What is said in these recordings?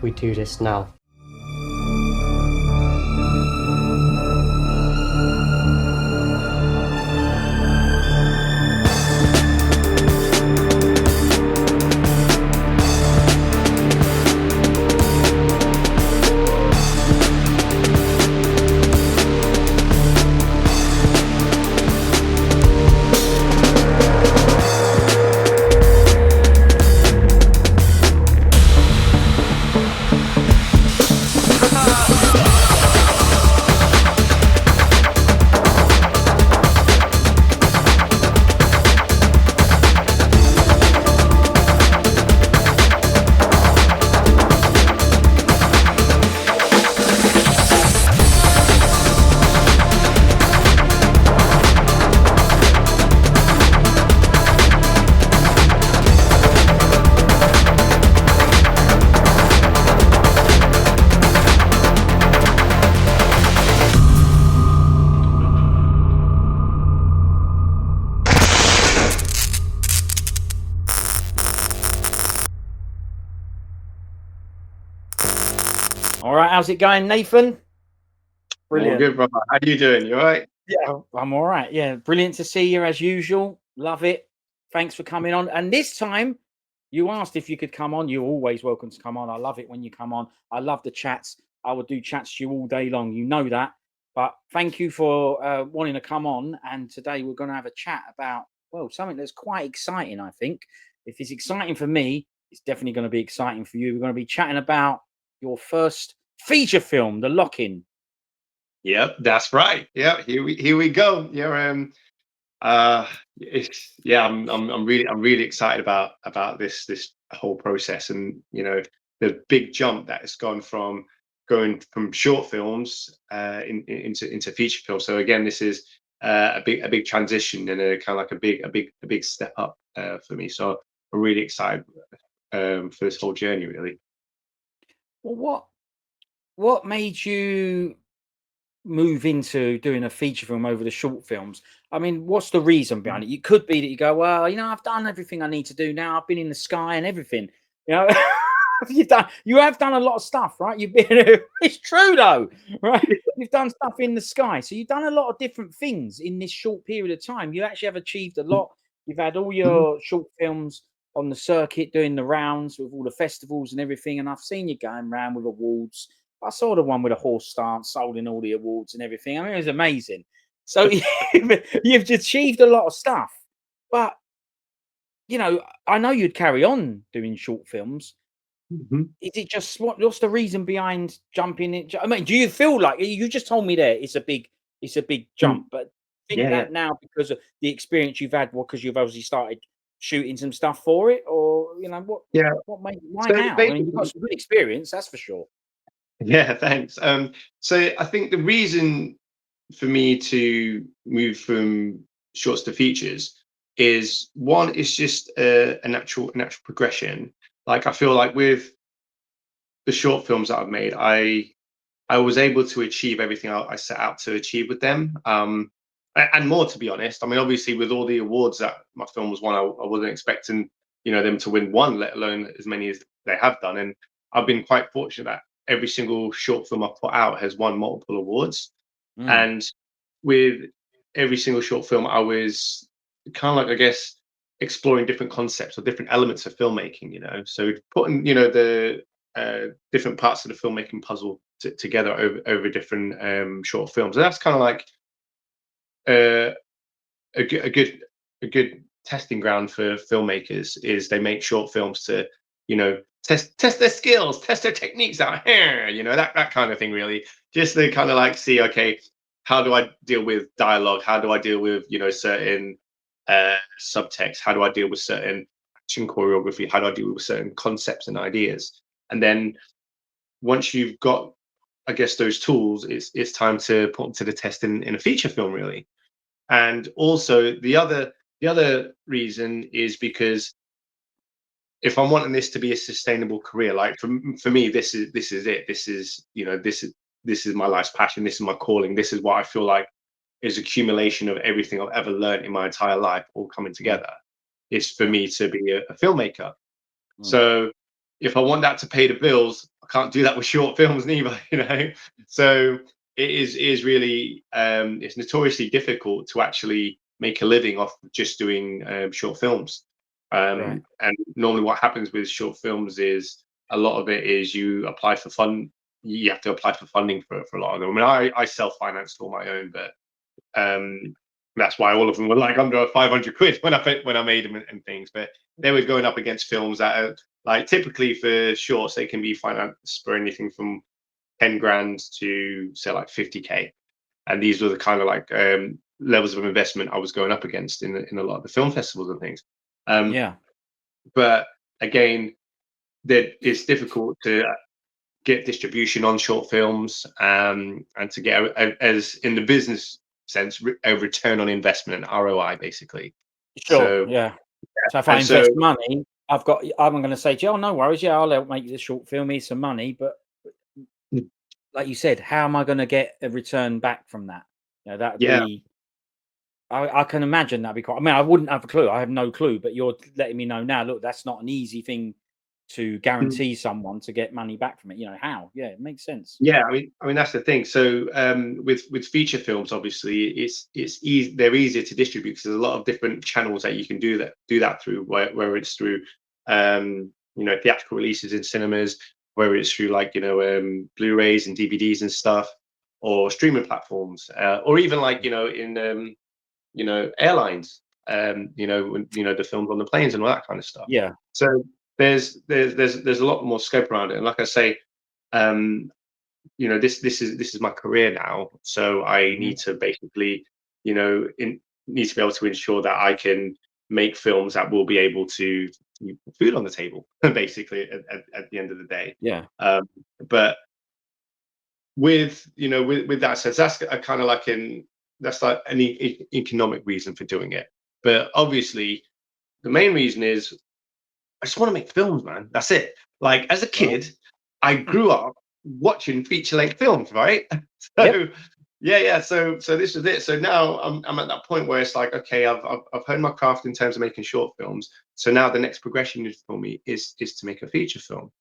we do this now. All right, how's it going, Nathan? Brilliant. All good, brother. How are you doing? You all right? Yeah, I'm all right. Yeah, brilliant to see you as usual. Love it. Thanks for coming on. And this time, you asked if you could come on. You're always welcome to come on. I love it when you come on. I love the chats. I would do chats to you all day long. You know that. But thank you for wanting to come on. And today we're going to have a chat about, well, something that's quite exciting, I think. If it's exciting for me, it's definitely going to be exciting for you. We're going to be chatting about your first feature film, The Lock-In. Yep, that's right. Yeah, here we go. Yeah, I'm really excited about this whole process, and the big jump that it's going from short films into feature films. So again, this is a big transition and a kind of like a big step up for me. So I'm really excited for this whole journey, really. Well, what made you move into doing a feature film over the short films? I mean, what's the reason behind it? It could be that you go, well, I've done everything I need to do now. I've been in the sky and everything. You have done a lot of stuff, right? You've been. It's true though, right? You've done stuff in the sky, so you've done a lot of different things in this short period of time. You actually have achieved a lot. You've had all your short films on the circuit doing the rounds with all the festivals and everything, and I've seen you going around with awards. I saw the one with a horse stance, holding all the awards and everything. I mean, it was amazing. So you've achieved a lot of stuff, but I know you'd carry on doing short films. Is it just what's the reason behind jumping in? I mean, do you feel like you just told me there it's a big jump, but now because of the experience you've had, because you've obviously started shooting some stuff for it, or what made why now? I mean, you've got some good experience, that's for sure. Yeah, thanks. So I think the reason for me to move from shorts to features is one, it's just a natural progression. Like I feel like with the short films that I've made, I was able to achieve everything I set out to achieve with them. And more, to be honest. I mean, obviously, with all the awards that my film was won, I wasn't expecting them to win one, let alone as many as they have done. And I've been quite fortunate that every single short film I put out has won multiple awards. And with every single short film, I was kind of like, I guess, exploring different concepts or different elements of filmmaking. So putting the different parts of the filmmaking puzzle together over different short films. And that's kind of like a good testing ground for filmmakers. Is they make short films to test their skills, test their techniques out here, that kind of thing, really. Just to kind of like see, okay, how do I deal with dialogue? How do I deal with certain subtext? How do I deal with certain action choreography? How do I deal with certain concepts and ideas? And then once you've got, I guess, those tools, it's time to put them to the test in a feature film, really. And also the other reason is because if I'm wanting this to be a sustainable career, like for me, this is it. This is my life's passion. This is my calling. This is what I feel like is accumulation of everything I've ever learned in my entire life, all coming together. Is for me to be a filmmaker. So if I want that to pay the bills, I can't do that with short films neither, you know. So it is really it's notoriously difficult to actually make a living off of just doing short films. Right. And normally, what happens with short films is a lot of it is you apply for fund. You have to apply for funding for a lot of them. I mean, I self-financed all my own, but um, that's why all of them were like under 500 quid when I made them and things. But they were going up against films that are like typically for shorts they can be financed for anything from 10 grand to say like 50K, and these were the kind of like levels of investment I was going up against in a lot of the film festivals and things. Um, Yeah. but again, that it's difficult to get distribution on short films, and to get as in the business sense a return on investment, ROI basically. Sure. So Yeah. So if I and so invest money, I'm going to say to you, oh, no worries. Yeah, I'll help make you the short film. Here's some money. But like you said, how am I going to get a return back from that? You know, that'd yeah, be, I can imagine that'd be quite, I mean, I wouldn't have a clue. I have no clue, but you're letting me know now. Look, that's not an easy thing to guarantee someone to get money back from it. You know, how? Yeah, it makes sense. yeah. I mean that's the thing. So with feature films, obviously it's easy. They're easier to distribute because there's a lot of different channels that you can do that through. Where it's through theatrical releases in cinemas, whether it's through like Blu-rays and DVDs and stuff, or streaming platforms, or even like in airlines, the films on the planes and all that kind of stuff. Yeah. So there's a lot more scope around it. And like I say, um, this is my career now, so I Mhm. need to basically, need to be able to ensure that I can make films that will be able to put food on the table, basically at the end of the day. Yeah. But with that sense, that's a kind of like that's like an economic reason for doing it. But obviously, the main reason is I just want to make films, man. That's it. Like as a Right. kid, I grew up watching feature length films, right? Yep. So yeah. So this is it. So now I'm at that point where it's like, okay, I've honed my craft in terms of making short films. So now the next progression for me is to make a feature film.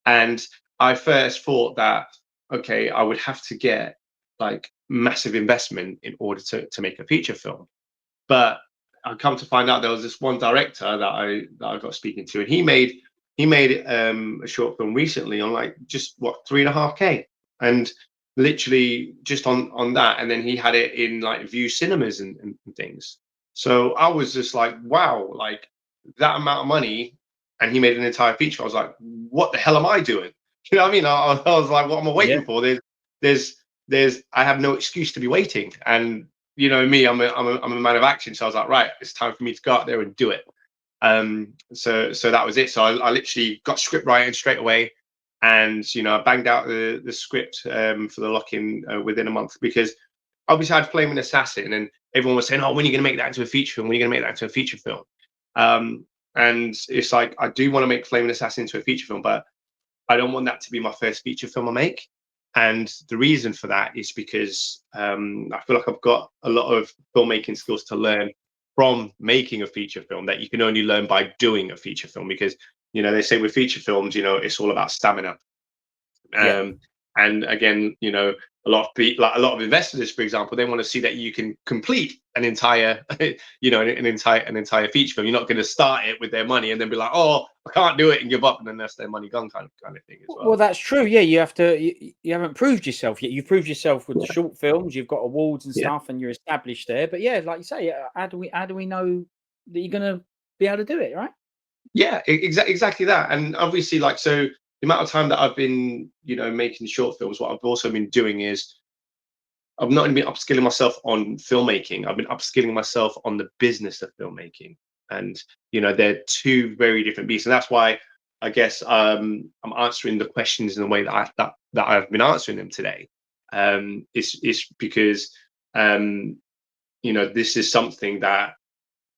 And I first thought that, okay, I would have to get like massive investment in order to make a feature film. But I come to find out there was this one director that I got speaking to, and he made a short film recently on like just what 3.5K, and literally just on that, and then he had it in like View cinemas and things. So I was just like, wow, like that amount of money, and he made an entire feature. I was like, what the hell am I doing? You know what I mean? I was like, what am I Yeah. waiting for? There's I have no excuse to be waiting, and me, I'm a man of action. So I was like, right, it's time for me to go out there and do it. So that was it. So I literally got script writing straight away, and I banged out the script for the lock-in within a month, because obviously I had Flaming Assassin, and everyone was saying, "Oh, when are you going to make that into a feature film? When are you going to make that into a feature film?" Um, and it's like I do want to make Flaming Assassin into a feature film, but I don't want that to be my first feature film I make. And the reason for that is because I feel like I've got a lot of filmmaking skills to learn from making a feature film that you can only learn by doing a feature film. Because they say with feature films, it's all about stamina. Yeah. Um, and again, a lot of people, like a lot of investors, for example, they want to see that you can complete an entire, an entire feature film. You're not going to start it with their money and then be like, oh, I can't do it, and give up, and then that's their money gone, kind of thing as Well, well. that's true. Yeah, you have to. You haven't proved yourself yet. You've proved yourself with the Yeah, short films. You've got awards and yeah, stuff, and you're established there. But yeah, like you say, how do we know that you're going to be able to do it? Right? yeah, exactly that. And obviously, like, so the amount of time that I've been, making short films, what I've also been doing is I've not only been upskilling myself on filmmaking, I've been upskilling myself on the business of filmmaking. And they're two very different beasts, and that's why I guess I'm answering the questions in the way that I've been answering them today. It's because this is something that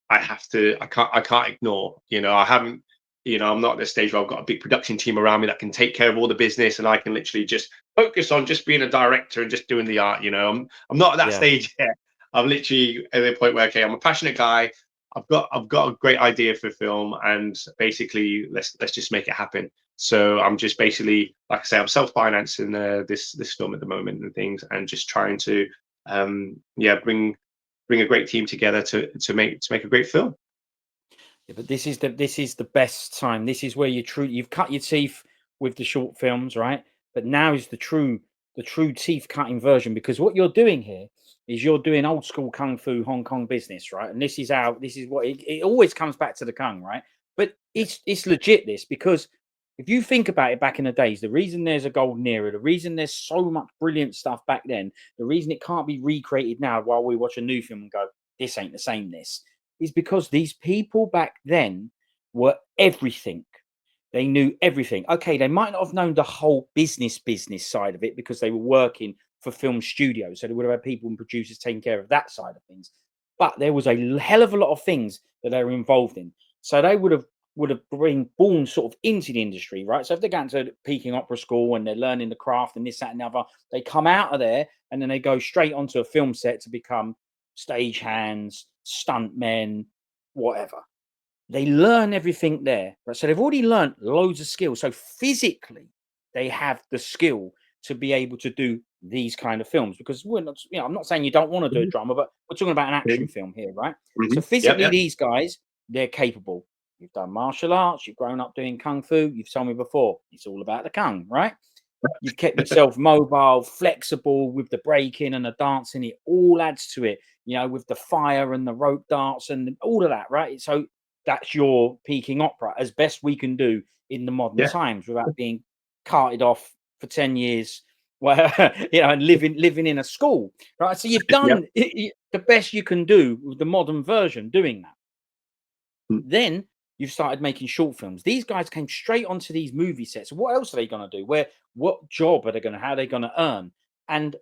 I can't ignore. I haven't, I'm not at the stage where I've got a big production team around me that can take care of all the business, and I can literally just focus on just being a director and just doing the art. I'm not at that Yeah. stage yet. I'm literally at the point where, okay, I'm a passionate guy. I've got a great idea for film, and basically let's just make it happen. So I'm just basically, like I say, I'm self-financing this film at the moment and things, and just trying to yeah, bring a great team together to make a great film. Yeah, but this is the best time. This is where you've cut your teeth with the short films, right? But now is the true teeth cutting version, because what you're doing here is you're doing old school kung fu Hong Kong business, right? And this is what it always comes back to the kung, right? But it's legit, this, because if you think about it, back in the days, the reason there's a golden era, the reason there's so much brilliant stuff back then, the reason it can't be recreated now while we watch a new film and go, this ain't the same, this is because these people back then were everything. They knew everything. Okay, they might not have known the whole business side of it because they were working for film studios. So they would have had people and producers taking care of that side of things. But there was a hell of a lot of things that they were involved in. So they would have been born sort of into the industry, right? So if they're going to Peking Opera School and they're learning the craft and this, that, and the other, they come out of there and then they go straight onto a film set to become stagehands, stunt men, whatever. They learn everything there, right? So they've already learned loads of skills. So physically, they have the skill to be able to do these kind of films. Because we're not, I'm not saying you don't want to do a drama, but we're talking about an action film here, right? So Yep, physically, yep. these guys, they're capable. You've done martial arts, you've grown up doing kung fu. You've told me before, it's all about the kung, right? You've kept yourself mobile, flexible with the breaking and the dancing. It all adds to it, with the fire and the rope darts and all of that, right? So that's your Peking opera as best we can do in the modern Yeah, times without being carted off for 10 years, well, and living in a school, right? So you've yep. done the best you can do with the modern version doing that. Mm. Then you've started making short films. These guys came straight onto these movie sets. What else are they going to do? What job are they going to, how are they going to earn? And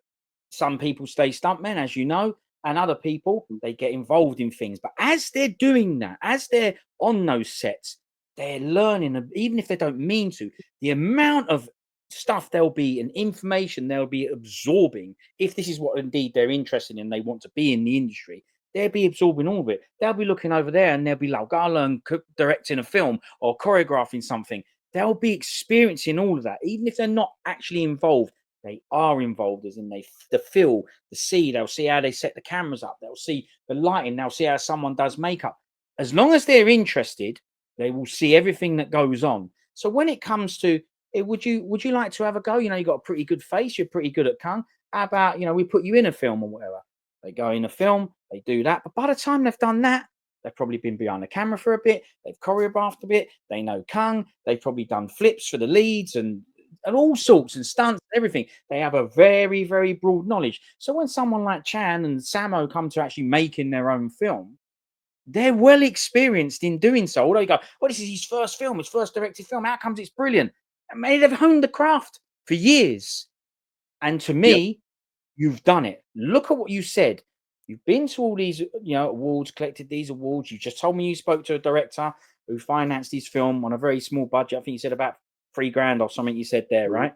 some people stay stuntmen, as you know, and other people, they get involved in things. But as they're doing that, as they're on those sets, they're learning, even if they don't mean to, the amount of stuff they'll be and information they'll be absorbing, if this is what indeed they're interested in, they want to be in the industry, they'll be absorbing all of it. They'll be looking over there and they'll be like, I'll learn directing a film or choreographing something. They'll be experiencing all of that, even if they're not actually involved. They are involved, as in the feel, the see. They'll see how they set the cameras up. They'll see the lighting. They'll see how someone does makeup. As long as they're interested, they will see everything that goes on. So when it comes to, would you like to have a go? You got a pretty good face. You're pretty good at kung. How about, we put you in a film or whatever? They go in a film, they do that. But by the time they've done that, they've probably been behind the camera for a bit. They've choreographed a bit. They know kung. They've probably done flips for the leads and all sorts and stunts and everything. They have a very, very broad knowledge. So when someone like Chan and Samo come to actually making their own film, they're well experienced in doing so. Although you go, well, this is his first film, his first directed film. How comes it's brilliant? And they've honed the craft for years. And to Yep. me, you've done it. Look at what you said. You've been to all these, awards, collected these awards. You just told me you spoke to a director who financed his film on a very small budget. I think you said about $3,000 or something you said there, right?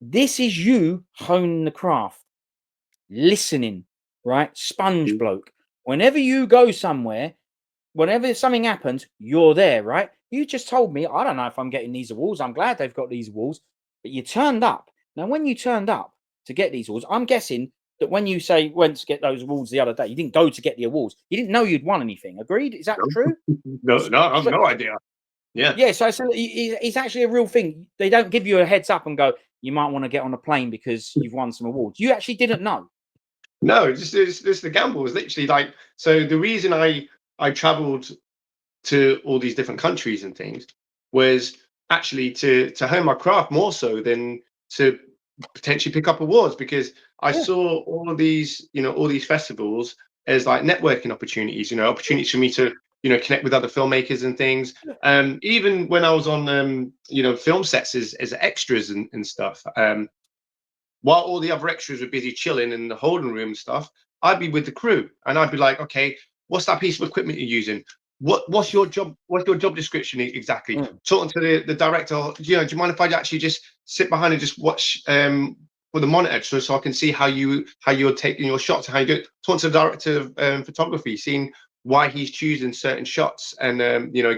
This is you honing the craft, listening, right? Sponge bloke. Whenever you go somewhere, whenever something happens, you're there, right? You just told me, I don't know if I'm getting these awards. I'm glad they've got these awards, but you turned up. Now, when you turned up to get these awards, I'm guessing that when you say went to get those awards the other day, you didn't go to get the awards. You didn't know you'd won anything. Agreed? Is that true? No, I have no idea. Yeah. Yeah, so it's actually a real thing. They don't give you a heads up and go, you might want to get on a plane because you've won some awards. You actually didn't know. No, it's the gamble was literally like, so the reason I traveled to all these different countries and things was actually to hone my craft more so than to potentially pick up awards, because I Yeah. saw all of these, all these festivals as like networking opportunities, opportunities for me to, connect with other filmmakers and things. Even when I was on, film sets as extras and stuff, while all the other extras were busy chilling in the holding room and stuff, I'd be with the crew and I'd be like, okay, what's that piece of equipment you're using? What's your job? What's your job description exactly? Talking to the director, do you mind if I actually just sit behind and just watch with the monitor so I can see how you're taking your shots and how you do it? Talking to the director of photography, seeing why he's choosing certain shots and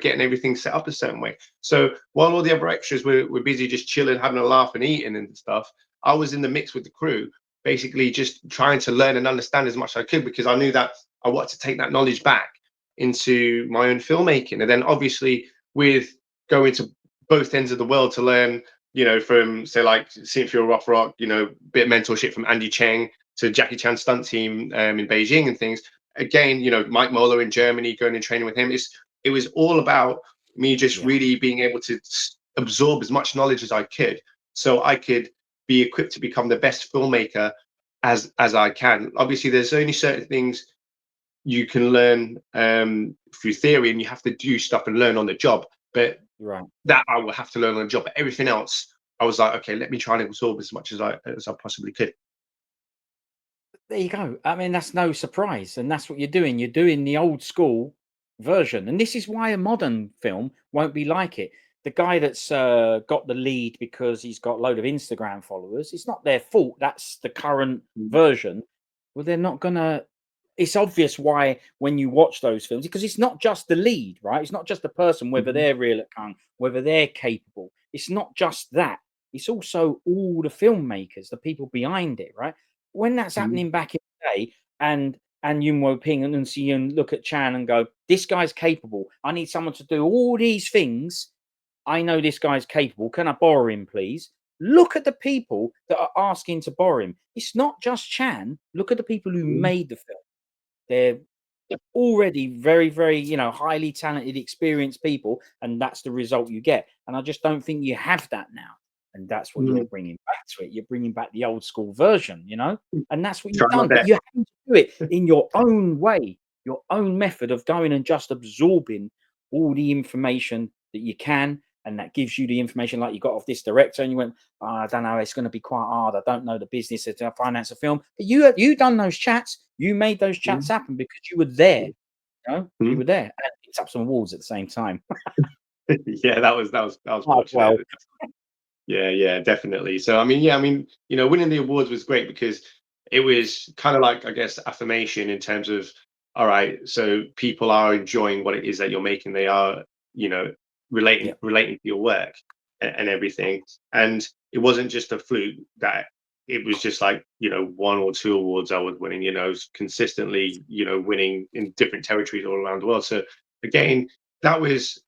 getting everything set up a certain way. So while all the other extras were busy just chilling, having a laugh and eating and stuff, I was in the mix with the crew, basically just trying to learn and understand as much as I could, because I knew that I wanted to take that knowledge back into my own filmmaking. And then obviously with going to both ends of the world to learn, from say like Cynthia Roth Rock, bit of mentorship from Andy Cheng to Jackie Chan's stunt team in Beijing and things. Again, Mike Moeller in Germany, going and training with him. It was all about me just Yeah. really being able to absorb as much knowledge as I could, so I could be equipped to become the best filmmaker as I can. Obviously, there's only certain things you can learn through theory, and you have to do stuff and learn on the job. But Right. that I will have to learn on the job. But everything else, I was like, okay, let me try and absorb as much as I possibly could. There you go. I mean, that's no surprise. And that's what you're doing. You're doing the old school version. And this is why a modern film won't be like it. The guy that's got the lead because he's got a load of Instagram followers, it's not their fault. That's the current Mm. version. Well, they're not going to. It's obvious why when you watch those films, because it's not just the lead, right? It's not just the person, whether Mhm. they're real at kung, whether they're capable. It's not just that. It's also all the filmmakers, the people behind it, right? When that's Mhm. happening back in the day, and Yun Wo Ping and Yun look at Chan and go, "This guy's capable. I need someone to do all these things. I know this guy's capable. Can I borrow him, please?" Look at the people that are asking to borrow him. It's not just Chan. Look at the people who Mhm. made the film. They're already very, very, highly talented, experienced people, and that's the result you get. And I just don't think you have that now. And that's what you're Mhm. bringing back to it. You're bringing back the old school version, and that's what Try you've my done. But best. you're having to do it in your own way, your own method of going and just absorbing all the information that you can. And that gives you the information like you got off this director, and you went, "Oh, I don't know, it's going to be quite hard. I don't know the business to finance a film." But you done those chats, you made those chats Mhm. happen because you were there. You Mhm. were there and picked up some awards at the same time. Yeah, that was Oh, well, fortunate. Yeah, yeah, definitely. So I mean, yeah, I mean, winning the awards was great because it was kind of like, I guess, affirmation in terms of, all right, so people are enjoying what it is that you're making. They are, you know, yeah. relating to your work and everything. And it wasn't just a fluke that it was just like, one or two awards I was winning, consistently, winning in different territories all around the world. So again, that was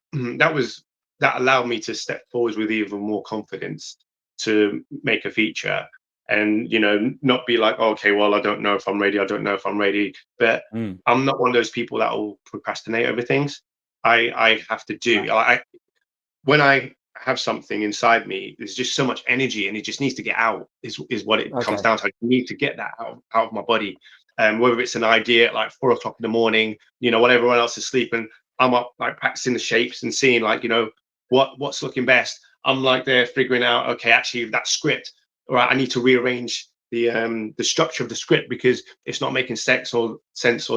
that allowed me to step forward with even more confidence to make a feature, and not be like, "Oh, okay, well, I don't know if I'm ready, I don't know if I'm ready." But Mm, I'm not one of those people that will procrastinate over things. I have to right. do. When I have something inside me, there's just so much energy, and it just needs to get out. Is what it comes Okay. down to. I need to get that out of my body. Whether it's an idea at like 4 o'clock in the morning, when everyone else is sleeping, I'm up like practicing the shapes and seeing like, what's looking best. I'm like there figuring out, okay, actually that script, all right, I need to rearrange the structure of the script because it's not making sense, or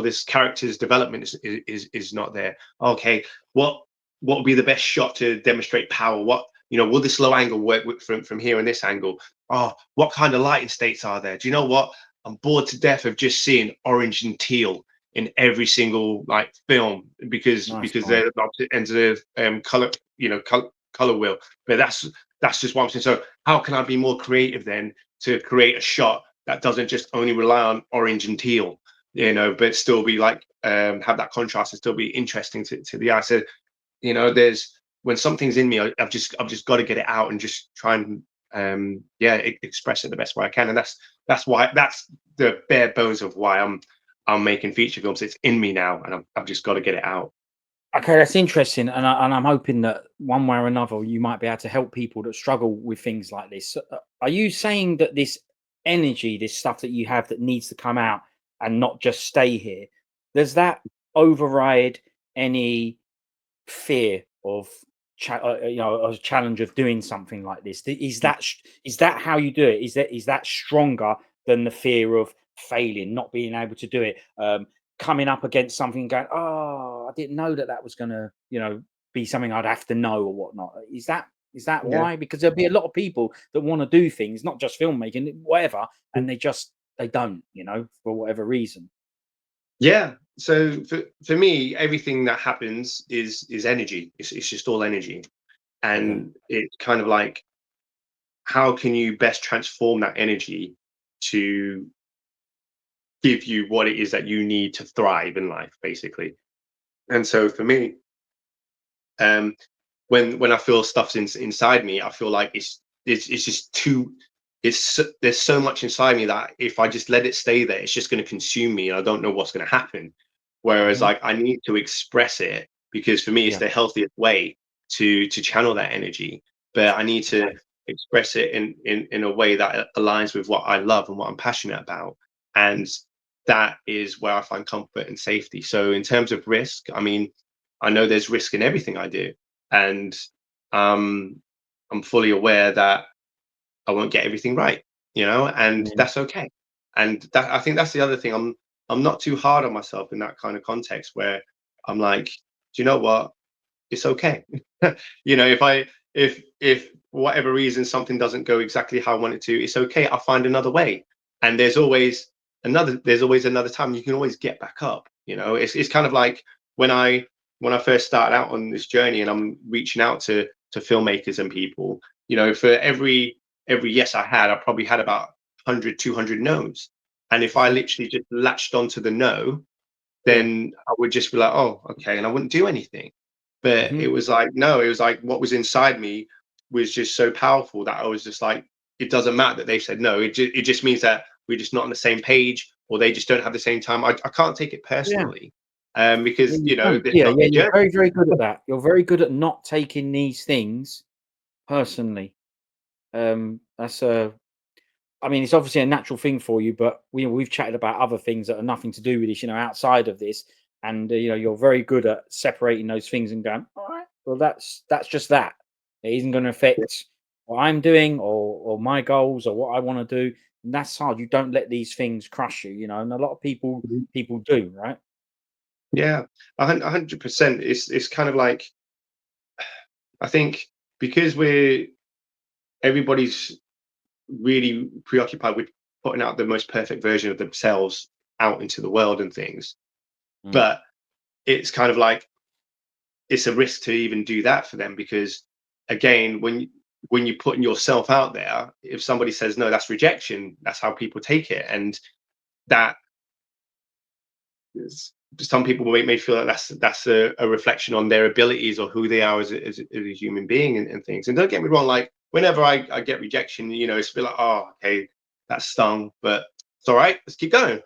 this character's development is not there. Okay, what would be the best shot to demonstrate power? Will this low angle work from here and this angle? Oh, what kind of lighting states are there? Do you know what? I'm bored to death of just seeing orange and teal in every single like film because Nice because one. they're the opposite ends of the color wheel. But that's just one thing. So how can I be more creative then to create a shot that doesn't just only rely on orange and teal, but still be like have that contrast and still be interesting to the eye. So there's when something's in me, I've just got to get it out and just try and express it the best way I can. And that's the bare bones of why I'm making feature films. It's in me now, and I've just got to get it out. Okay, that's interesting, and I'm hoping that one way or another you might be able to help people that struggle with things like this. So, are you saying that this energy, this stuff that you have that needs to come out and not just stay here, does that override any fear of a challenge of doing something like this? Is that how you do it? Is that stronger than the fear of failing, not being able to do it, coming up against something, going, "Oh, I didn't know that that was gonna, be something I'd have to know or whatnot." Is that Yeah. why? Because there'll be a lot of people that want to do things, not just filmmaking, whatever, and they don't, for whatever reason. Yeah, so for me, everything that happens is energy. It's just all energy, Okay. and it's kind of like, how can you best transform that energy to give you what it is that you need to thrive in life, basically. And so for me, um, when I feel stuff's inside me, I feel like it's just too. There's so much inside me that if I just let it stay there, it's just going to consume me, and I don't know what's going to happen. Whereas, Hmm. like, I need to express it, because for me, it's Yeah. the healthiest way to channel that energy. But I need to Okay. express it in a way that aligns with what I love and what I'm passionate about, and that is where I find comfort and safety. So in terms of risk, I mean, I know there's risk in everything I do, and um, I'm fully aware that I won't get everything right, and Mhm. that's okay. And that, I think that's the other thing. I'm not too hard on myself in that kind of context, where I'm like, do you know what? It's okay. If for whatever reason something doesn't go exactly how I want it to, it's okay. I'll find another way. And there's always another time. You can always get back up. It's kind of like when I first started out on this journey, and I'm reaching out to filmmakers and people. For every yes I had, I probably had about 100, 200 no's. And if I Okay. literally just latched onto the no, Yeah. then I would just be like, oh, okay, and I wouldn't do anything. But Hmm. it was like, no, it was like what was inside me was just so powerful that I was just like, it doesn't matter that they said no. It just means that we're just not on the same page, or they just don't have the same time. I can't take it Yeah. personally, Yeah, because you don't. this is Yeah, not yeah, their you're journey. very, very good at that. You're very good at not taking these things personally. That's a I mean, it's obviously a natural thing for you, but we've chatted about other things that are nothing to do with this, outside of this, and you're very good at separating those things and going, all right, well, that's just that. It isn't going to affect what I'm doing or my goals or what I want to do. And that's hard. You don't let these things crush you, and a lot of people do, right? Yeah, 100%. It's kind of like, I think, because everybody's really preoccupied with putting out the most perfect version of themselves out into the world and things. Mm. But it's kind of like, it's a risk to even do that for them, because again, when you're putting yourself out there, if somebody says no, that's rejection. That's how people take it. And that is, some people may feel like that's a reflection on their abilities, or who they are as a human being, and things. And don't get me wrong, like, whenever I get rejection, it's a bit like, oh, okay, that stung, but it's all right, let's keep going.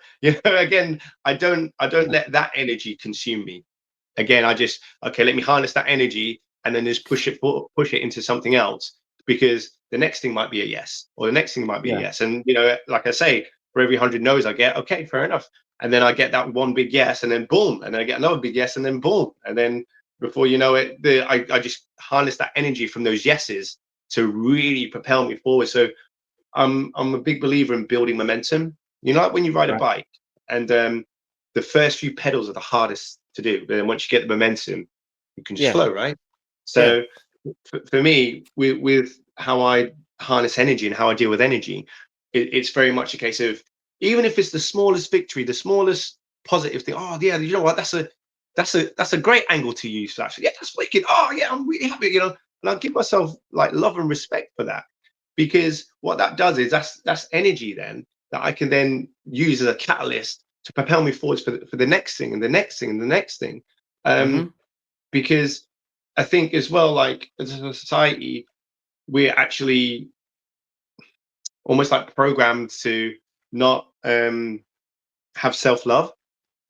Again, I don't Yeah. let that energy consume me. Again, I just, okay, let me harness that energy, and then just push it into something else, because the next thing might be a yes, or the next thing might be a Yeah. yes. And like I say, for every 100 no's I get, okay, fair enough. And then I get that one big yes, and then boom, and then I get another big yes, and then boom, and then before you know it, I just harness that energy from those yeses to really propel me forward. So I'm a big believer in building momentum. Like when you ride a Right. bike, and the first few pedals are the hardest to do, but then once you get the momentum, you can just Yeah. flow, right? Yeah. So for me, with how I harness energy and how I deal with energy, it's very much a case of, even if it's the smallest victory, the smallest positive thing. Oh yeah, you know what? That's a great angle to use. Actually, yeah, that's wicked. Oh yeah, I'm really happy. And I'll give myself like love and respect for that, because what that does is that's energy then that I can then use as a catalyst to propel me forwards for the next thing, and the next thing, and the next thing. Hmm. Because I think as well, like, as a society, we're actually almost like programmed to not have self-love,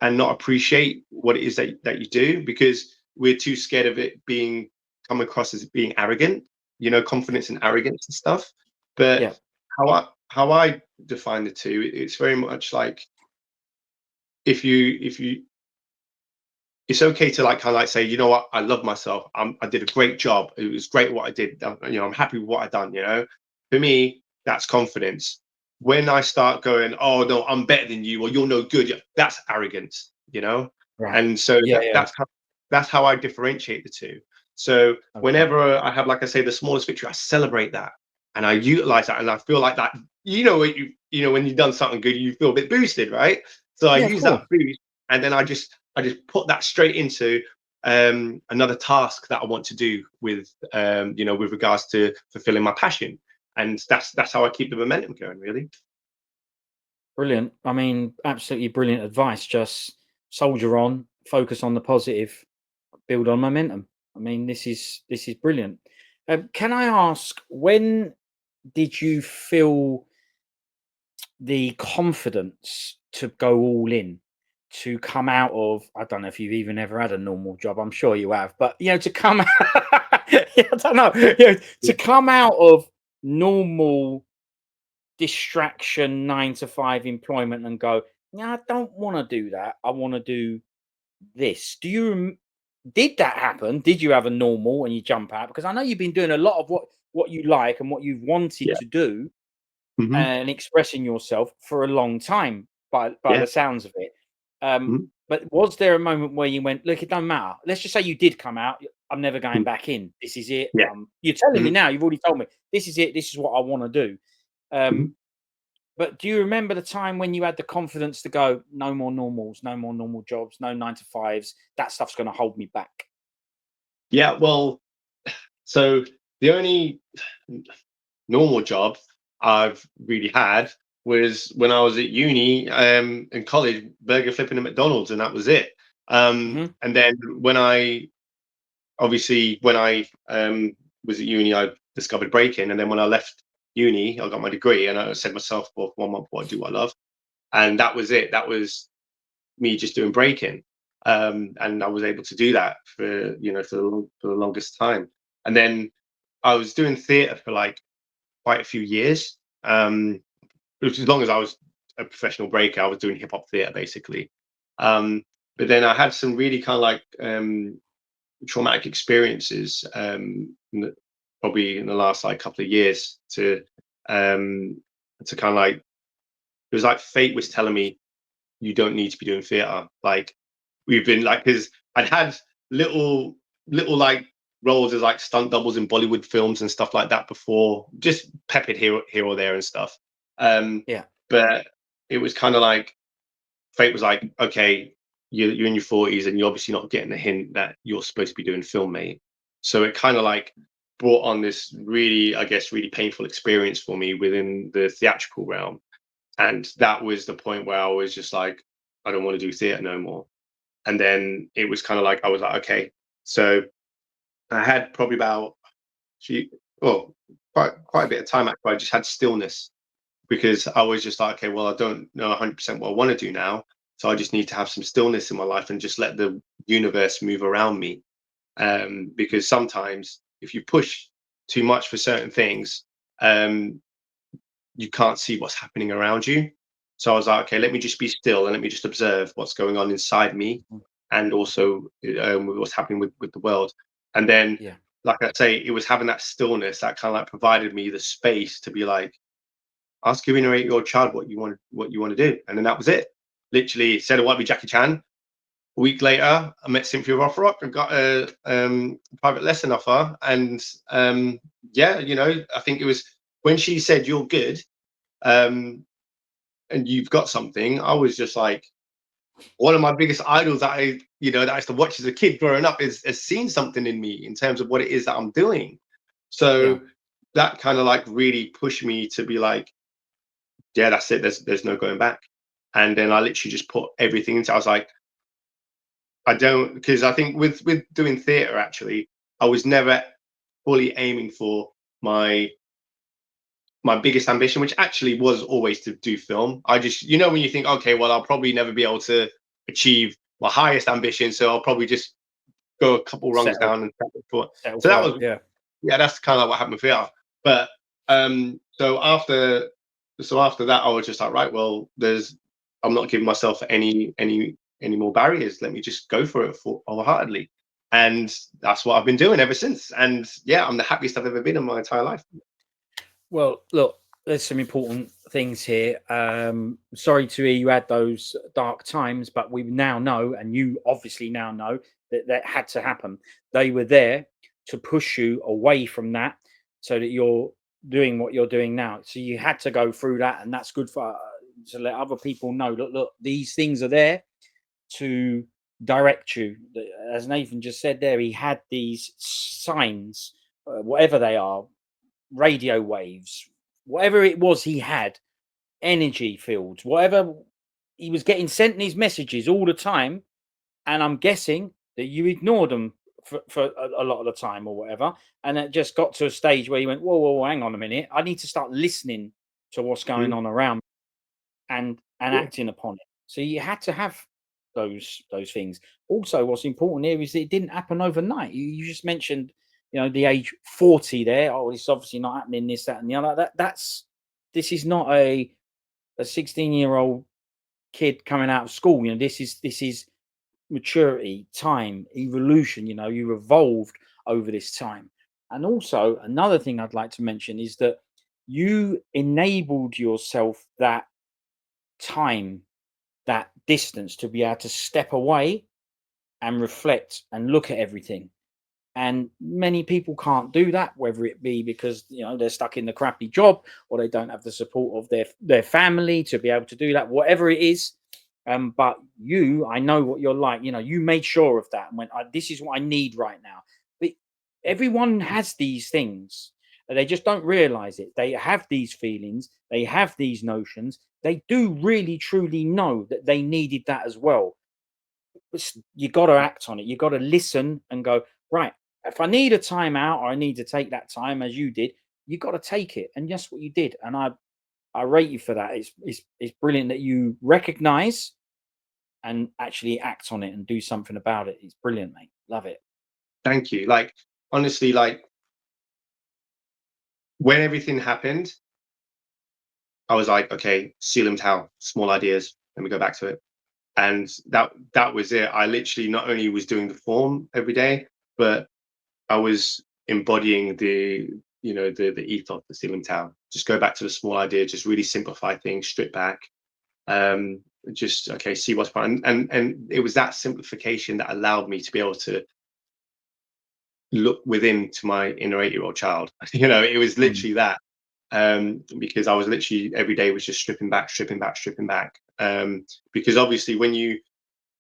and not appreciate what it is that you do, because we're too scared of it being come across as being arrogant, confidence and arrogance and stuff. But Yeah. how I define the two, it's very much like, if you it's okay to, like, kind of like say, you know what, I love myself. I did a great job. It was great what I did. I'm happy with what I done. For me, that's confidence. When I start going, oh no, I'm better than you, or you're no good, yeah, that's arrogance. Right. And so Yeah. Yeah. that's how I differentiate the two. So Okay. whenever I have, like I say, the smallest victory, I celebrate that, and I utilize that, and I feel like that. When you've done something good, you feel a bit boosted, right? So I Yeah. Of use that course. boost and then I just put that straight into another task that I want to do with with regards to fulfilling my passion, and that's how I keep the momentum going, really. Brilliant. I mean, absolutely brilliant advice. Just soldier on, focus on the positive, build on momentum. I mean, this is brilliant. Can I ask, when did you feel the confidence to go all in, to come out of, I don't know if you've even ever had a normal job, I'm sure you have, but to come yeah, I don't know, to come out of normal distraction 9 to 5 employment and go, yeah, I don't want to do that, I want to do this. Did that happen? Did you have a normal and you jump out? Because I know you've been doing a lot of what you like and what you've wanted Yeah. to do Hmm. and expressing yourself for a long time, by Yeah. the sounds of it. Um, Mhm. but was there a moment where you went, look, it don't matter. Let's just say you did come out. I'm never going Mhm. back in. This is it. Yeah. You're telling me Mhm. now. You've already told me this is it. This is what I want to do. Mhm. Um, but do you remember the time when you had the confidence to go, no more normals, no more normal jobs, no 9 to 5s? That stuff's going to hold me back. Yeah. Well, so the only normal job I've really had was when I was at uni in college, burger flipping at McDonald's, and that was it. Hmm. And then when I was at uni, I discovered breaking, and then when I left uni, I got my degree, and I said to myself, well, 1 month, what I do, what I love, and that was it. That was me just doing breaking, and I was able to do that for the longest time. And then I was doing theatre for like quite a few years. Which as long as I was a professional breaker, I was doing hip hop theatre basically. Um, but then I had some really kind of like traumatic experiences, probably in the last like couple of years um, to kind of like, it was like fate was telling me you don't need to be doing theatre. Like we've been like, because I'd had little like roles as like stunt doubles in Bollywood films and stuff like that before, just peppered here or there and stuff. Um, Yeah. but it was kind of like fate was like, okay, you're in your 40s and you're obviously not getting the hint that you're supposed to be doing film, mate. So it kind of like brought on this really, I guess, really painful experience for me within the theatrical realm. And that was the point where I was just like, I don't want to do theatre no more. And then it was kind of like I was like, okay. So I had probably about well, quite a bit of time actually. I just had stillness because I was just like, okay, well, I don't know 100% what I want to do now, so I just need to have some stillness in my life and just let the universe move around me. Because sometimes if you push too much for certain things, um, you can't see what's happening around you. So I was like, okay, let me just be still and let me just observe what's going on inside me, Mhm. and also with what's happening with the world. And then, Yeah. like I say, it was having that stillness that kind of like provided me the space to be like, ask your inner 8-year-old child what you want to do, and then that was it. Literally said I want to be Jackie Chan. A week later, I met Cynthia Rothrock and got a private lesson offer, and yeah, I think it was when she said you're good. Um, and you've got something, I was just like, one of my biggest idols that I used to watch as a kid growing up has seen something in me in terms of what it is that I'm doing. Yeah. So that kind of like really pushed me to be like, yeah, that's it. There's no going back. And then I literally just put everything into. I was like, I don't, because I think with doing theatre actually, I was never fully aiming for my biggest ambition, which actually was always to do film. I just, when you think, okay, well, I'll probably never be able to achieve my highest ambition, so I'll probably just go a couple rungs Settle. down and settle for. Settle So that for it. was, Yeah. yeah, that's kind of what happened with VR. But so after that, I was just like, right, well, I'm not giving myself any more barriers. Let me just go for it wholeheartedly, and that's what I've been doing ever since. And yeah, I'm the happiest I've ever been in my entire life. Well, look, there's some important things here. Sorry to hear you had those dark times, but we now know, and you obviously now know, that that had to happen. They were there to push you away from that so that you're doing what you're doing now. So you had to go through that, and that's good for to let other people know. Look, these things are there. to direct you. As Nathan just said there, he had these signs, whatever they are, radio waves, whatever it was, he had energy fields, whatever he was getting sent these messages all the time. And I'm guessing that you ignored them for a lot of the time or whatever. And it just got to a stage where you went, whoa, hang on a minute. I need to start listening to what's going on around and Yeah. acting upon it. So you had to have those things. Also, what's important here is that it didn't happen overnight. You just mentioned, the age 40 there. Oh, it's obviously not happening, this, that, and the other. This is not a 16-year-old kid coming out of school. This is maturity, time, evolution. You evolved over this time. And also another thing I'd like to mention is that you enabled yourself that time, that distance, to be able to step away and reflect and look at everything. And many people can't do that, whether it be because they're stuck in the crappy job, or they don't have the support of their family to be able to do that, whatever it is. But I know what you're like. You made sure of that and went, this is what I need right now. But everyone has these things. They just don't realize it. They have these feelings. They have these notions. They do really, truly know that they needed that as well. But you got to act on it. You got to listen and go, right, if I need a timeout or I need to take that time, as you did, you got to take it. And that's what you did. And I rate you for that. It's brilliant that you recognize and actually act on it and do something about it. It's brilliant, mate. Love it. Thank you. Like, honestly, like, when everything happened, I was like, okay, seal and towel, small ideas. Let me go back to it. And that was it. I literally not only was doing the form every day, but I was embodying the ethos, the seal and towel. Just go back to the small idea, just really simplify things, strip back. Just okay, see what's fun. And it was that simplification that allowed me to be able to look within to my inner 8-year-old child. It was literally that. Because I was literally every day was just stripping back. Because obviously when you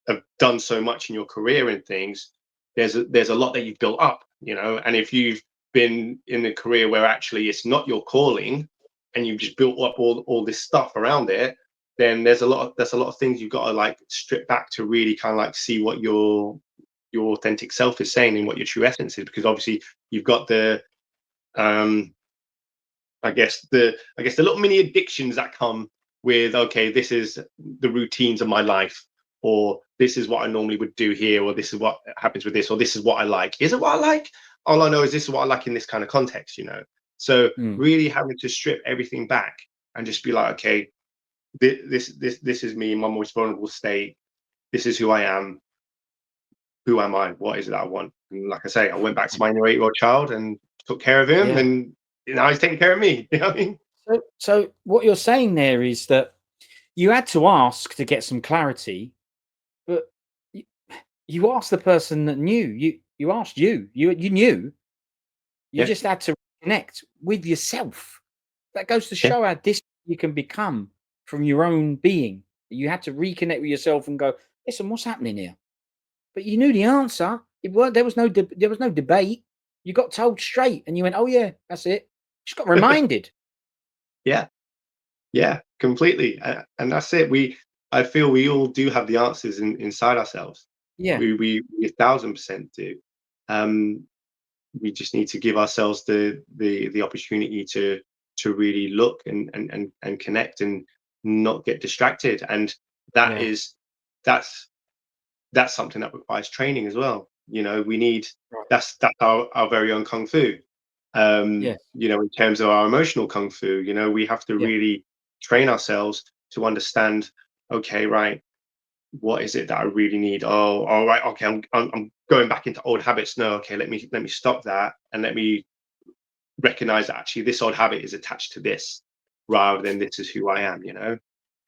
have done so much in your career and things, there's a lot that you've built up, and if you've been in a career where actually it's not your calling and you've just built up all this stuff around it, then there's a lot of things you've got to like strip back to really kind of like see what your authentic self is saying and what your true essence is, because obviously you've got the I guess the little mini addictions that come with, okay, this is the routines of my life, or this is what I normally would do here, or this is what happens with this, or this is what I like. Is it what I like? All I know is this is what I like in this kind of context, So really having to strip everything back and just be like, okay, this is me in my most vulnerable state. This is who I am. Who am I? What is it that I want? And like I say, I went back to my 8-year-old child and took care of him, Yeah. and now he's taking care of me. You know what I mean? So what you're saying there is that you had to ask to get some clarity, but you asked the person that knew. You asked you knew. You Yeah, just had to connect with yourself. That goes to yeah, show how distant you can become from your own being. You had to reconnect with yourself and go, listen, what's happening here? But you knew the answer. There was no debate. You got told straight, and you went, "Oh yeah, that's it." Just got reminded. yeah, yeah, completely. And that's it. I feel we all do have the answers inside ourselves. Yeah, We 1,000% do. Um, we just need to give ourselves the opportunity to really look and connect and not get distracted. And that yeah, is that's something that requires training as well. We need right, that's our very own kung fu. yeah, In terms of our emotional kung fu, we have to yeah, really train ourselves to understand, okay, right, what is it that I really need? Oh, all right, okay, I'm going back into old habits. No, okay, let me stop that and let me recognize that actually this old habit is attached to this rather than this is who I am.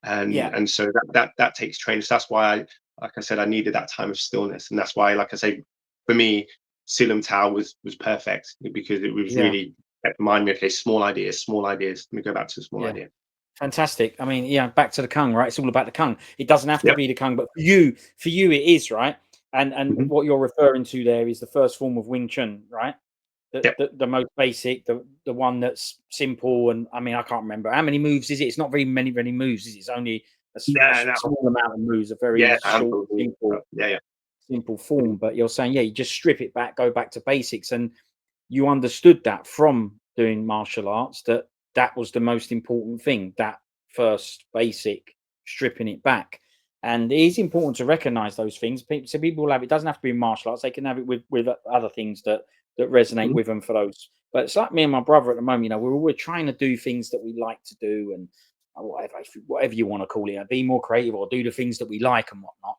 and yeah, and so that takes training. So that's why like I said, I needed that time of stillness, and that's why, like I say, for me, Silam Tao was perfect because it was yeah, really kept reminding me, okay, small ideas. Let me go back to the small yeah. idea. Fantastic. I mean, yeah, back to the Kung, right? It's all about the Kung. It doesn't have to Yep. be the Kung, but for you, it is, right? And Hmm. what you're referring to there is the first form of Wing Chun, right? The, Yep. the most basic, the one that's simple, and I mean, I can't remember how many moves is it. It's not very many moves, is it? It's only a No, no. small amount of moves, a very Yeah, short, handful. Yeah, yeah. simple Mhm. form. But you're saying, yeah, you just strip it back, go back to basics, and you understood that from doing martial arts that that was the most important thing, that first basic stripping it back. And it is important to recognize those things. People will have it, doesn't have to be in martial arts, they can have it with other things that resonate Mhm. with them for those. But it's like me and my brother at the moment, we're trying to do things that we like to do, and whatever you want to call it, be more creative or do the things that we like and whatnot.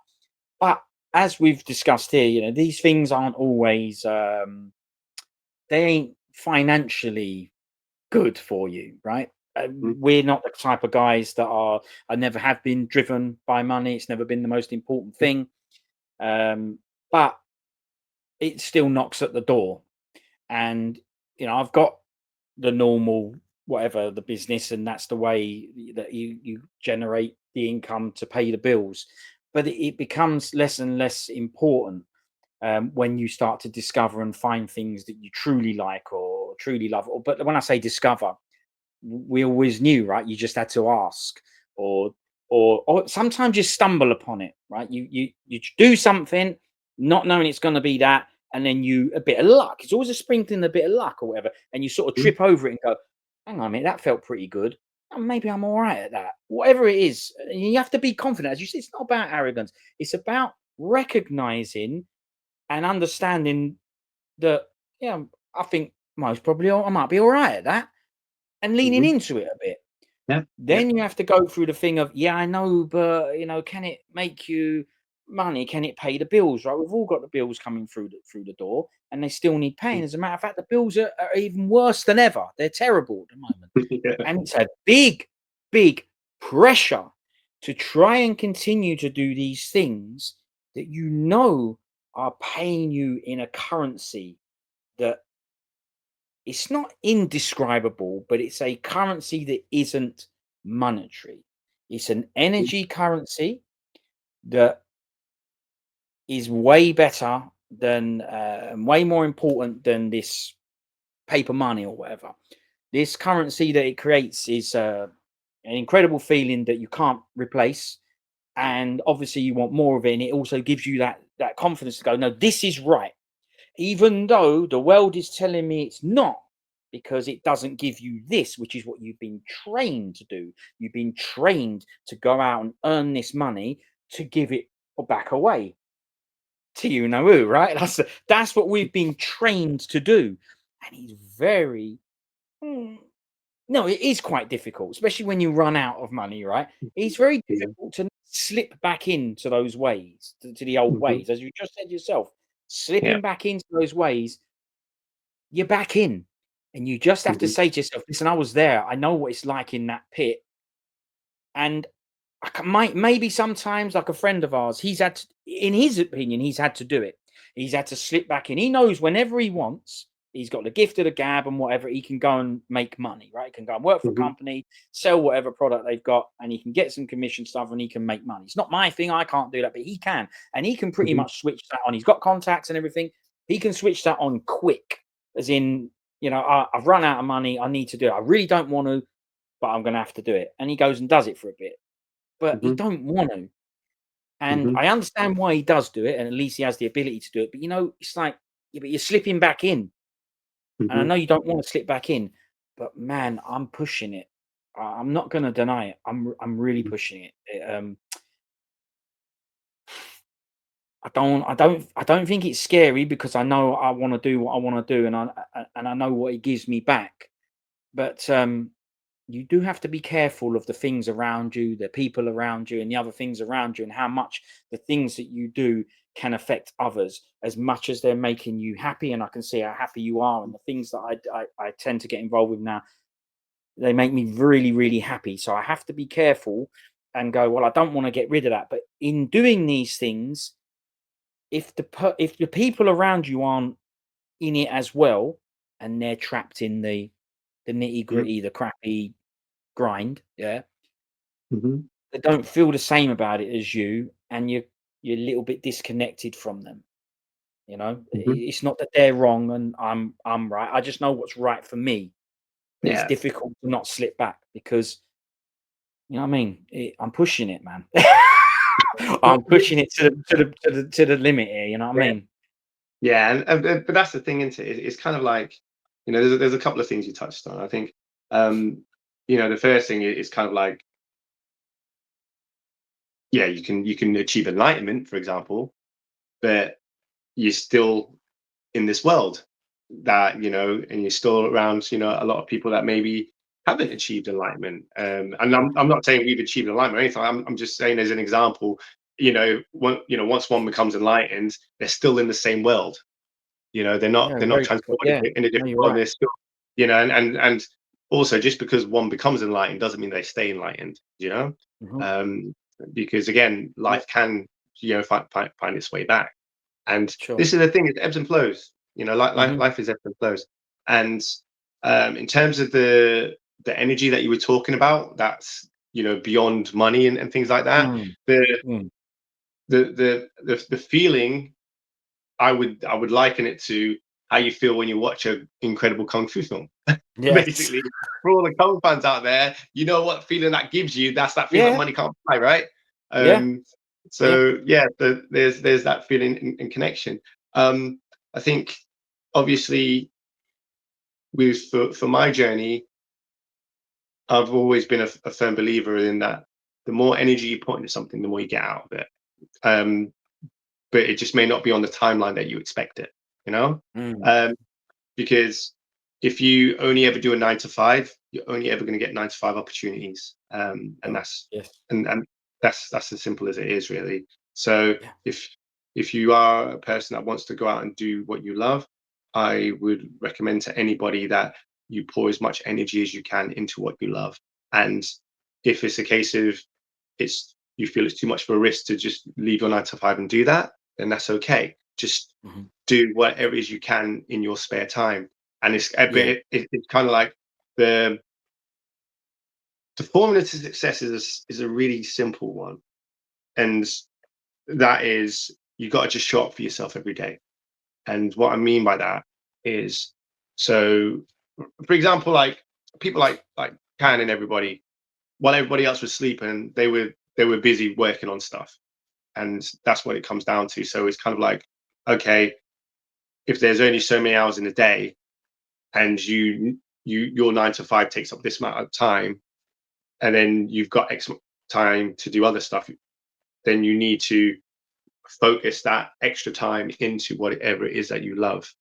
But as we've discussed here, these things aren't always they ain't financially good for you, right? Mhm. We're not the type of guys that are. I never have been driven by money. It's never been the most important thing. Um, but it still knocks at the door, and I've got the normal whatever the business, and that's the way that you generate the income to pay the bills. But it becomes less and less important when you start to discover and find things that you truly like or truly love. But when I say discover, we always knew, right? You just had to ask, or or sometimes you stumble upon it, right? You do something not knowing it's going to be that, and then you a bit of luck. It's always a sprinkling, a bit of luck or whatever, and you sort of Mhm. trip over it and go, "Hang on a minute, that felt pretty good. Oh, maybe I'm all right at that." Whatever it is, you have to be confident. As you said, it's not about arrogance. It's about recognizing and understanding that, yeah, I think most probably I might be all right at that, and leaning Mhm. into it a bit. Yeah, yeah. Then you have to go through the thing of, yeah, I know, but can it make you money? Can it pay the bills? Right? We've all got the bills coming through the door, and they still need paying. Mm. As a matter of fact, the bills are even worse than ever. They're terrible at the moment, Yeah. and it's a big pressure to try and continue to do these things that are paying you in a currency that it's not indescribable, but it's a currency that isn't monetary. It's an Mhm. energy currency that is way better than and way more important than this paper money or whatever. This currency that it creates is an incredible feeling that you can't replace, and obviously you want more of it. And it also gives you that confidence to go, no, this is right, even though the world is telling me it's not, because it doesn't give you this, which is what you've been trained to do. You've been trained to go out and earn this money to give it back away to you know who, right? That's what we've been trained to do, and it's very mm, no, it is quite difficult, especially when you run out of money, right? It's very Yeah. difficult to slip back into those ways, to the old Mhm. ways, as you just said yourself. Yeah. Slipping back into those ways, you're back in, and you just have to Mhm. say to yourself, "Listen, I was there. I know what it's like in that pit." And might maybe sometimes, like a friend of ours, in his opinion, he's had to do it. He's had to slip back in. He knows whenever he wants, he's got the gift of the gab and whatever, he can go and make money, right? He can go and work for a Mhm. company, sell whatever product they've got, and he can get some commission stuff and he can make money. It's not my thing. I can't do that, but he can. And he can pretty Mhm. much switch that on. He's got contacts and everything. He can switch that on quick, as in, I've run out of money. I need to do it. I really don't want to, but I'm going to have to do it. And he goes and does it for a bit, but he Mhm. don't want to. And Mhm. I understand why he does do it, and at least he has the ability to do it. But it's like, yeah, but you're slipping back in, and I Mhm. know you don't want to slip back in, but man, I'm pushing it. I'm not going to deny it. I'm really Mhm. pushing it. I don't think it's scary, because I know I want to do what I want to do, and I know what it gives me back. But you do have to be careful of the things around you, the people around you, and the other things around you, and how much the things that you do can affect others as much as they're making you happy. And I can see how happy you are, and the things that I tend to get involved with now, they make me really, really happy. So I have to be careful and go, well, I don't want to get rid of that. But in doing these things, if the people around you aren't in it as well, and they're trapped in the nitty Mhm. gritty, the crappy grind, yeah, Mhm. that don't feel the same about it as you, and you're a little bit disconnected from them. You know, Mhm. it's not that they're wrong and I'm right. I just know what's right for me. But it's Yeah. difficult to not slip back because you know what I mean. I'm pushing it, man. Well, I'm pushing it to the limit here. You know what I yeah. mean? Yeah, but that's the thing, isn't it? It's kind of like, there's a couple of things you touched on. I think, um, the first thing is kind of like, yeah, you can achieve enlightenment, for example, but you're still in this world that, and you're still around, a lot of people that maybe haven't achieved enlightenment. And I'm not saying we've achieved enlightenment or anything. I'm just saying as an example, once one becomes enlightened, they're still in the same world. Yeah, They're not very good point. transported Yeah, in a no, different you're world. right. They're still, and also just because one becomes enlightened doesn't mean they stay enlightened. Mhm. Um, because again, Yeah, life can, find its way back. And sure. this is the thing: it ebbs and flows. Life, Mhm. life is ebbs and flows. And in terms of the energy that you were talking about, that's beyond money and things like that. Mm, The mm. the feeling, I would liken it to how you feel when you watch an incredible kung fu film. Yes. Basically, for all the kung fans out there, you know what feeling that gives you. That's that feeling that Yeah, money can't buy, right? yeah, Um, yeah. so yeah, there's that feeling in connection. I think obviously for my journey, I've always been a firm believer in that the more energy you put into something, the more you get out of it. Um, but it just may not be on the timeline that you expect it. You know. Mm, Um, because if you only ever do a 9 to 5, you're only ever going to get 9 to 5 opportunities, and sure. that's Yes. and that's as simple as it is, really. So Yeah. if you are a person that wants to go out and do what you love, I would recommend to anybody that you pour as much energy as you can into what you love. And if it's a case of you feel it's too much of a risk to just leave your 9 to 5 and do that, then that's okay. Just Mhm. do whatever it is you can in your spare time. And but Yeah. it's kind of like the the formula to success is a really simple one, and that is you got to just show up for yourself every day. And what I mean by that is, so for example, like people like Karen and everybody, while everybody else was sleeping, they were busy working on stuff, and that's what it comes down to. So it's kind of like, okay, if there's only so many hours in a day, and your 9 to 5 takes up this amount of time, and then you've got X time to do other stuff, then you need to focus that extra time into whatever it is that you love.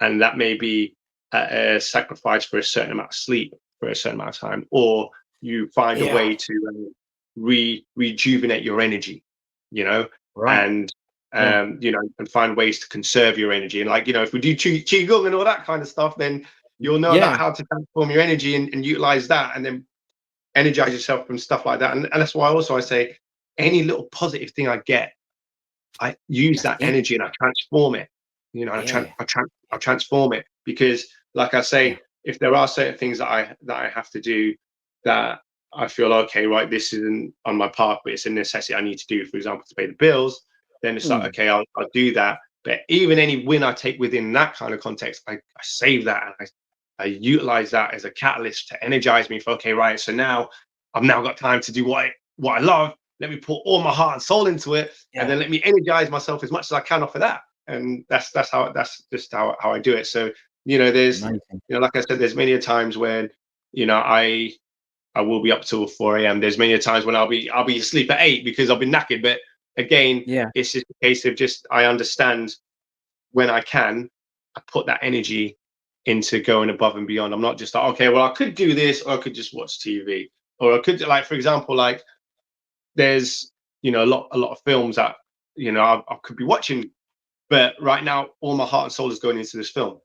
And that may be a sacrifice for a certain amount of sleep for a certain amount of time, or you find a Yeah. way to rejuvenate your energy, you know, Right. and Yeah. and find ways to conserve your energy. And like, if we do qigong and all that kind of stuff, then you'll know about Yeah. how to transform your energy and utilize that, and then energize yourself from stuff like that. And that's why also I say any little positive thing I get, I use That's that it. energy and I transform it. Yeah. I transform it because, like I Yeah. say, if there are certain things that I have to do that I feel okay, right, this isn't on my path, but it's a necessity I need to do, for example, to pay the bills, then it's like, Mm. okay, I'll do that. But even any win I take within that kind of context, I save that and I utilize that as a catalyst to energize me for, okay, right, so now I've now got time to do what I love. Let me put all my heart and soul into it, and Yeah. then let me energize myself as much as I can off of that. And that's just how I do it. So there's Amazing. like I said, there's many a times when I will be up till 4 a.m. There's many a times when I'll be asleep at 8 because I've been knackered. But again, Yeah. it's just a case of just I understand when I can, I put that energy into going above and beyond. I'm not just like, okay, well, I could do this, or I could just watch TV, or I could, like, for example, like there's a lot of films that I could be watching, but right now all my heart and soul is going into this film.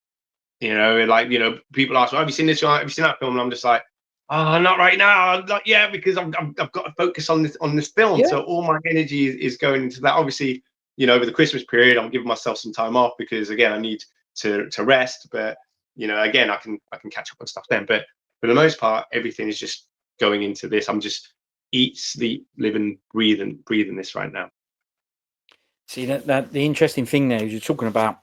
And like people ask, well, have you seen this one? Have you seen that film? And I'm just like, oh, not right now. Not yet, because I've got to focus on this film. Yeah. So all my energy is going into that. Obviously, over the Christmas period, I'm giving myself some time off because again, I need to rest. But again, I can catch up on stuff then. But for the most part, everything is just going into this. I'm just eat, sleep, live, and breathe in this right now. See, that the interesting thing there is you're talking about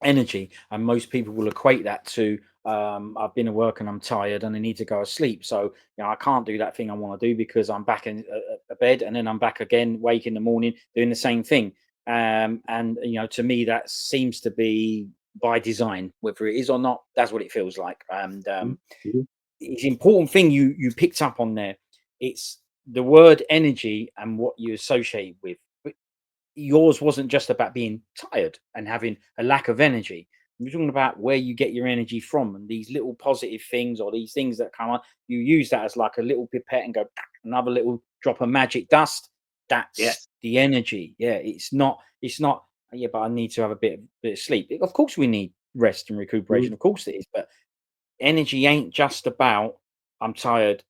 energy, and most people will equate that to I've been at work and I'm tired and I need to go to sleep, so I can't do that thing I want to do because I'm back in a bed, and then I'm back again, wake in the morning doing the same thing. And to me that seems to be by design, whether it is or not. That's what it feels like. And Mhm. it's an important thing you picked up on there. It's the word energy and what you associate with. But yours wasn't just about being tired and having a lack of energy. We're talking about where you get your energy from, and these little positive things or these things that come on. You use that as like a little pipette and go another little drop of magic dust. That's Yes. the energy. Yeah, it's not. It's not. Yeah, but I need to have a bit of sleep. Of course, we need rest and recuperation. Mhm. Of course, it is. But energy ain't just about I'm tired,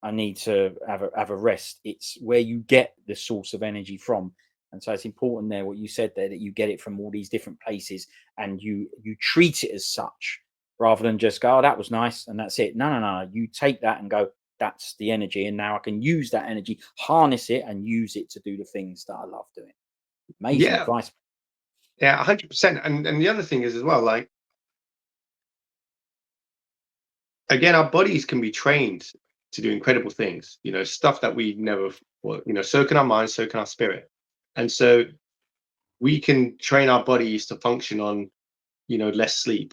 I need to have a rest. It's where you get the source of energy from. And so it's important there what you said there, that you get it from all these different places, and you treat it as such rather than just go, oh, that was nice and that's it. No, no, no. You take that and go, that's the energy, and now I can use that energy, harness it, and use it to do the things that I love doing. Amazing Yeah, advice. yeah, 100%. And the other thing is as well, like, again, our bodies can be trained to do incredible things, stuff that we never, well, so can our minds, so can our spirit. And so we can train our bodies to function on, less sleep.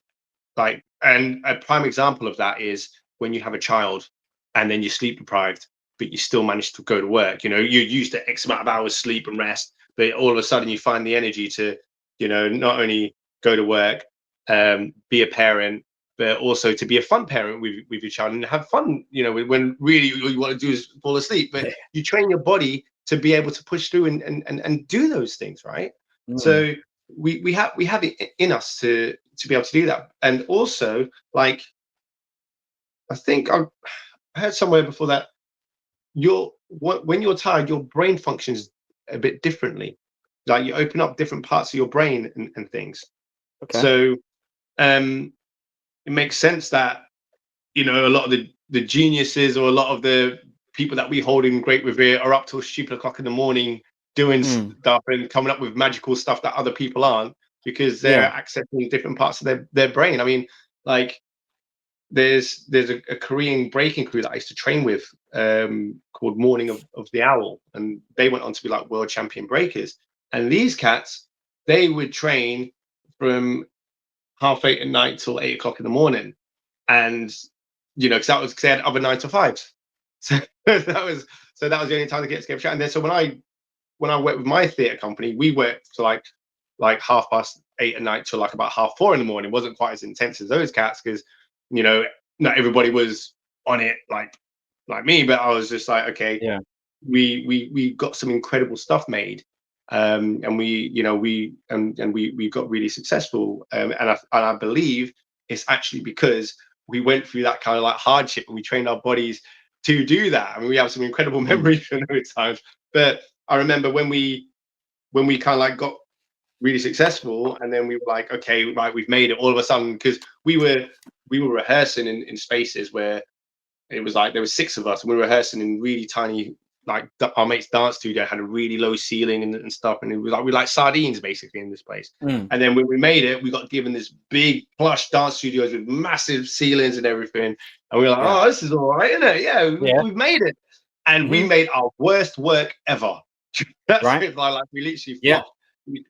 Like, and a prime example of that is when you have a child and then you're sleep deprived, but you still manage to go to work. You're used to X amount of hours sleep and rest, but all of a sudden you find the energy to, not only go to work, be a parent, but also to be a fun parent with your child and have fun, when really all you want to do is fall asleep. But you train your body to be able to push through and do those things, right? Mm, So we have it in us to be able to do that. And also, like, I think I heard somewhere before that when you're tired, your brain functions a bit differently. Like, you open up different parts of your brain and things. okay. So um it makes sense that a lot of the geniuses or a lot of the people that we hold in great revere are up till stupid o'clock in the morning doing Mm, stuff and coming up with magical stuff that other people aren't, because they're yeah. accessing different parts of their brain. I mean, like, there's a Korean breaking crew that I used to train with, called Morning of the Owl, and they went on to be like world champion breakers. And these cats, they would train from 8:30 at night till 8 o'clock in the morning, and because that was because they had other 9 to 5s. So that was the only time to get scared. And then so when I worked with my theatre company, we worked to like 8:30 at night till like about 4:30 in the morning. It wasn't quite as intense as those cats, because you know not everybody was on it like me, but I was just like, okay, Yeah. we got some incredible stuff made, and we got really successful, and I believe it's actually because we went through that kind of like hardship and we trained our bodies to do that. I mean, we have some incredible Mm, memories from those times. But I remember when we kind of like got really successful, and then we were like, okay, right, we've made it. All of a sudden, because we were rehearsing in spaces where it was like there were six of us, and we were rehearsing in really tiny, like, our mate's dance studio had a really low ceiling and stuff, and it was like we were like sardines basically in this place. mm, And then when we made it, we got given this big plush dance studios with massive ceilings and everything, and we were like, yeah. oh, this is all right, isn't it? Yeah, Yeah. we've made it. And we Hmm. made our worst work ever. That's Right. it. Like, we literally Yeah. flopped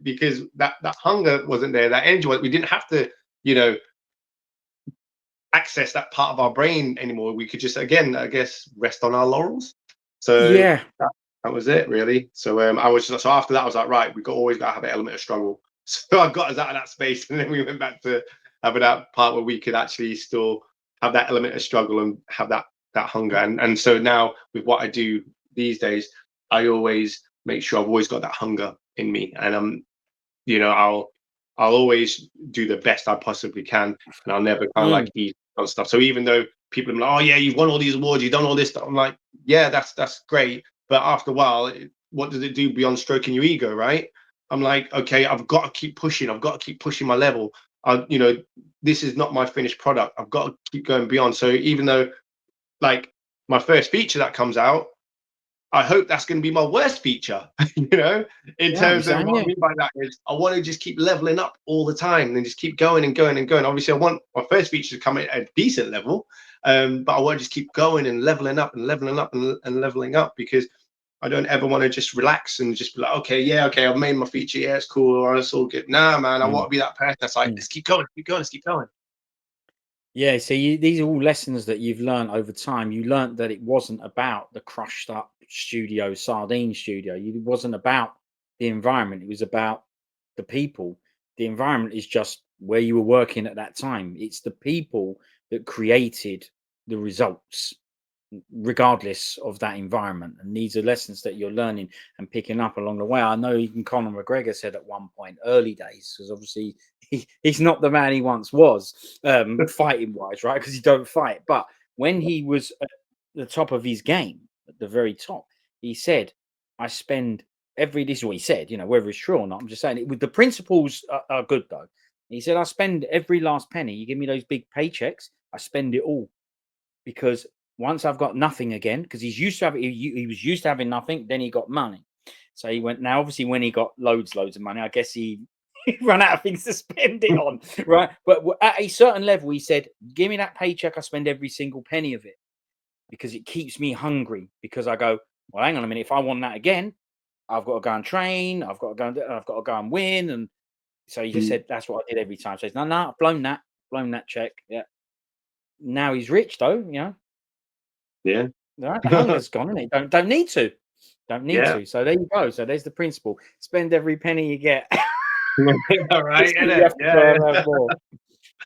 because that hunger wasn't there, that energy. We didn't have to, you know, access that part of our brain anymore. We could just, again, I guess, rest on our laurels. So Yeah. that was it, really. So so after that, I was like, right, always got to have an element of struggle. So I got us out of that space, and then we went back to having that part where we could actually still have that element of struggle and have that hunger. And so now with what I do these days, I always make sure I've always got that hunger in me, and I'll always do the best I possibly can, and I'll never kind of Mm, like ease on stuff. So even though people are like, oh yeah, you've won all these awards, you've done all this stuff, I'm like, yeah, that's great, but after a while, what does it do beyond stroking your ego, right? I'm like, okay, I've got to keep pushing. I've got to keep pushing my level. This is not my finished product. I've got to keep going beyond. So even though, like, my first feature that comes out, I hope that's going to be my worst feature, you know, in Yeah, I'm terms of saying, what I yeah. mean by that is I want to just keep leveling up all the time and just keep going and going and going. Obviously, I want my first feature to come at a decent level, but I want to just keep going and leveling up and leveling up and leveling up, because I don't ever want to just relax and just be like, okay, yeah, okay, I've made my feature, yeah, it's cool, or it's all good. Nah, man, I want Mm, to be that person that's like, mm. let's keep going, keep going, let's keep going. Yeah, so these are all lessons that you've learned over time. You learned that it wasn't about the crushed up studio, sardine studio. It wasn't about the environment. It was about the people. The environment is just where you were working at that time. It's the people that created the results, regardless of that environment. And these are lessons that you're learning and picking up along the way. I know even Conor McGregor said at one point, early days, because obviously he's not the man he once was, fighting wise, right? Because he don't fight. But when he was at the top of his game, at the very top, he said, I spend this is what he said, you know, whether it's true or not, I'm just saying it, with the principles are good though. He said, I spend every last penny. You give me those big paychecks, I spend it all, because once I've got nothing again, because he's used to having, he was used to having nothing, then he got money. So he went, now obviously when he got loads of money, I guess he run out of things to spend it on, right? But at a certain level, he said, give me that paycheck, I spend every single penny of it, because it keeps me hungry. Because I go, well, hang on a minute, if I want that again, I've got to go and train, I've got to go and win. And so he just Mm, said, that's what I did every time. So he's no, I've blown that check. Yeah. Now he's rich though, you know. yeah. Right, the hunger's gone, isn't it? Don't need to. Don't need Yeah. to. So there you go. So there's the principle. Spend every penny you get. All right, Just 'cause you innit? have to Yeah, go and yeah. have more.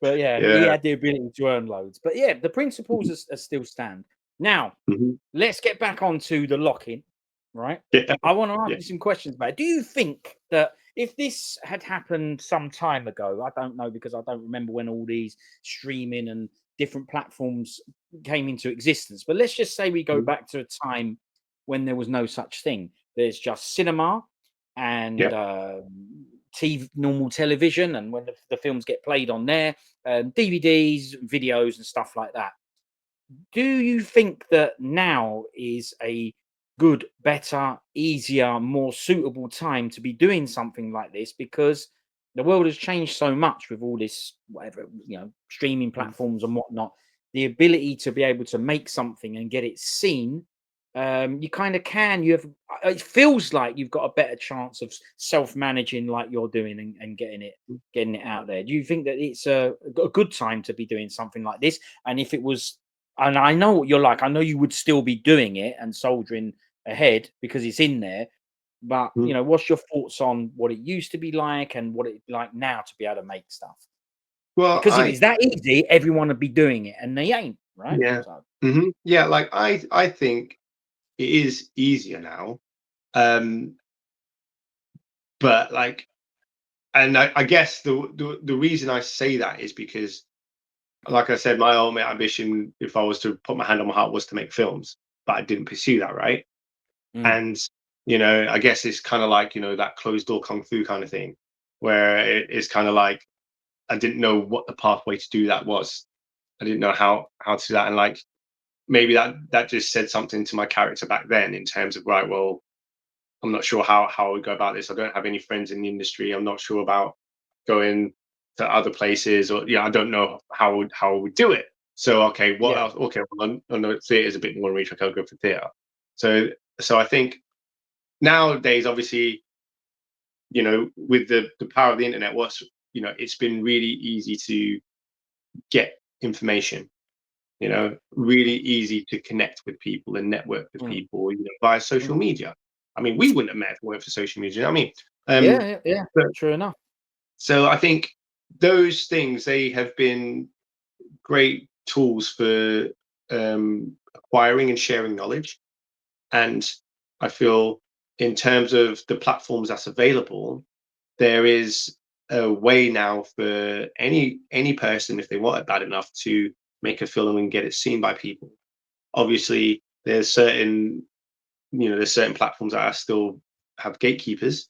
But yeah, he Yeah. had the ability to earn loads. But yeah, the principles are still stand. Now, Mhm. let's get back onto the lock-in, right? Yeah. I want to ask Yeah. you some questions about it. Do you think that if this had happened some time ago, I don't know, because I don't remember when all these streaming and different platforms came into existence, but let's just say we go Mhm. back to a time when there was no such thing. There's just cinema and Yeah. TV, normal television, and when the films get played on there, DVDs, videos, and stuff like that. Do you think that now is a good, better, easier, more suitable time to be doing something like this? Because the world has changed so much with all this, whatever, you know, streaming Mm. platforms and whatnot. The ability to be able to make something and get it seen, you kind of can. You have. It feels like you've got a better chance of self-managing, like you're doing, and getting it out there. Do you think that it's a good time to be doing something like this? And if it was, and I know what you're like. I know you would still be doing it and soldiering ahead because it's in there. But Mhm. you know, what's your thoughts on what it used to be like and what it's like now to be able to make stuff? Well, Because if it's that easy, everyone would be doing it, and they ain't, right? yeah. So, Yeah, like I think it is easier now. Um, but like, and I guess the reason I say that is because, like I said, my ultimate ambition, if I was to put my hand on my heart, was to make films, but I didn't pursue that, right? mm, And I guess it's kind of like that closed door kung fu kind of thing, where it's kind of like I didn't know what the pathway to do that was. I didn't know how to do that, and like maybe that just said something to my character back then in terms of, right, well, I'm not sure how I would go about this. I don't have any friends in the industry. I'm not sure about going to other places, or I don't know how I would do it. So okay, what yeah, else? Okay, well, I know theatre is a bit more reach. I can go for theatre. So I think nowadays, obviously, with the power of the internet, it's been really easy to get information. Really easy to connect with people and network with mm, people, via social mm. media. I mean, we wouldn't have met if it weren't for social media. You know what I mean, Yeah, yeah, yeah. but, True enough. so I think those things, they have been great tools for acquiring and sharing knowledge. And I feel, in terms of the platforms that's available, there is a way now for any person, if they want it bad enough, to make a film and get it seen by people. Obviously, there's certain platforms that are still have gatekeepers,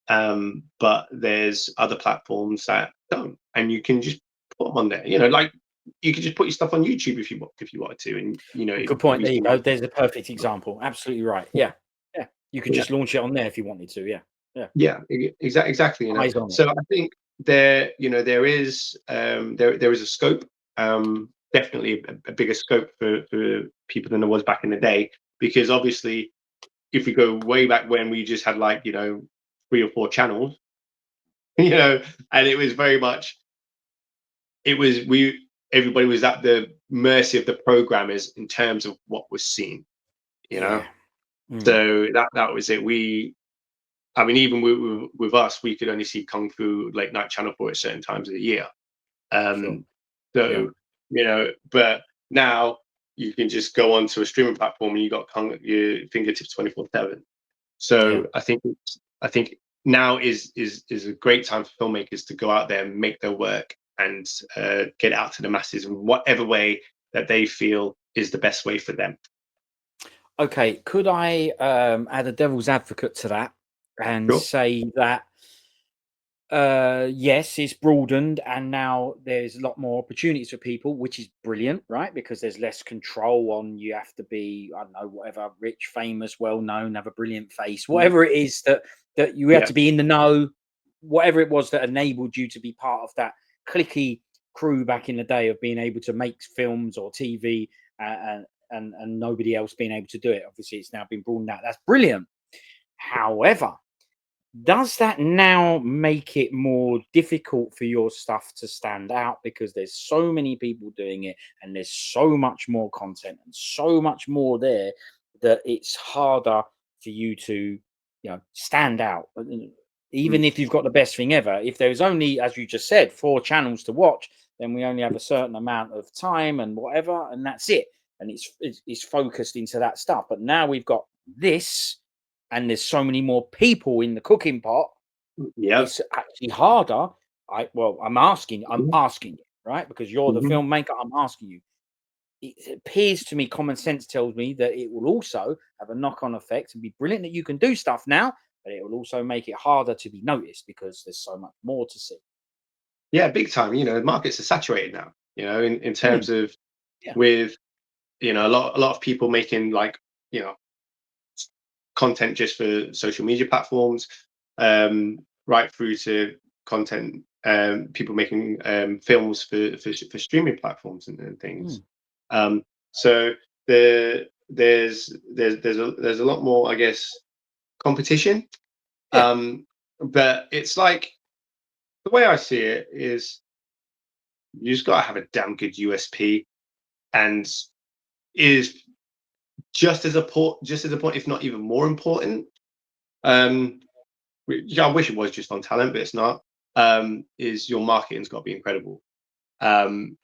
but there's other platforms that don't, and you can just put them on there. Like you could just put your stuff on YouTube if you wanted to, and Well, it'd good point. be There you go. some. There's a perfect example. Absolutely right. Yeah. Yeah. You could Yeah, just launch it on there if you wanted to. Yeah. Yeah. yeah, exactly. Eyes on it. So I think there is there is a scope, definitely a bigger scope for people than there was back in the day, because obviously if we go way back when we just had like 3 or 4 channels, and it was very much it was we everybody was at the mercy of the programmers in terms of what was seen, you know. Yeah. Mm, So that was it. I mean, even with us, we could only see Kung Fu late night channel 4 at certain times of the year. sure. Um, Yeah. so but now you can just go onto a streaming platform and you got your fingertips 24/7. Yeah. So I think now is a great time for filmmakers to go out there and make their work and get it out to the masses in whatever way that they feel is the best way for them. Okay. Could I add a devil's advocate to that and Sure. say that yes, it's broadened and now there's a lot more opportunities for people, which is brilliant, right? Because there's less control on, you have to be, I don't know, whatever, rich, famous, well known, have a brilliant face, whatever it is that you had Yeah. to be in the know, whatever it was that enabled you to be part of that clicky crew back in the day of being able to make films or TV, and nobody else being able to do it. Obviously it's now been broadened out. That's brilliant. However, does that now make it more difficult for your stuff to stand out because there's so many people doing it and there's so much more content and so much more there that it's harder for you to, stand out? Mm. Even if you've got the best thing ever, if there's only, as you just said, 4 channels to watch, then we only have a certain amount of time and whatever, and that's it. And it's focused into that stuff. But now we've got this, and there's so many more people in the cooking pot, Yeah. it's actually harder. I'm Mhm. asking you, right? Because you're the Mhm. filmmaker, I'm asking you. It appears to me, common sense tells me that it will also have a knock-on effect and be brilliant that you can do stuff now, but it will also make it harder to be noticed because there's so much more to see. Yeah, big time. Markets are saturated now. In Mm, terms of yeah, with a lot of people making like you know content just for social media platforms, right through to content, people making films for streaming platforms and things. mm, Um, so there's a lot more, I guess, competition. yeah, But it's like the way I see it is you just got to have a damn good USP, and is just as important, if not even more important. Um, I wish it was just on talent, but it's not. Is your marketing's got to be incredible, um,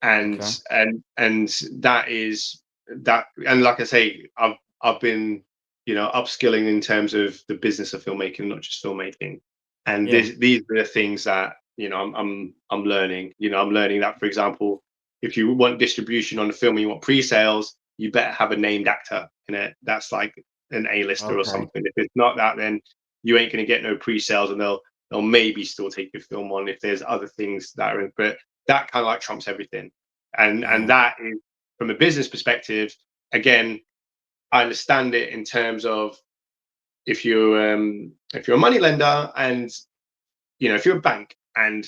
and okay, and that is that. And like I say, I've been upskilling in terms of the business of filmmaking, not just filmmaking. And yeah, these are the things that I'm learning. I'm learning that, for example, if you want distribution on the film and you want pre-sales, you better have a named actor in it. That's like an A-lister or okay, something. If it's not that, then you ain't going to get no pre-sales, and they'll maybe still take your film on if there's other things that are in. But that kind of like trumps everything. And yeah, that is, from a business perspective, again, I understand it in terms of if you're a money lender, and if you're a bank and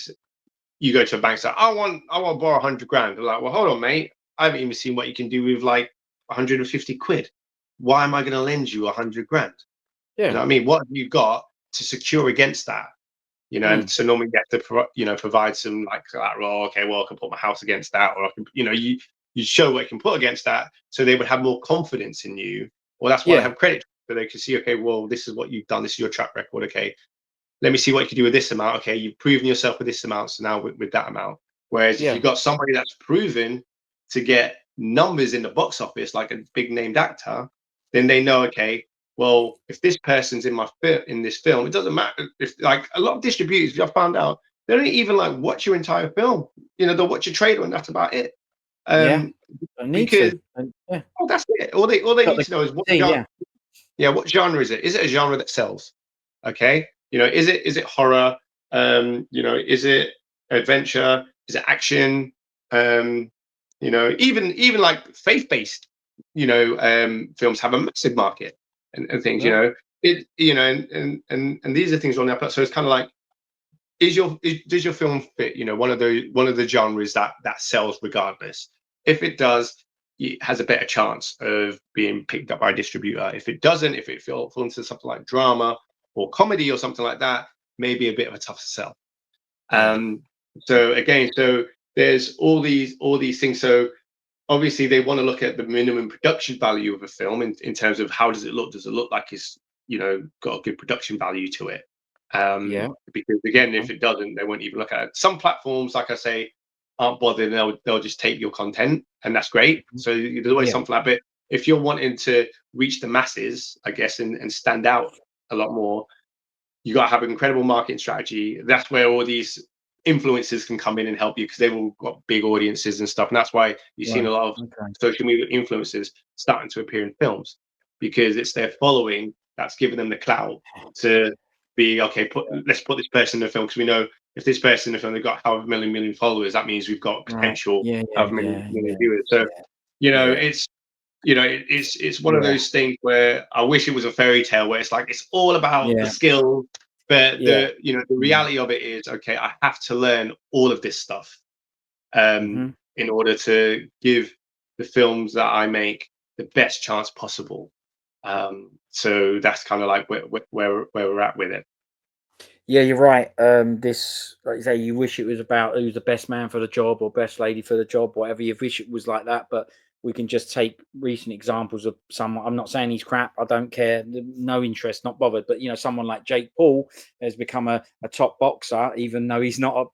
you go to a bank and say, I want to borrow 100 grand. They're like, well, hold on, mate. I haven't even seen what you can do with like 150 quid. Why am I going to lend you 100 grand? You yeah, know what I mean? What have you got to secure against that? And mm, so normally you have to provide some like collateral. Okay, well, I can put my house against that, or I can, you show what you can put against that, so they would have more confidence in you. Well, that's why they yeah, have credit, so they can see, okay, well, this is what you've done, this is your track record. Okay, let me see what you can do with this amount. Okay, you've proven yourself with this amount, so now with that amount. Whereas if yeah, you've got somebody that's proven to get numbers in the box office, like a big named actor, then they know, okay, well, if this person's in this film, it doesn't matter. If like a lot of distributors, I've found out, they don't even like watch your entire film. They'll watch your trailer and that's about it. yeah. Um, I need because to. And yeah, that's it. All they got need the to know is what thing. genre. Yeah, Yeah, what genre is it? Is it a genre that sells? Okay, is it horror? Is it adventure? Is it action? You know, even like faith-based, films have a massive market and things. You Yeah. know, and these are things on there. So it's kind of like, does your film fit? You know, one of the genres that sells regardless. If it does, it has a better chance of being picked up by a distributor. If it doesn't, if it falls into something like drama or comedy or something like that, maybe a bit of a tougher sell. Yeah. So again, so there's all these things. So obviously they want to look at the minimum production value of a film in terms of how does it look? Does it look like it's, got a good production value to it? Yeah. Because again, Okay. if it doesn't, they won't even look at it. Some platforms, like I say, aren't bothered. They'll just take your content, and that's great. Mhm. So there's always Yeah. something like that. If you're wanting to reach the masses, I guess, and stand out a lot more, you got to have an incredible marketing strategy. That's where all these influencers can come in and help you, because they've all got big audiences and stuff. And that's why you've seen Right. a lot of Okay. social media influencers starting to appear in films, because it's their following that's giving them the clout to be okay. Let's put this person in the film, because we know if this person in the film, they've got however many million followers, that means we've got Right. potential Yeah. Yeah. however many Yeah. million Yeah. viewers. So Yeah. Yeah. it's it's one of Yeah. those things where I wish it was a fairy tale where it's like it's all about the Yeah. skill, but Yeah. the Mm. reality of it is, okay, I have to learn all of this stuff um, Mhm. in order to give the films that I make the best chance possible. So that's kind of like where we're at with it. Yeah, you're right. This, like you say, you wish it was about who's the best man for the job or best lady for the job, whatever. You wish it was like that, but we can just take recent examples of someone. I'm not saying he's crap. I don't care. No interest, not bothered. But someone like Jake Paul has become a top boxer, even though he's not a.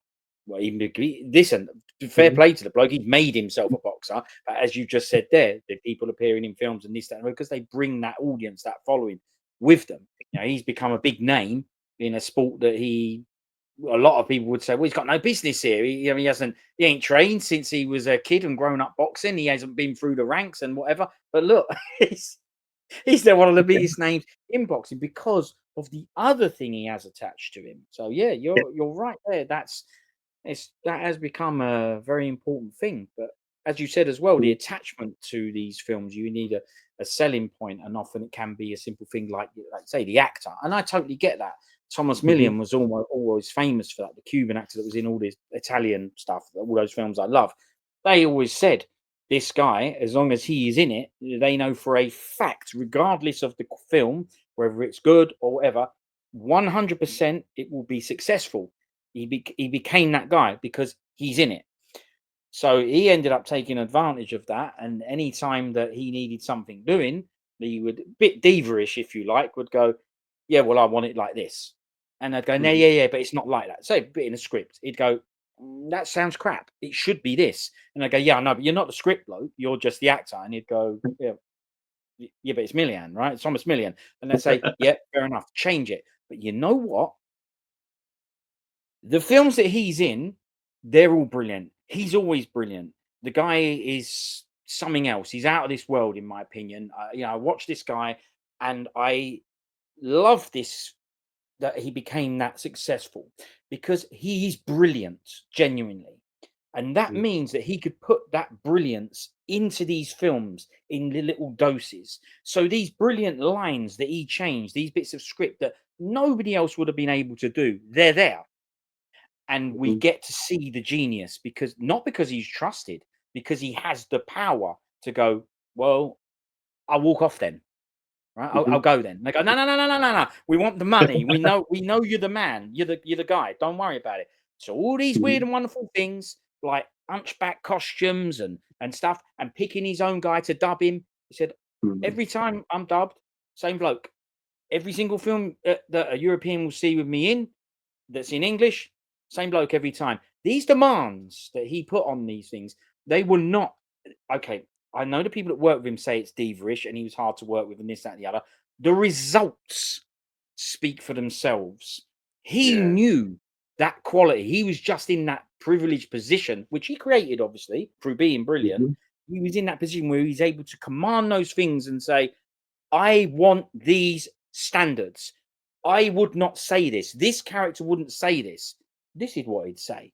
Well, even listen, fair Mhm. play to the bloke. He's made himself a boxer. But as you just said there, the people appearing in films and this, that, and because they bring that audience, that following with them. He's become a big name in a sport that a lot of people would say, well, he's got no business here. He ain't trained since he was a kid and grown up boxing. He hasn't been through the ranks and whatever. But look, he's now one of the biggest names in boxing because of the other thing he has attached to him. So yeah, Yeah. you're right there. That has become a very important thing. But as you said as well, the attachment to these films, you need a selling point, and often it can be a simple thing like say the actor. And I totally get that. Thomas Mhm. Millian was always famous for that. The Cuban actor that was in all this Italian stuff, all those films I love. They always said this guy, as long as he is in it, they know for a fact, regardless of the film, whether it's good or whatever, 100% it will be successful. He became that guy because he's in it. So he ended up taking advantage of that. And any time that he needed something doing, he would, a bit diva-ish, if you like, would go, yeah, well, I want it like this. And I'd go, no, Mhm. yeah, but it's not like that. Say a bit in a script. He'd go, that sounds crap. It should be this. And I go, yeah, I know, but you're not the script bloke. You're just the actor. And he'd go, yeah, yeah, but it's Millian, right? It's Thomas Millian. And they'd say, yeah, fair enough. Change it. But you know what? The films that he's in, they're all brilliant. He's always brilliant. The guy is something else. He's out of this world, in my opinion. I watch this guy, and I love this that he became that successful because he's brilliant, genuinely. And that Mhm. means that he could put that brilliance into these films in little doses. So these brilliant lines that he changed, these bits of script that nobody else would have been able to do, they're there, and we Mhm. get to see the genius because not because he's trusted, because he has the power to go, well, I'll walk off then, right? I'll Mhm. go then. They go, no, no, no, no, no, no, no. We want the money. We know you're the man. You're the guy. Don't worry about it. So all these weird Mhm. and wonderful things like hunchback costumes and stuff, and picking his own guy to dub him. He said, Mhm. every time I'm dubbed, same bloke. Every single film that a European will see with me in, that's in English, same bloke every time. These demands that he put on these things, they were not okay. I know the people that work with him say it's diva-ish and he was hard to work with and this, that, and the other. The results speak for themselves. He Yeah. knew that quality. He was just in that privileged position, which he created, obviously, through being brilliant. Mhm. He was in that position where he's able to command those things and say, I want these standards. I would not say this. This character wouldn't say this. This is what he'd say.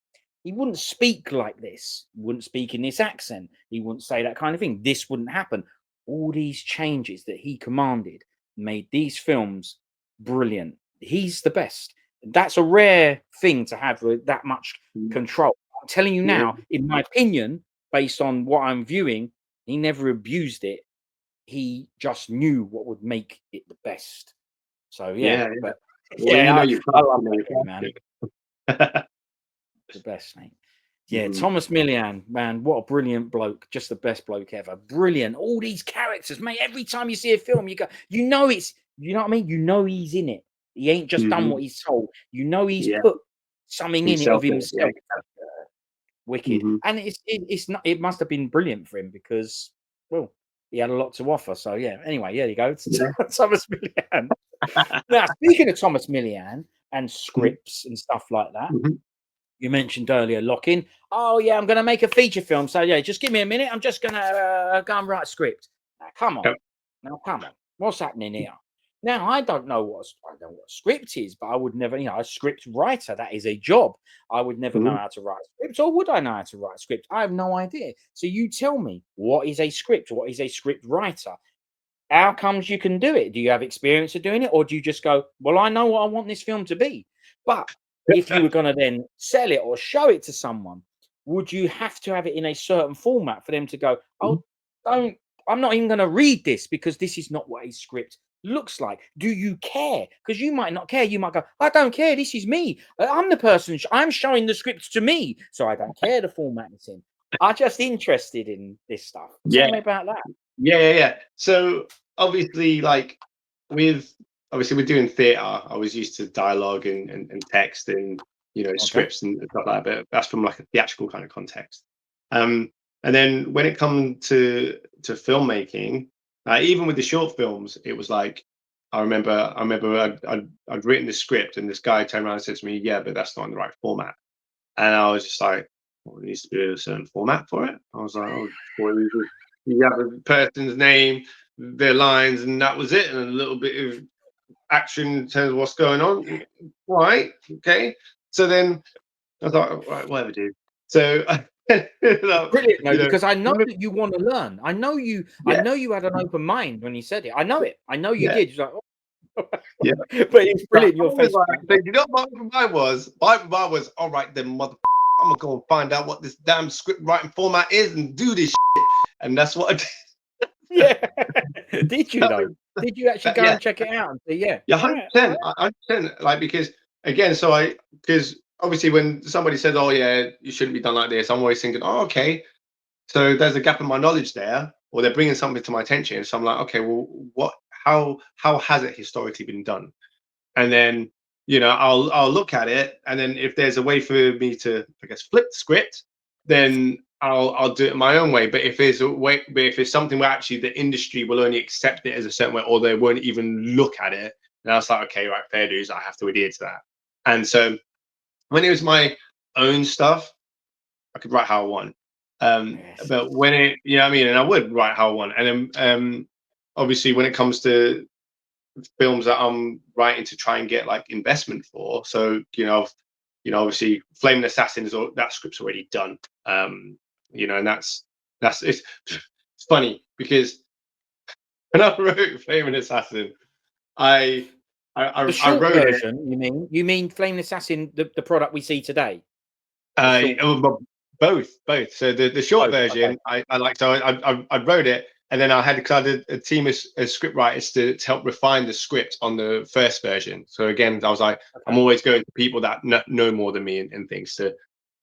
he wouldn't speak like this. He wouldn't speak in this accent. He wouldn't say that kind of thing. This wouldn't happen. All these changes that he commanded made these films brilliant. He's the best. That's a rare thing to have with that much control. I'm telling you now, in my opinion, based on what I'm viewing, he never abused it. He just knew what would make it the best. So but well, you know, I love that, man. The best, mate. Yeah, Thomas Millian, man, what a brilliant bloke. Just the best bloke ever. Brilliant. All these characters, mate. Every time you see a film, you go, you know what I mean? You know he's in it. He ain't just done what he's told. You know he's put something in it of himself. Wicked. And it's not, it must have been brilliant for him because, well, he had a lot to offer. So anyway, there you go. It's Thomas Millian. Now, speaking of Thomas Millian and scripts and stuff like that, you mentioned earlier Lock-In. Oh yeah, I'm going to make a feature film. So just give me a minute. I'm just going to go and write a script. Now, come on. What's happening here? Now, I don't know what script is, but I would never, a script writer, that is a job. I would never know how to write a script, or would I know how to write a script? I have no idea. So you tell me, what is a script? What is a script writer? How comes you can do it? Do you have experience of doing it? Or do you just go, well, I know what I want this film to be. But if you were going to then sell it or show it to someone, would you have to have it in a certain format for them to go, oh, I'm not even going to read this because this is not what a script looks like? Do you care? Because you might not care. You might go, I don't care. This is me. I'm the person. I'm showing the script to me. So I don't care the format it's in. I'm just interested in this stuff. Tell me about that. Yeah. So obviously, we're doing theatre. I was used to dialogue and text and scripts and stuff like that. But that's from like a theatrical kind of context. And then when it comes to filmmaking, even with the short films, it was like I remember I'd written the script and this guy turned around and said to me, "Yeah, but that's not in the right format." And I was just like, "Well, there needs to be a certain format for it." I was like, "Oh, boy, you have a person's name, their lines, and that was it, and a little bit of action in terms of what's going on." Right, okay. So then I was like, right, whatever, dude. So brilliant, no, because I know that you want to learn. I know you had an open mind when you said it. I know it. I know you did. You're like, but it's brilliant. Your face. You know what my open mind was? My open mind was, all right, then, mother. I'm gonna go and find out what this damn script writing format is and do this shit. And that's what I did. Did you though? Did you actually go and check it out and say, 100%. 100%. Like, because again, because obviously when somebody says, "Oh yeah, you shouldn't be done like this," I'm always thinking, "Oh, okay." So there's a gap in my knowledge there, or they're bringing something to my attention. So I'm like, okay, well, how has it historically been done? And then I'll look at it, and then if there's a way for me to, I guess, flip the script, then I'll do it my own way. But if it's something where actually the industry will only accept it as a certain way, or they won't even look at it, then I was like, okay, right, fair dues, I have to adhere to that. And so when it was my own stuff, I could write how I want. But when it, and I would write how I want. And then obviously when it comes to films that I'm writing to try and get like investment for, so obviously Flaming Assassin that script's already done. And it's funny because when I wrote Flaming Assassin, I short wrote version, it. You mean Flaming Assassin, the product we see today? Both. So the short version, okay. I wrote it, and then I had a team of script writers to help refine the script on the first version. So again, I was like, I'm always going to people that know more than me and things to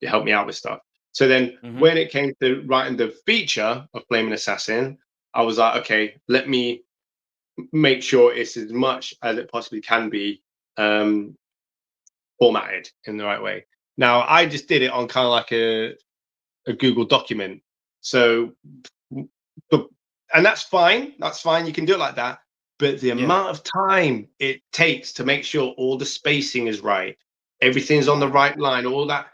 help me out with stuff. So then when it came to writing the feature of Flaming Assassin, I was like, okay, let me make sure it's as much as it possibly can be formatted in the right way. Now, I just did it on kind of like a Google document. So, and that's fine. That's fine. You can do it like that. But the amount of time it takes to make sure all the spacing is right, everything's on the right line, all that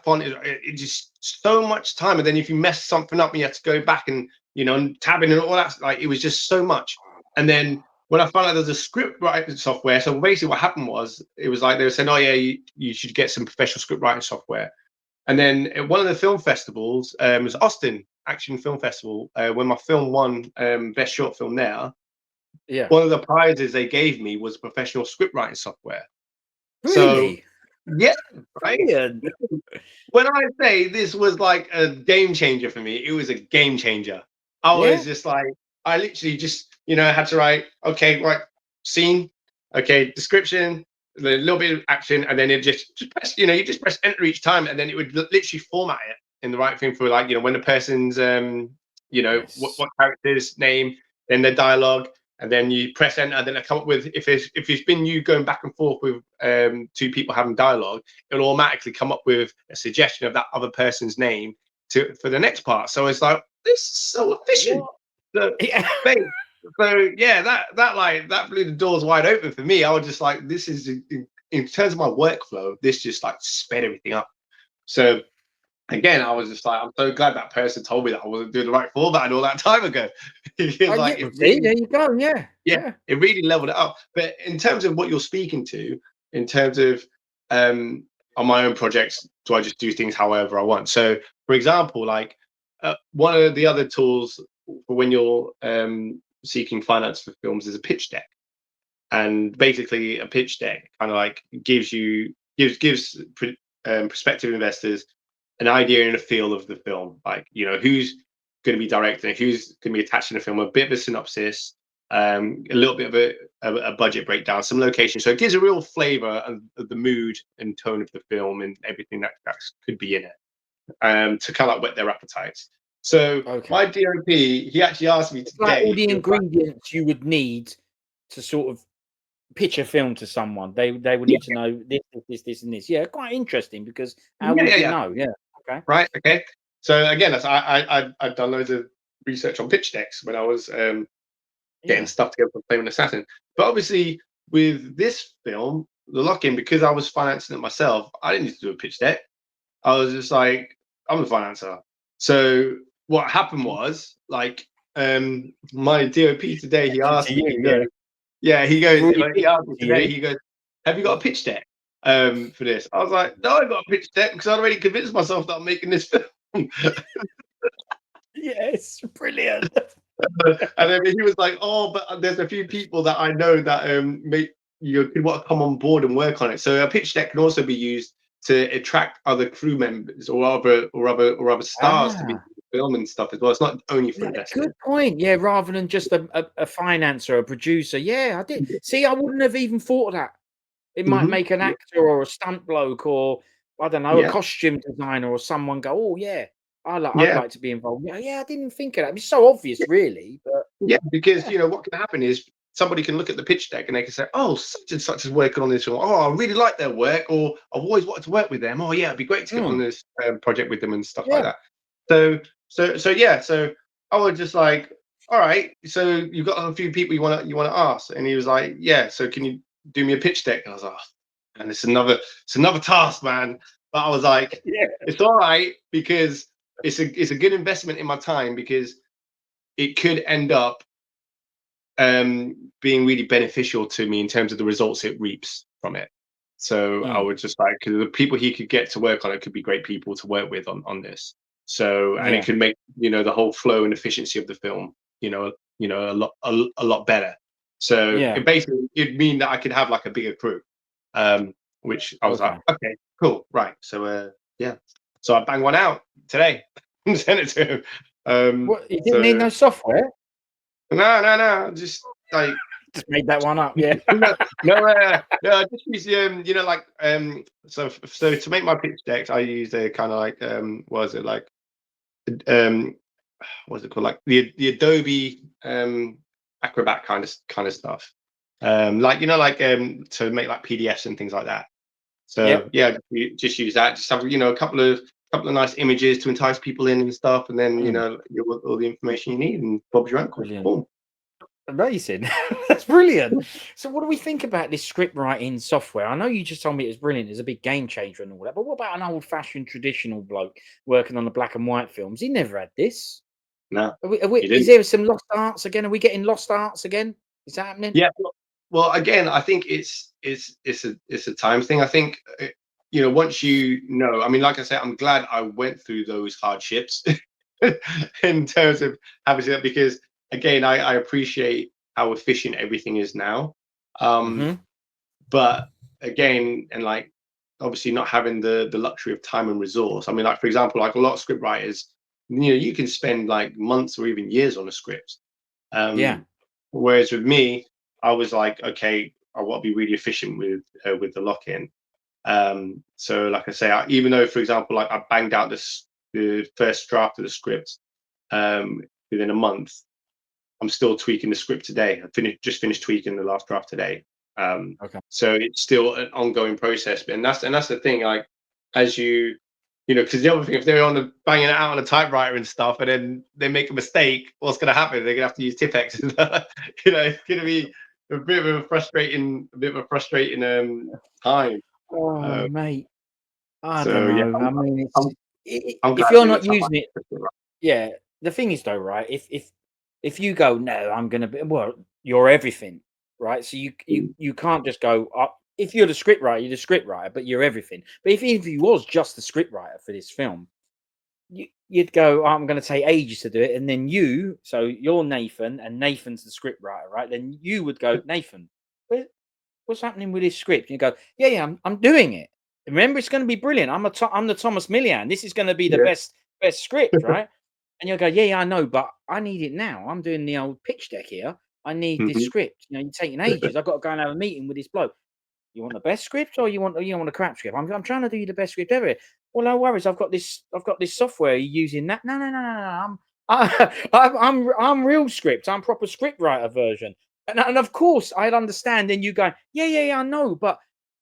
font is it's just so much time. And then if you mess something up, and you have to go back and tabbing and all that, like it was just so much. And then when I found out there's a script writing software, so basically what happened was it was like they were saying, "Oh yeah, you should get some professional script writing software." And then at one of the film festivals, it was Austin Action Film Festival, when my film won best short film there. Yeah. One of the prizes they gave me was professional script writing software. So Really? yeah, right. Brilliant. When I say this was like a game changer for me, it was a game changer. I Yeah. was just like, I literally just, had to write, okay, right, scene, okay, description, a little bit of action, and then it just press, you just press enter each time, and then it would literally format it in the right thing for like, when the person's, Yes. what character's name, then the dialogue, and then you press enter, and then I come up with if it's been you going back and forth with two people having dialogue, it'll automatically come up with a suggestion of that other person's name for the next part. So it's like, this is so efficient. What? So, Yeah. so yeah, that blew the doors wide open for me. I was just like, this is in terms of my workflow, this just like sped everything up. So again, I was just like, I'm so glad that person told me that I wasn't doing the right format and all that time ago. Because Yeah. like Well, it see, really, there you go. Yeah. yeah, Yeah. it really leveled it up. But in terms of what you're speaking to, in terms of on my own projects, do I just do things however I want? So, for example, like one of the other tools for when you're seeking finance for films is a pitch deck, and basically a pitch deck kind of like gives prospective investors an idea and a feel of the film, like who's going to be directing, who's going to be attaching the film, a bit of a synopsis, a little bit of a budget breakdown, some location. So it gives a real flavor of the mood and tone of the film and everything that could be in it, to kind of like whet their appetites. So Okay. my DOP, he actually asked me It's like all today. the He was like, ingredients you would need to sort of pitch a film to someone. They would yeah, need to know this, and this. Yeah, quite interesting because how yeah, would yeah, you yeah, know? Yeah. Okay. right, okay. So again, I've done loads of research on pitch decks when I was getting Yeah. stuff together for Flaming Assassin. But obviously, with this film, the lock-in, because I was financing it myself, I didn't need to do a pitch deck. I was just like, I'm the financer. So what happened was, like, my DOP today, he Attention to asked me, you. he Yeah. goes, yeah, he goes, Brought your he picture asked me to today, you. he goes, have you got a pitch deck for this? I was like, no, I got a pitch deck because I'd already convinced myself that I'm making this film. Yes. Brilliant. And then he was like, "Oh, but there's a few people that I know that make you could want to come on board and work on it." So a pitch deck can also be used to attract other crew members or other stars to be in Ah. the film and stuff as well. It's not only for Yeah, good investors. point. Yeah, rather than just a financer, a producer. Yeah, I did. See, I wouldn't have even thought of that. It might Mm-hmm. make an Yeah, actor or a stunt bloke or I don't know, a yeah, costume designer or someone go, "Oh yeah, I'd yeah, like to be involved." Yeah, yeah, I didn't think of that. It's so obvious, really, but yeah. Because yeah, what can happen is somebody can look at the pitch deck and they can say, "Oh, such and such is working on this film. Oh, I really like their work," or "I've always wanted to work with them. Oh, yeah, it'd be great to get on mm, this project with them and stuff like yeah, that." So yeah, so I was just like, all right, so you've got a few people you wanna ask, and he was like, yeah. So can you do me a pitch deck? And I was like, oh, and it's another task, man. But I was like, yeah, it's all right because it's a good investment in my time because it could end up being really beneficial to me in terms of the results it reaps from it. So I mm, would just like, because the people he could get to work on it could be great people to work with on this. So and it yeah, could make the whole flow and efficiency of the film a lot better. So yeah. it basically it'd mean that I could have like a bigger crew, which I was like, Okay. okay, cool, right. So yeah, so I banged one out today and sent it to him. What you didn't need So no software? no, just like Just made that one up. Yeah. no, I just use like so to make my pitch decks, I use a kind of like what is it like um what's it called, like the Adobe Acrobat kind of stuff, like like to make like PDFs and things like that. So Yep. yeah, just use that. Just have a couple of nice images to entice people in and stuff, and then Mm, all the information you need, and Bob's your uncle. brilliant. Boom. Amazing. That's brilliant. So what do we think about this script writing software? I know you just told me it was brilliant. It's a big game changer and all that. But what about an old-fashioned traditional bloke working on the black and white films? He never had this. No, you Is didn't. there some lost arts again? Are we getting lost arts again? Is that happening? Yeah. Well, again, I think it's a time thing. I think once I mean, like I said, I'm glad I went through those hardships in terms of having to, because again, I appreciate how efficient everything is now. Hmm. But again, and like obviously not having the luxury of time and resource. I mean, like for example, like a lot of script writers, you can spend like months or even years on a script. Yeah. Whereas with me, I was like, okay, I want to be really efficient with the lock-in. So like I say, even though, for example, like I banged out the first draft of the script within a month, I'm still tweaking the script today. Just finished tweaking the last draft today. Okay. So it's still an ongoing process. And that's the thing. Like as because the other thing, if they're banging it out on a typewriter and stuff, and then they make a mistake, what's going to happen? They're going to have to use Tipex. It's going to be a bit of a frustrating time. Oh, Uh, mate. I don't so yeah, know. I mean, I'm, I'm if glad you're to do not it. using it, yeah. The thing is, though, right? If you go, no, I'm gonna be, well, you're everything, right? So you can't just go. If you're the script writer, you're the script writer, but you're everything. But if you was just the script writer for this film, you'd go, I'm going to take ages to do it, and then so you're Nathan, and Nathan's the script writer, right? Then you would go, Nathan, what's happening with this script? And you go, yeah, I'm doing it. Remember, it's going to be brilliant. I'm the Thomas Millian. This is going to be the Yeah. best script, right? And you'll go, yeah, I know, but I need it now. I'm doing the old pitch deck here. I need this Mhm. script. You're taking ages. I've got to go and have a meeting with this bloke. You want the best script, or you want a crap script? I'm trying to do you the best script ever. Well, no worries. I've got this software. You're using that? No. I'm real script. I'm proper script writer version. And of course, I'd understand. Then you go, yeah, I know, but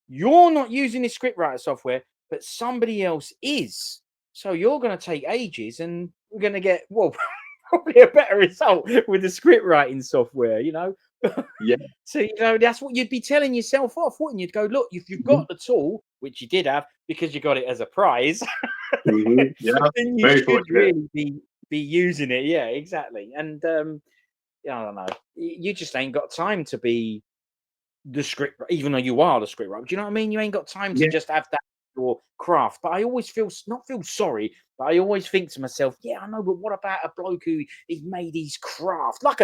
you're not using this script writer software, but somebody else is. So you're going to take ages, and we're going to get probably a better result with the script writing software. Yeah. So that's what you'd be telling yourself off, wouldn't you? Go, look, if you've got Mhm. the tool, which you did have because you got it as a prize, Mhm. Yeah. then you Very should fortunate. really be using it. Yeah, exactly. And I don't know. You just ain't got time to be the script, even though you are the script writer. Do you know what I mean? You ain't got time to Yeah. just have that your craft. But I always not feel sorry, but I always think to myself, yeah, I know, but what about a bloke who he's made his craft like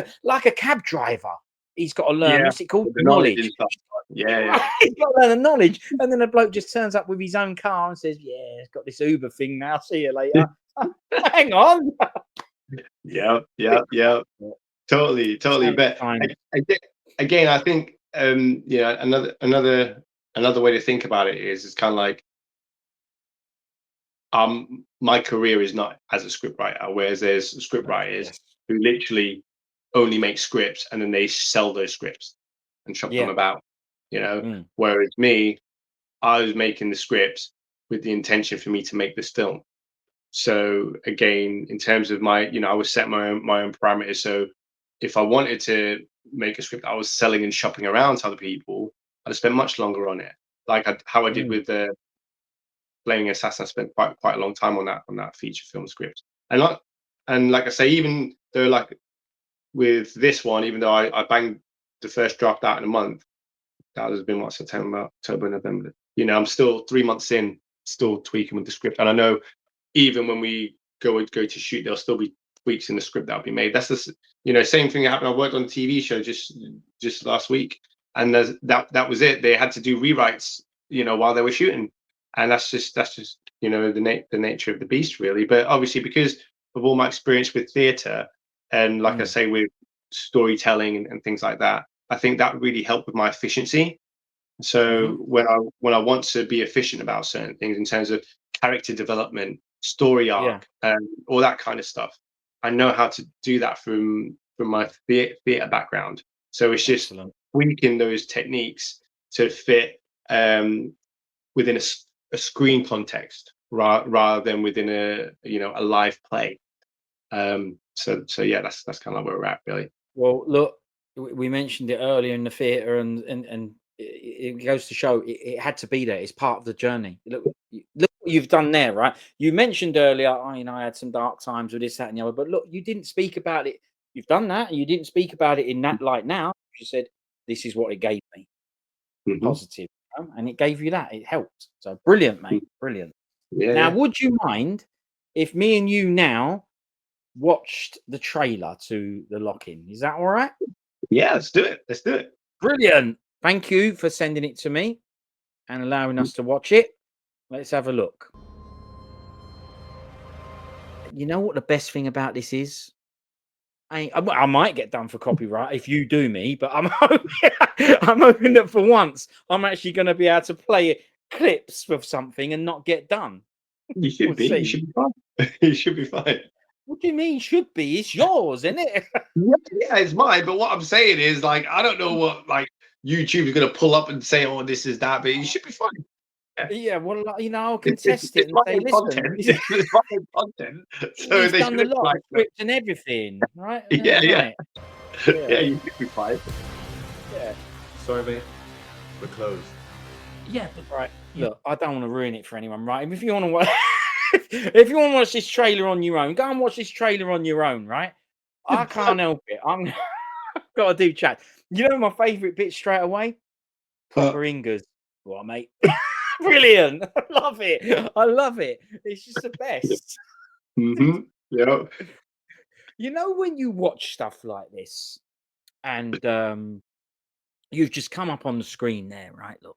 a cab driver? He's got to learn, Yeah. what's it called? With the knowledge and Knowledge. stuff. Yeah. Yeah. He's got to learn the knowledge. And then a bloke just turns up with his own car and says, yeah, it's got this Uber thing now. See you later. Hang on. Yeah. Yeah. Yeah. Totally. Sounds But time. again, I think another way to think about it is it's kind of like my career is not as a script writer, whereas there's script writers Yes. who literally only make scripts and then they sell those scripts and shop them Yeah. about. Mm. Whereas me, I was making the scripts with the intention for me to make this film. So again, in terms of I was set my own parameters. So if I wanted to make a script, I was selling and shopping around to other people. I'd spend much longer on it, like how I did Mm. with the Playing Assassin. I spent quite a long time on that feature film script, and like I say, even though like with this one, even though I banged the first draft out in a month, that has been what, September, October, November. I'm still 3 months in, still tweaking with the script, and I know even when we go to shoot, there'll still be tweaks in the script that'll be made. That's the same thing that happened. I worked on a TV show just last week, and that was it. They had to do rewrites, while they were shooting, and that's just the nature of the beast, really. But obviously, because of all my experience with theatre, and like I Mm. say, with storytelling and things like that, I think that really helped with my efficiency. So Hmm. when I want to be efficient about certain things in terms of character development, story Yeah. arc, and all that kind of stuff, I know how to do that from my theatre background. So it's just Excellent. tweaking those techniques to fit within a screen context rather than within a live play. So yeah, that's kind of where we're at, really. Well, look, we mentioned it earlier in the theatre, and it goes to show it had to be there. It's part of the journey. Look what you've done there, right? You mentioned earlier, I had some dark times with this, that, and the other, but look, you didn't speak about it. You've done that, and you didn't speak about it in that light now. You said, this is what it gave me. Hmm. Positive. and it gave you that. It helped. So brilliant, mate. Brilliant. Yeah, Now, yeah. would you mind if me and you now watched the trailer to The Lock-In? Is that all right? Yeah, let's do it. Let's do it. Brilliant. Thank you for sending it to me and allowing us to watch it. Let's have a look. You know what the best thing about this is? I might get done for copyright if you do me, but I'm hoping, I'm hoping that for once I'm actually going to be able to play clips of something and not get done. You should We'll be. You see. should be fine. You should be fine. What do you mean should be? It's yours, isn't it? Yeah, yeah, it's mine. But what I'm saying is, like, I don't know what like YouTube is gonna pull up and say, "Oh, this is that," but you should be fine. Yeah. Yeah, well, you know, I'll It's contest it and my say, own listen, content. It's my own content. So he's they done the shouldn't lot, like the that. script and everything, right? Yeah, yeah. Right. Yeah, Yeah, you should be fine. yeah. Sorry, mate. We're closed. Yeah, but right. Look, I don't want to ruin it for anyone, right? If you want to watch, if you want to watch this trailer on your own, go and watch this trailer on your own, right? I can't help it. I'm got to do chat. You know my favourite bit straight away? Proper Ingers. What, mate? Brilliant. I love it. I love it. It's just the best. Mm-hmm. Yeah. You know when you watch stuff like this and you've just come up on the screen there, right? Look.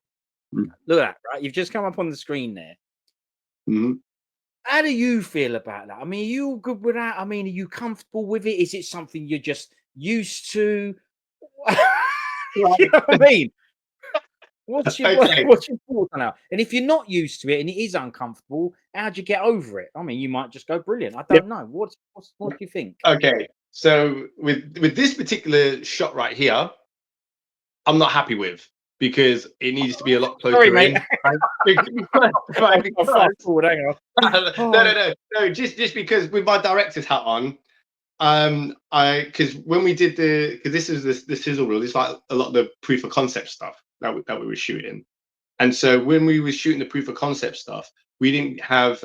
Look at that, right? You've just come up on the screen there. Mm-hmm. How do you feel about that? I mean, are you all good with that? I mean, are you comfortable with it? Is it something you're just used to? You know what I mean? What's your Okay. what's your thoughts on that? And if you're not used to it and it is uncomfortable, how'd you get over it? I mean, you might just go brilliant. I Yeah. don't know. What do you think? Okay. So with this particular shot right here, I'm not happy with because it needs to be a lot Sorry, closer mate. in. Right? Right, I'll fast forward. Hang on. no. Just because with my director's hat on, because when we did because this is the sizzle reel, it's like a lot of the proof of concept stuff that we were shooting, and so when we were shooting the proof of concept stuff, we didn't have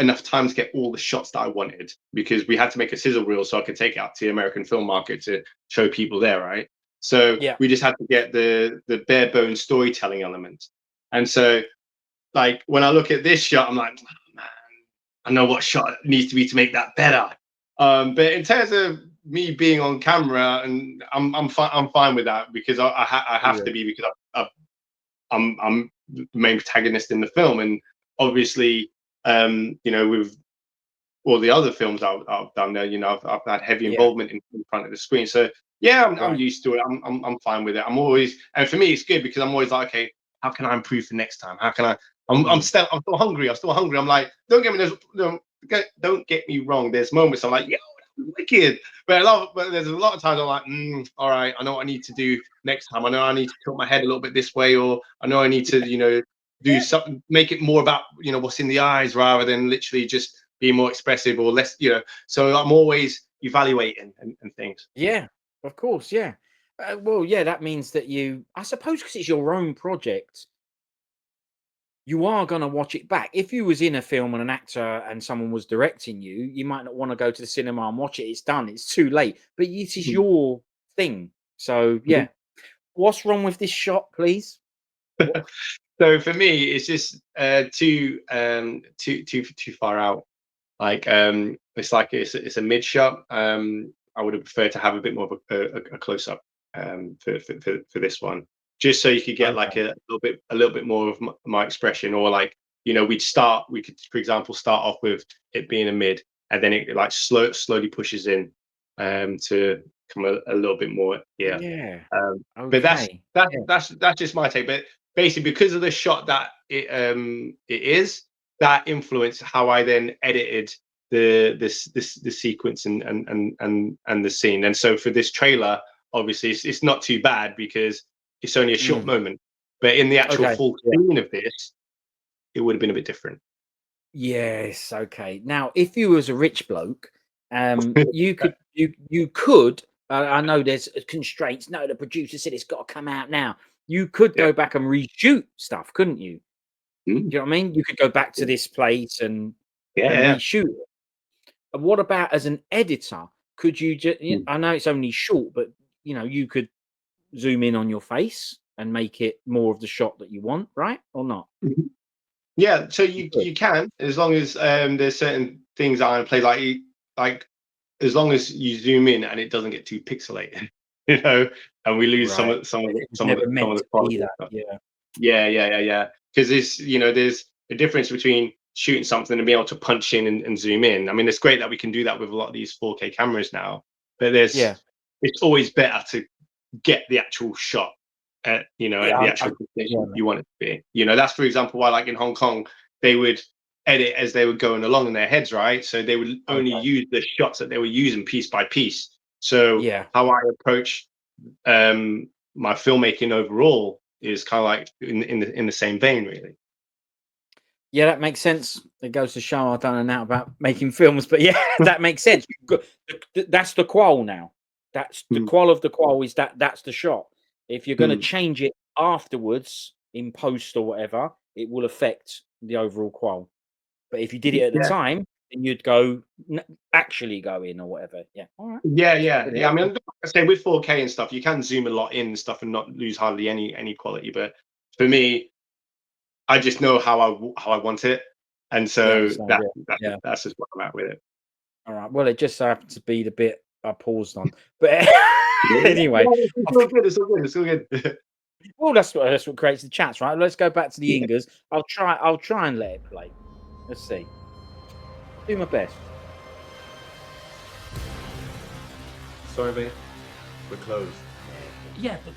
enough time to get all the shots that I wanted because we had to make a sizzle reel so I could take it out to the American film market to show people there, right? So Yeah. we just had to get the bare bones storytelling element, and so like when I look at this shot, I'm like, oh, man, I know what shot needs to be to make that better. But in terms of me being on camera, and I'm fine with that because I have to be because I'm the main protagonist in the film, and obviously, you know, with all the other films I've done there, you know, I've had heavy Yeah. involvement in front of the screen. So yeah, I'm Right. used to it. I'm fine with it. I'm always, and for me, it's good because I'm always like, okay, how can I improve for next time? How can I? I'm still hungry. I'm still hungry. I'm like, don't get me wrong. There's moments I'm like, yo, wicked. But there's a lot of times I'm like, all right, I know what I need to do next time. I know I need to tilt my head a little bit this way, or I know I need to, you know, do something, make it more about, you know, what's in the eyes rather than literally just being more expressive or less, you know. So I'm always evaluating and things. Yeah, of course. Yeah. Well, yeah, that means that I suppose, because it's your own project, you are going to watch it back. If you was in a film and an actor and someone was directing you, you might not want to go to the cinema and watch it. It's done. It's too late. But this is your thing. So yeah. What's wrong with this shot, please? So for me, it's just too far out. Like it's like it's a mid shot. I would have preferred to have a bit more of a close up for this one, just so you could get like a little bit more of my expression, or like, you know, we could, for example, start off with it being a mid, and then it like slowly pushes in to come a little bit more. Yeah. Yeah. But Okay. that's just my take. But basically, because of the shot that it is, that influenced how I then edited the sequence and the scene. And so for this trailer, obviously it's not too bad because it's only a short moment. But in the actual Okay. full scene of this, it would have been a bit different. Yes. Okay. Now, if you was a rich bloke, you could. I know there's constraints. No, the producer said it's got to come out now. You could Yeah. go back and reshoot stuff, couldn't you? Do Mm. you know what I mean? You could go back to this place and Yeah. reshoot it. And what about as an editor? Could you just? I know it's only short, but you know, you could zoom in on your face and make it more of the shot that you want, right? Or not? Yeah, so You could. you can, as long as there's certain things that are in play, like as long as you zoom in and it doesn't get too pixelated, you know, and we lose some Right. of some of It the, was some of never the some meant of to the quality be and that. stuff. Yeah. Yeah. Because there's a difference between shooting something and being able to punch in and zoom in. I mean, it's great that we can do that with a lot of these 4K cameras now, but Yeah. it's always better to get the actual shot at Yeah. the actual Yeah. position you want it to be. That's, for example, why, like, in Hong Kong, they would edit as they were going along in their heads, right? So they would only Okay. use the shots that they were using piece by piece. So Yeah. how I approach my filmmaking overall is kind of like in the same vein, really. Yeah, that makes sense. It goes to show I don't know about making films, but yeah, that makes sense. That's the qual now. That's the qual of the qual is that's the shot. If you're going to change it afterwards in post or whatever, it will affect the overall qual. But if you did it at the Yeah. time, then you'd go actually go in or whatever. Yeah. All right. Yeah. I mean, like I say, with 4K and stuff, you can zoom a lot in and stuff and not lose hardly any quality. But for me, I just know how I want it, and Yeah, I so understand. Yeah. that's just what I'm at with it. All right. Well, it just happened to be the bit I paused on. But Yeah, anyway, it's all good. It's all good. It's all good. well, that's what creates the chats, right? Let's go back to the Ingers. I'll try and let it play. Let's see. Do my best. Sorry, mate. We're closed. Yeah, but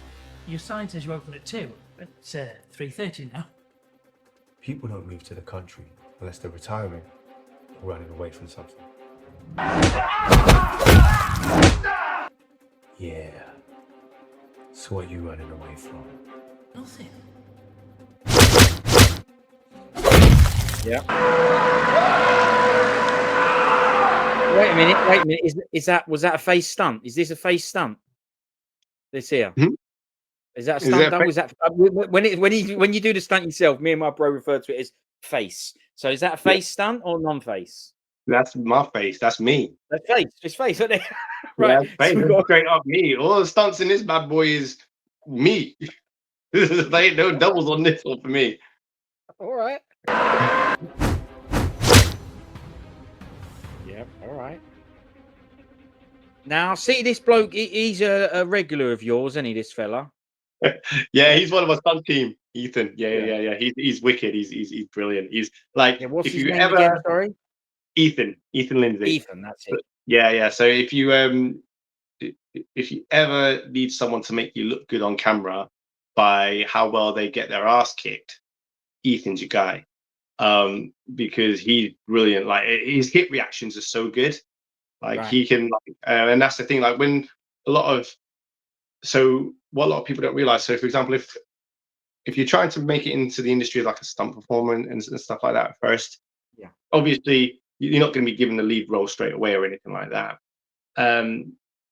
your sign says you open at 2. It's 3:30 now. People don't move to the country unless they're retiring or running away from something. Yeah. So what are you running away from? Nothing. Yeah. Wait a minute. Was that a face stunt? Is this a face stunt? This here. Is that a stunt done? Was that when you do the stunt yourself? Me and my bro refer to it as face. So is that a face stunt or non-face? That's my face. That's me. That's face. It's face, isn't it? Right. Yeah, face. So Straight up me. All the stunts in this bad boy is me. There ain't no doubles on this one for me. all right. Yep. All right. Now, see this bloke. He's a regular of yours, isn't he? This fella. Yeah, he's one of my stunt team. Ethan. Yeah. Yeah. He's wicked. He's brilliant. He's like, Yeah. What's if his you name ever again? Sorry. Ethan Lindsay. Ethan. That's it. Yeah. So if you ever need someone to make you look good on camera by how well they get their ass kicked, Ethan's your guy. Because he's brilliant. Like, his hit reactions are so good. Like, Right. he can, like, and that's the thing. Like, when what a lot of people don't realize. So, for example, if you're trying to make it into the industry as like a stunt performer and stuff like that first, Yeah. obviously you're not going to be given the lead role straight away or anything like that.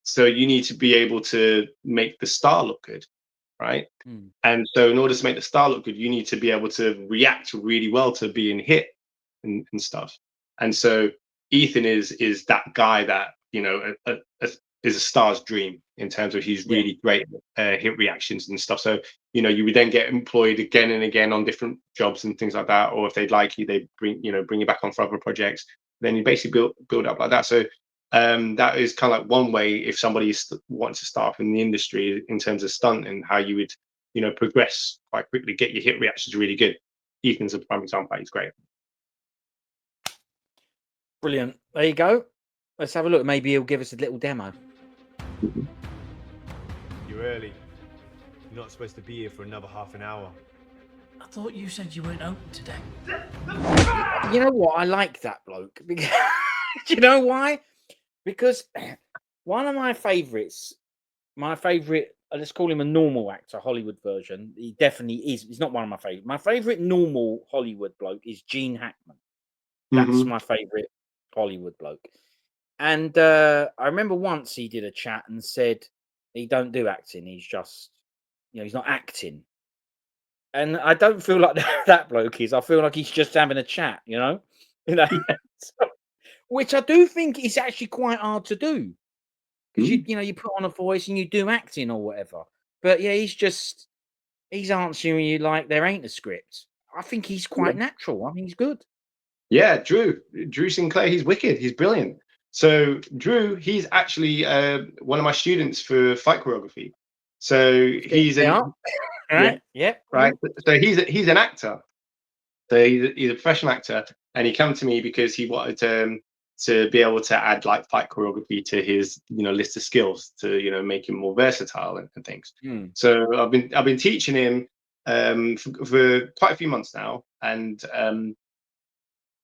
So you need to be able to make the star look good, right? And so in order to make the star look good, you need to be able to react really well to being hit and stuff. And so Ethan is that guy that is a star's dream in terms of he's really great hit reactions and stuff. So you would then get employed again and again on different jobs and things like that, or if they'd like you, they bring you back on for other projects. Then you basically build up like that. So that is kind of like one way if somebody wants to start in the industry in terms of stunt, and how you would progress quite quickly, get your hit reactions really good. Ethan's a prime example. He's great. Brilliant. There you go. Let's have a look. Maybe he'll give us a little demo. You're early. You're not supposed to be here for another half an hour. I thought you said you weren't open today. You know what? I like that bloke. Because, do you know why? Because one of my favourites, let's call him a normal actor, Hollywood version. He definitely is. He's not one of my favourites. My favourite normal Hollywood bloke is Gene Hackman. That's my favourite Hollywood bloke. And I remember once he did a chat and said he don't do acting. He's just, he's not acting. And I don't feel like that bloke is. I feel like he's just having a chat, which I do think is actually quite hard to do. Because you put on a voice and you do acting or whatever. But yeah, he's just he's answering you like there ain't a script. I think he's quite natural. I mean, he's good. Yeah, Drew Sinclair, he's wicked. He's brilliant. So Drew, he's actually one of my students for fight choreography. So he's Right? Yep. right. So he's an actor. So he's a professional actor, and he came to me because he wanted to be able to add like fight choreography to his list of skills to make him more versatile and things. So I've been teaching him for quite a few months now, and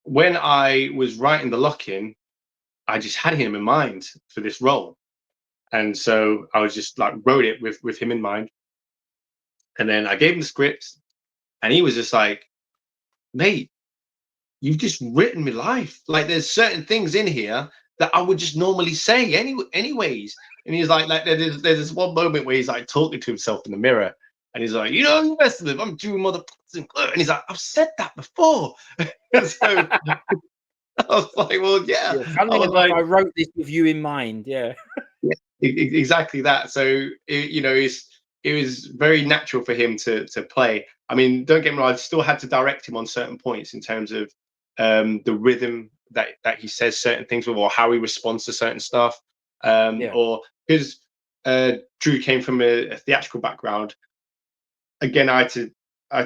when I was writing the lock-in, I just had him in mind for this role, and so I was just like wrote it with him in mind, and then I gave him the script, and he was just like, "Mate, you've just written me life. Like there's certain things in here that I would just normally say anyways." And he's like there's this one moment where he's like talking to himself in the mirror, and he's like, "You messed with, I'm doing mother," and he's like, "I've said that before." So I was like, well, yeah. Funny enough, I wrote this with you in mind. Yeah. Exactly that. So it was very natural for him to play. I mean, don't get me wrong, I still had to direct him on certain points in terms of the rhythm that he says certain things with, or how he responds to certain stuff. Or because Drew came from a theatrical background, again, I had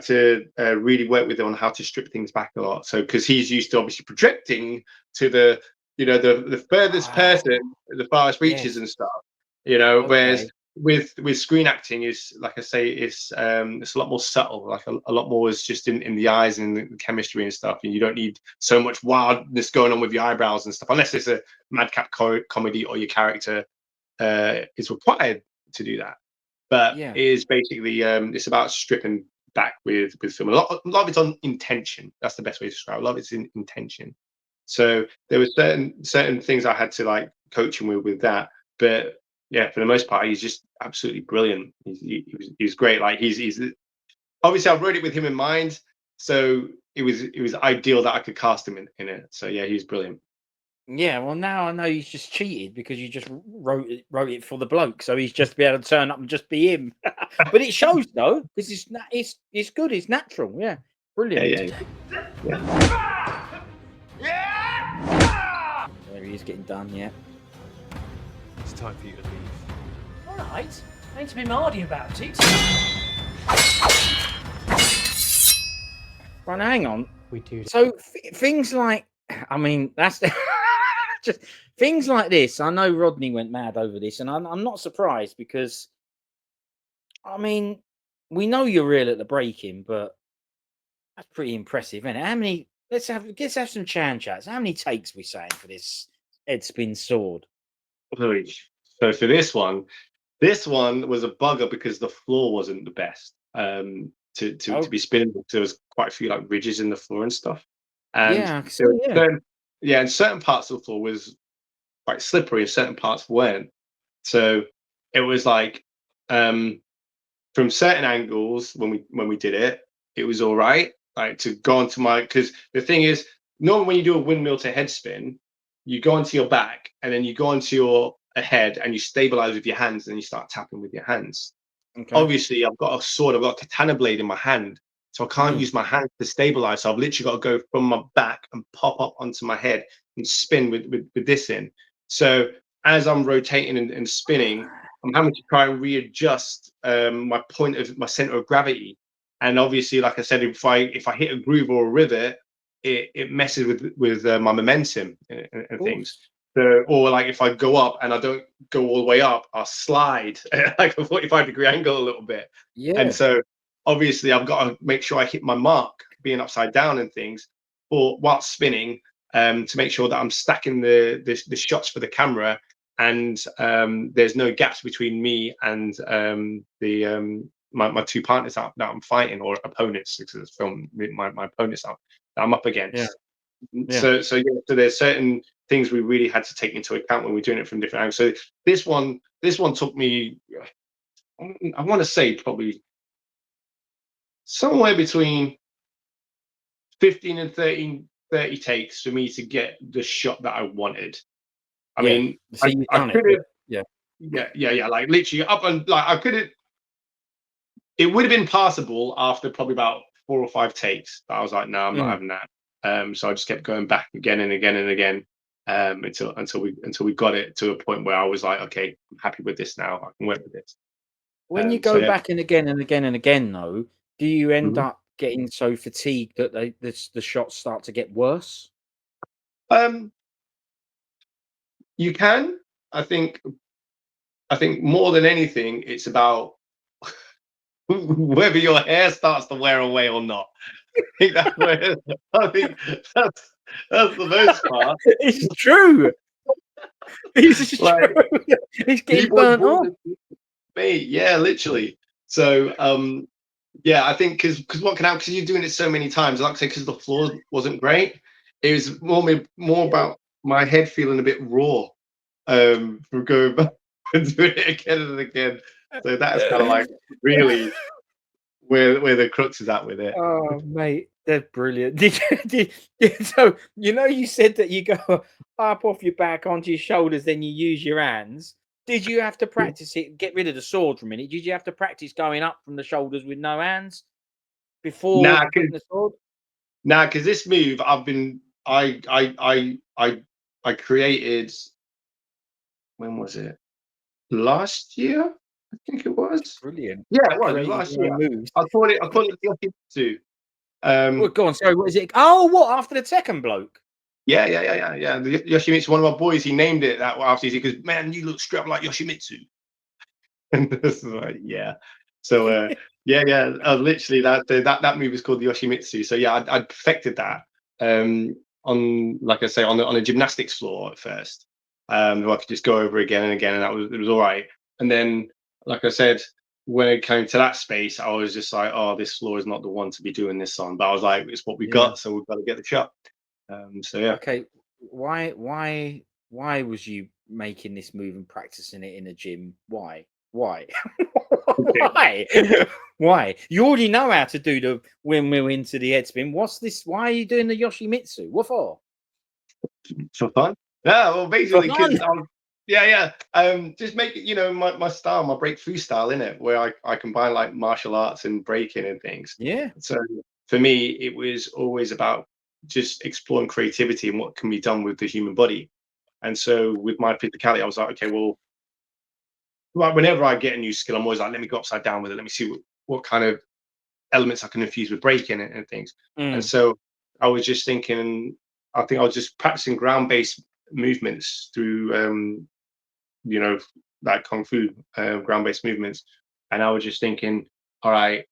to really work with him on how to strip things back a lot. So because he's used to obviously projecting to the the furthest person, the farthest reaches and stuff. Whereas with screen acting is, like I say, it's a lot more subtle. Like a lot more is just in the eyes and the chemistry and stuff. And you don't need so much wildness going on with your eyebrows and stuff, unless it's a madcap comedy or your character is required to do that. But it is basically it's about stripping back with film. A lot of it's on intention. That's the best way to describe it. A lot of it's in intention. So there were certain things I had to like coach him with that. But yeah, for the most part, he's just absolutely brilliant. He's great. Like he's obviously I wrote it with him in mind, so it was ideal that I could cast him in it. So yeah, he's brilliant. Yeah, well, now I know he's just cheated because you just wrote it for the bloke, so he's just be able to turn up and just be him. But it shows though, because it's good, it's natural. Yeah, brilliant. There he is getting done. Yeah, It's time for you to leave. All right, I need to be mardy about it. right. Now, hang on. We do. So things like, I mean, that's just things like this. I know Rodney went mad over this, and I'm not surprised because, I mean, we know you're real at the breaking, but that's pretty impressive, isn't it? How many? Let's have some chats. How many takes we saying for this head spin sword? So for this one was a bugger because the floor wasn't the best to be spinning. There was quite a few like ridges in the floor and stuff. And certain parts of the floor was quite slippery, and certain parts weren't. So it was like from certain angles when we did it, it was all right. Like to go onto because the thing is, normally when you do a windmill to head spin, you go onto your back and then you go onto your head and you stabilize with your hands, and you start tapping with your hands. Okay. Obviously, I've got a sword, I've got a katana blade in my hand, so I can't use my hand to stabilize. So I've literally got to go from my back and pop up onto my head and spin with this in. So as I'm rotating and spinning, I'm having to try and readjust my center of gravity. And obviously, like I said, if I hit a groove or a rivet, it messes with my momentum and things. So, or like if I go up and I don't go all the way up, I'll slide like a 45-degree angle a little bit. Yeah. And so obviously I've got to make sure I hit my mark being upside down and things, or while spinning, to make sure that I'm stacking the shots for the camera, and there's no gaps between me and my two partners that I'm fighting, or opponents, because it's film my opponents that I'm up against. So there's certain things we really had to take into account when we're doing it from different angles. So this one took me, I want to say probably somewhere between 15 and 30 takes for me to get the shot that I wanted. I mean, I could have, like literally up and like I could have. it would have been passable after probably about 4 or 5 takes. But I was like, no, I'm not Mm. having that. So I just kept going back again and again and again until we got it to a point where I was like, okay, I'm happy with this now. I can work with this. When you So go yeah. back and again and again and again, though, do you end Mhm. up getting so fatigued that the shots start to get worse? You can. I think more than anything, it's about whether your hair starts to wear away or not. I think that's the most part. It's true. It's Like, true. It's getting people burnt off. want me, yeah, literally. So yeah, I think because what can happen, because you're doing it so many times, like I say, because the floor wasn't great, it was more about my head feeling a bit raw from going back and doing it again and again. So that is kind of like really where the crux is at with it. Oh, mate, they're brilliant. So you said that you go up off your back onto your shoulders, then you use your hands. Did you have to practice it? Get rid of the sword for a minute. Did you have to practice going up from the shoulders with no hands before Nah, putting the sword? because this move I created, when was it? Last year, I think it was. Brilliant. Yeah, it was Creating last your year. own moves. I call it the Yoshimitsu. Well, go on. Sorry, what is it? Oh, what after the second bloke? Yeah. The Yoshimitsu, one of my boys, he named it that after he goes, man, you look straight up like Yoshimitsu. And this is like, yeah. So yeah, literally that move is called the Yoshimitsu. So yeah, I perfected that on, like I say, on a gymnastics floor at first. Where I could just go over again and again, and it was all right. And then, like I said, when it came to that space, I was just like, oh, this floor is not the one to be doing this on. But I was like, it's what we got, so we've got to get the shot. So yeah. Okay, why was you making this move and practicing it in a gym? Why? Why? Why? You already know how to do the windmill into the head spin. What's this? Why are you doing the Yoshimitsu? What for? For fun? Yeah, well, basically, For fun? because just make it, my style, my breakthrough style in it, where I combine like martial arts and breaking and things. Yeah. So for me, it was always about just exploring creativity and what can be done with the human body. And so with my physicality, I was like, okay, well, whenever I get a new skill, I'm always like, let me go upside down with it. Let me see what kind of elements I can infuse with breaking and things. And so I was just thinking, I think I was just practicing ground-based movements through, like kung fu, ground-based movements. And I was just thinking, all right,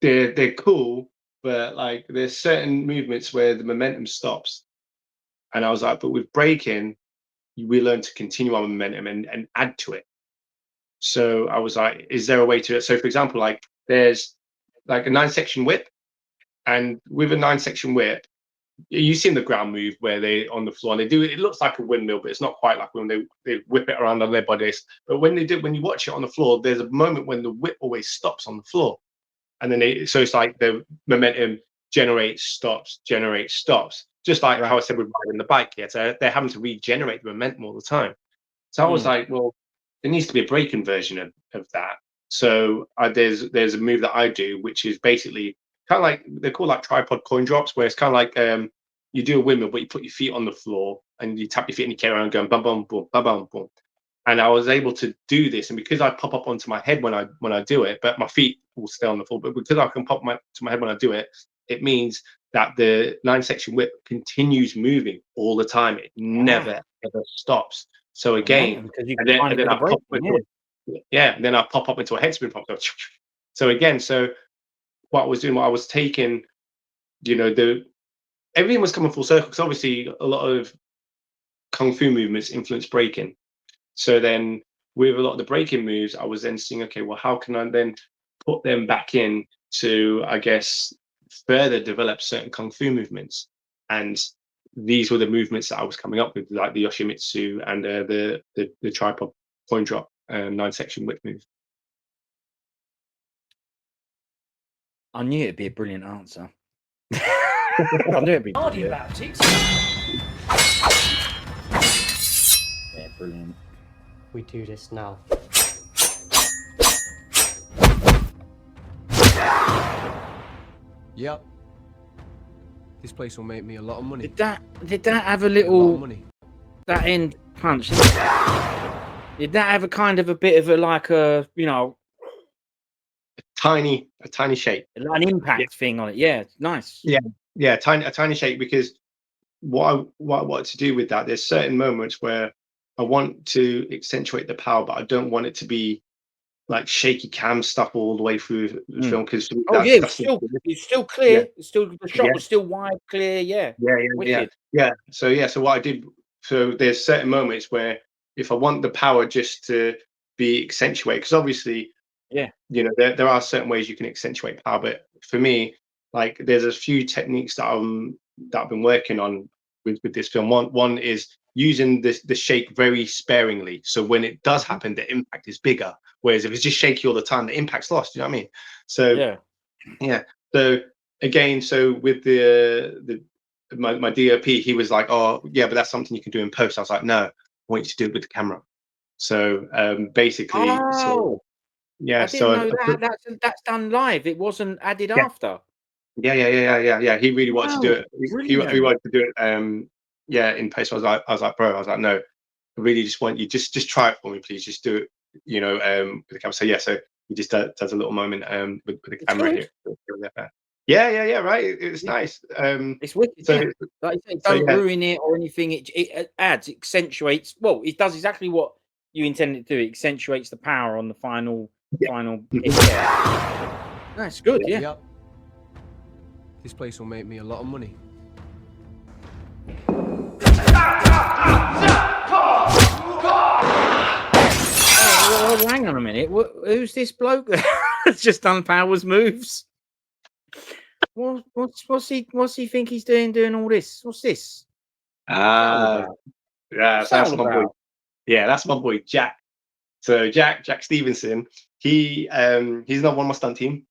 they're cool, but like there's certain movements where the momentum stops. And I was like, but with breaking, we learn to continue our momentum and add to it. So I was like, is there a way to it? So for example, like there's like a 9-section whip, and with a 9-section whip, you've seen the ground move where they on the floor and they do it. It looks like a windmill, but it's not quite like when they whip it around on their bodies. But when you watch it on the floor, there's a moment when the whip always stops on the floor, and then so it's like the momentum generates, stops, just like how I said with riding the bike. Yeah, so they're having to regenerate the momentum all the time. So I was like, well, there needs to be a breaking version of that. So there's a move that I do, which is basically kind of like, they're called like tripod coin drops, where it's kind of like you do a windmill, but you put your feet on the floor and you tap your feet and you carry around going bum bum boom, bum bum boom. And I was able to do this, and because I pop up onto my head when I do it, but my feet will stay on the floor. But because I can pop to my head when I do it, it means that the 9-section whip continues moving all the time. It never ever stops. So again, and then I pop then I pop up into a head spin pop. So again, what I was doing, I was taking, everything was coming full circle, because obviously a lot of kung fu movements influence breaking. So then with a lot of the breaking moves, I was then seeing, okay, well, how can I then put them back in to, I guess, further develop certain kung fu movements? And these were the movements that I was coming up with, like the Yoshimitsu and the tripod coin drop 9-section whip move. I knew it'd be a brilliant answer. I knew it'd be brilliant. About it. Yeah, brilliant. We do this now. Yep. This place will make me a lot of money. Did that have a A lot of little money. that end punch? Did that have a kind of a bit of a like a A tiny shake. an impact thing on it? Yeah, nice. Yeah, yeah, a tiny shake, because what I wanted to do with that, there's certain moments where I want to accentuate the power, but I don't want it to be like shaky cam stuff all the way through the film, because Oh yeah, it's still yeah, clear. It's still the shot yeah, was still wide, clear. Yeah, yeah. wicked. So what I did, so there's certain moments where if I want the power just to be accentuated, because obviously, Yeah. there are certain ways you can accentuate power, but for me, like, there's a few techniques that I've been working on with this film. One is using the shake very sparingly, so when it does happen, the impact is bigger. Whereas if it's just shaky all the time, the impact's lost. You know what I mean? So Yeah. So again, so with my DOP, he was like, "Oh yeah, but that's something you can do in post." I was like, "No, I want you to do it with the camera." So basically, Oh, yeah, I didn't know I put, that's done live. It wasn't added yeah, after. yeah. He really wanted to do Wow, it. He brilliant. wanted to do it. Yeah, in post. I was like, bro, I was like, no, I really just want you just try it for me, please. Just do it. With the camera. So yeah, so he just does a little moment with the It's camera good. here. Yeah. Right. It's Yeah. nice. It's wicked, So isn't it? Like you say, so don't yeah, ruin it or anything. It adds, accentuates. Well, it does exactly what you intended to do. It accentuates the power on the final yeah. hit. Yeah. That's good. Yeah. Yep. This place will make me a lot of money. Well, hang on a minute. Who's this bloke that's just done Powers moves? What's he think he's doing all this? What's this? What's that all Ah, about? yeah, What's that that's all my boy. about? Yeah, that's my boy Jack. So Jack Stevenson, he's not one of my stunt team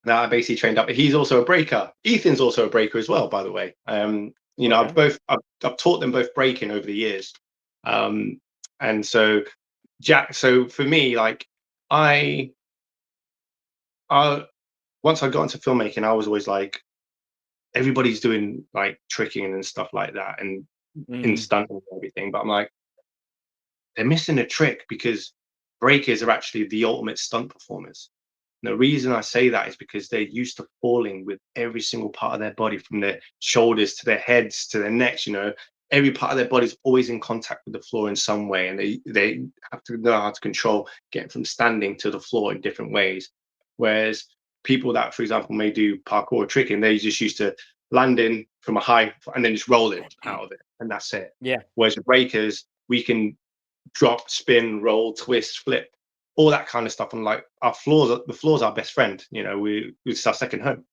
that I basically trained up. He's also a breaker. Ethan's also a breaker as well, by the way. Okay. I've taught them both breaking over the years. And so Jack, so for me, like, I once I got into filmmaking, I was always like, everybody's doing like tricking and stuff like that, and in Mm, stunt and everything. But I'm like, they're missing a trick, because breakers are actually the ultimate stunt performers. And the reason I say that is because they're used to falling with every single part of their body, from their shoulders to their heads to their necks. Every part of their body is always in contact with the floor in some way, and they have to know how to control getting from standing to the floor in different ways. Whereas people that, for example, may do parkour or tricking, they just used to landing from a high and then just rolling out of it, and that's it. yeah. Whereas the breakers, we can drop, spin, roll, twist, flip, all that kind of stuff. And like, the floor's our best friend. It's our second home.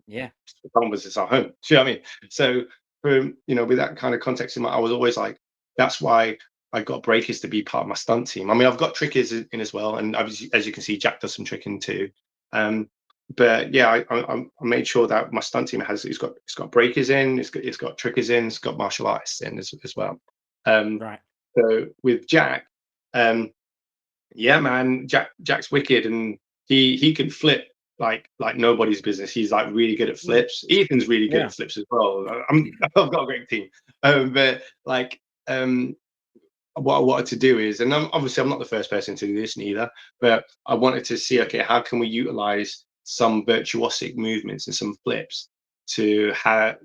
Yeah. Columbus is our home. Do you know what I mean? So, with that kind of context in mind, I was always like, that's why I got breakers to be part of my stunt team. I mean, I've got trickers in as well, and obviously, as you can see, Jack does some tricking too. But yeah, I made sure that my stunt team it's got breakers in, it's got trickers in, it's got martial artists in as well. Right. So with Jack, yeah, man, Jack's wicked, and he can flip like nobody's business. He's like really good at flips. Ethan's really good Yeah. at flips as well. I've got a great team. But like, what I wanted to do is, and obviously I'm not the first person to do this neither, but I wanted to see, okay, how can we utilize some virtuosic movements and some flips to have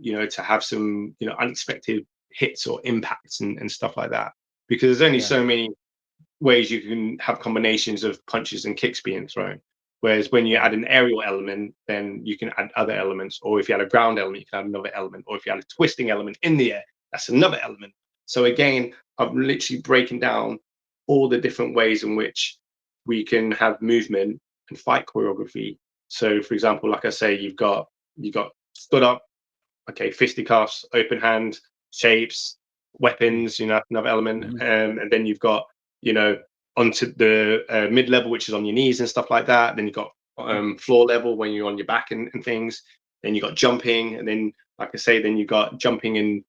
some unexpected hits or impacts and stuff like that, because there's only Yeah. so many ways you can have combinations of punches and kicks being thrown. Whereas when you Yeah. add an aerial element, then you can add other elements. Or if you had a ground element, you can add another element. Or if you had a twisting element in the air, that's another element. So again, I'm literally breaking down all the different ways in which we can have movement and fight choreography. So for example, like I say, you've got stood up, okay, fisticuffs, open hand, shapes, weapons, another element. And then you've got, onto the mid level, which is on your knees and stuff like that. Then you've got floor level when you're on your back and things. Then you got jumping. And then, like I say, then you got jumping and